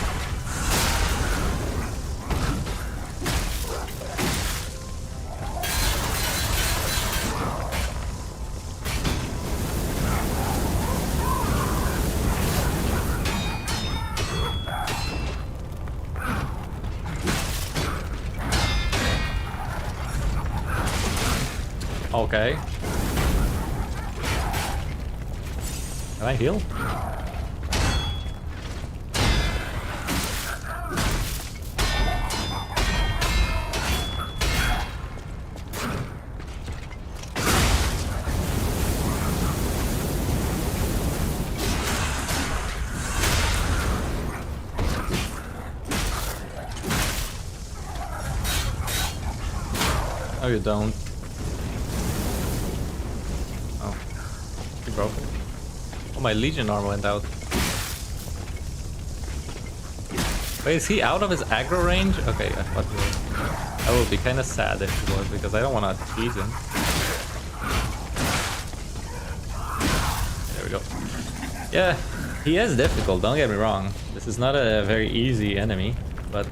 Okay. Can I heal? No, you don't. he broke it. Oh, my Legion armor went out. Wait, is he out of his aggro range? Okay, I thought he was. That would be kind of sad if he was, because I don't want to tease him. There we go. Yeah, he is difficult, don't get me wrong. This is not a very easy enemy, but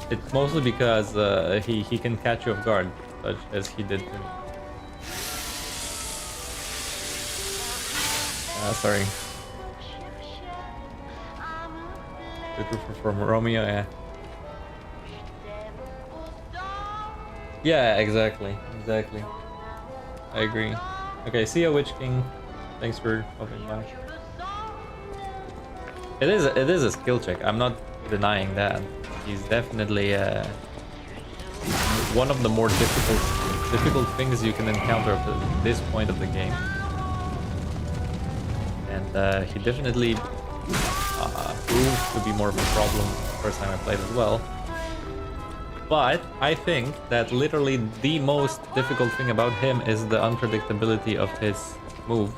it's mostly because he can catch you off guard, such as he did to me. Sorry. From Romeo, yeah. Yeah, exactly. I agree. Okay, see ya, Witch King. Thanks for helping by. It is a skill check. I'm not denying that. He's definitely one of the more difficult things you can encounter at this point of the game. And he definitely proved to be more of a problem the first time I played as well. But I think that literally the most difficult thing about him is the unpredictability of his moves.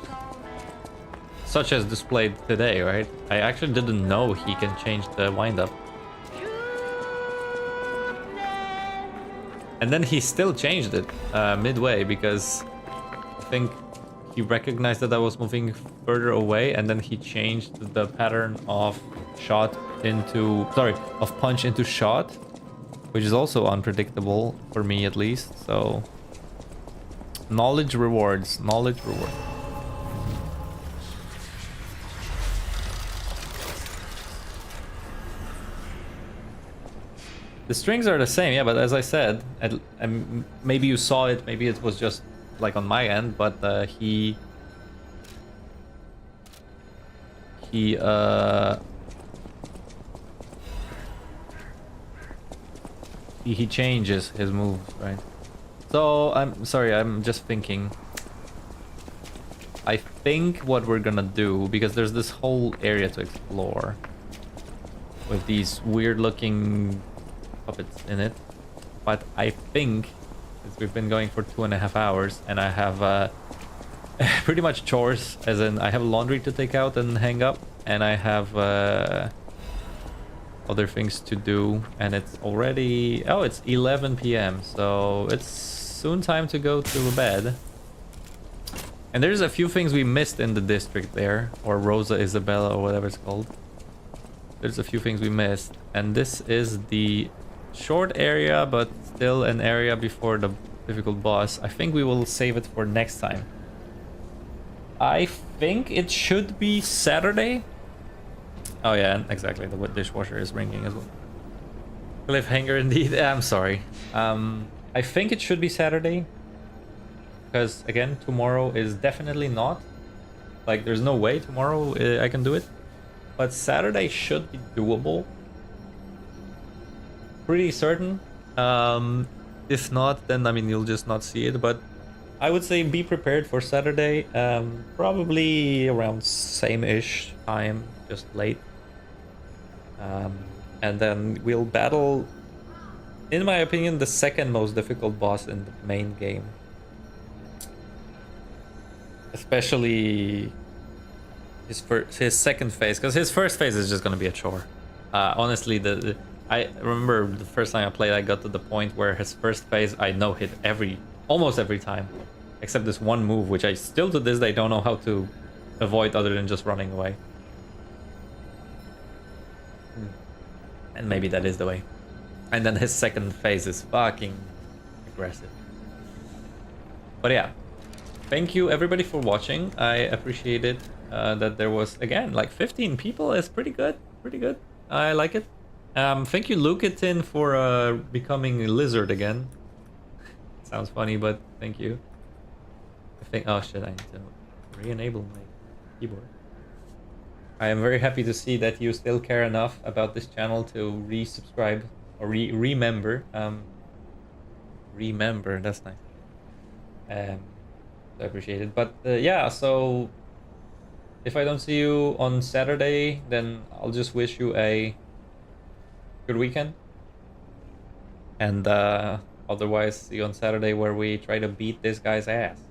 Such as displayed today, right? I actually didn't know he can change the wind-up. And then he still changed it midway because I think he recognized that I was moving further away, and then he changed the pattern of of punch into shot, which is also unpredictable for me at least. So knowledge rewards. The strings are the same, yeah, but as I said, maybe you saw it, maybe it was just like on my end, but he changes his moves, right? So I'm sorry, I'm just thinking. I think what we're gonna do, because there's this whole area to explore with these weird looking puppets in it, but I think since we've been going for 2.5 hours and I have pretty much chores, as in I have laundry to take out and hang up, and I have other things to do, and it's already, oh, it's 11 p.m. so it's soon time to go to bed. And there's a few things we missed in the district there, or Rosa Isabella or whatever it's called. There's a few things we missed, and this is the short area, but still an area before the difficult boss. I think we will save it for next time. I think it should be Saturday. Oh yeah, exactly. The dishwasher is ringing as well. Cliffhanger indeed. I'm sorry. I think it should be Saturday, because again, tomorrow is definitely not. Like, there's no way tomorrow I can do it. But Saturday should be doable. Pretty certain. If not, then I mean, you'll just not see it. But I would say be prepared for Saturday. Probably around same-ish time, just late. And then we'll battle, in my opinion, the second most difficult boss in the main game. Especially his second phase, because his first phase is just gonna be a chore. Honestly, I remember the first time I played, I got to the point where his first phase I hit almost every time, except this one move, which I still to this day don't know how to avoid other than just running away. And maybe that is the way. And then his second phase is fucking aggressive. But yeah, thank you everybody for watching. I appreciate it. That there was, again, like 15 people is pretty good. I like it. Thank you, Lucatin, for becoming a lizard again. Sounds funny, but thank you. I think, oh shit, I need to re-enable my keyboard. I am very happy to see that you still care enough about this channel to resubscribe or remember. Remember, that's nice. I appreciate it. But yeah, so if I don't see you on Saturday, then I'll just wish you a good weekend. And otherwise, see you on Saturday, where we try to beat this guy's ass.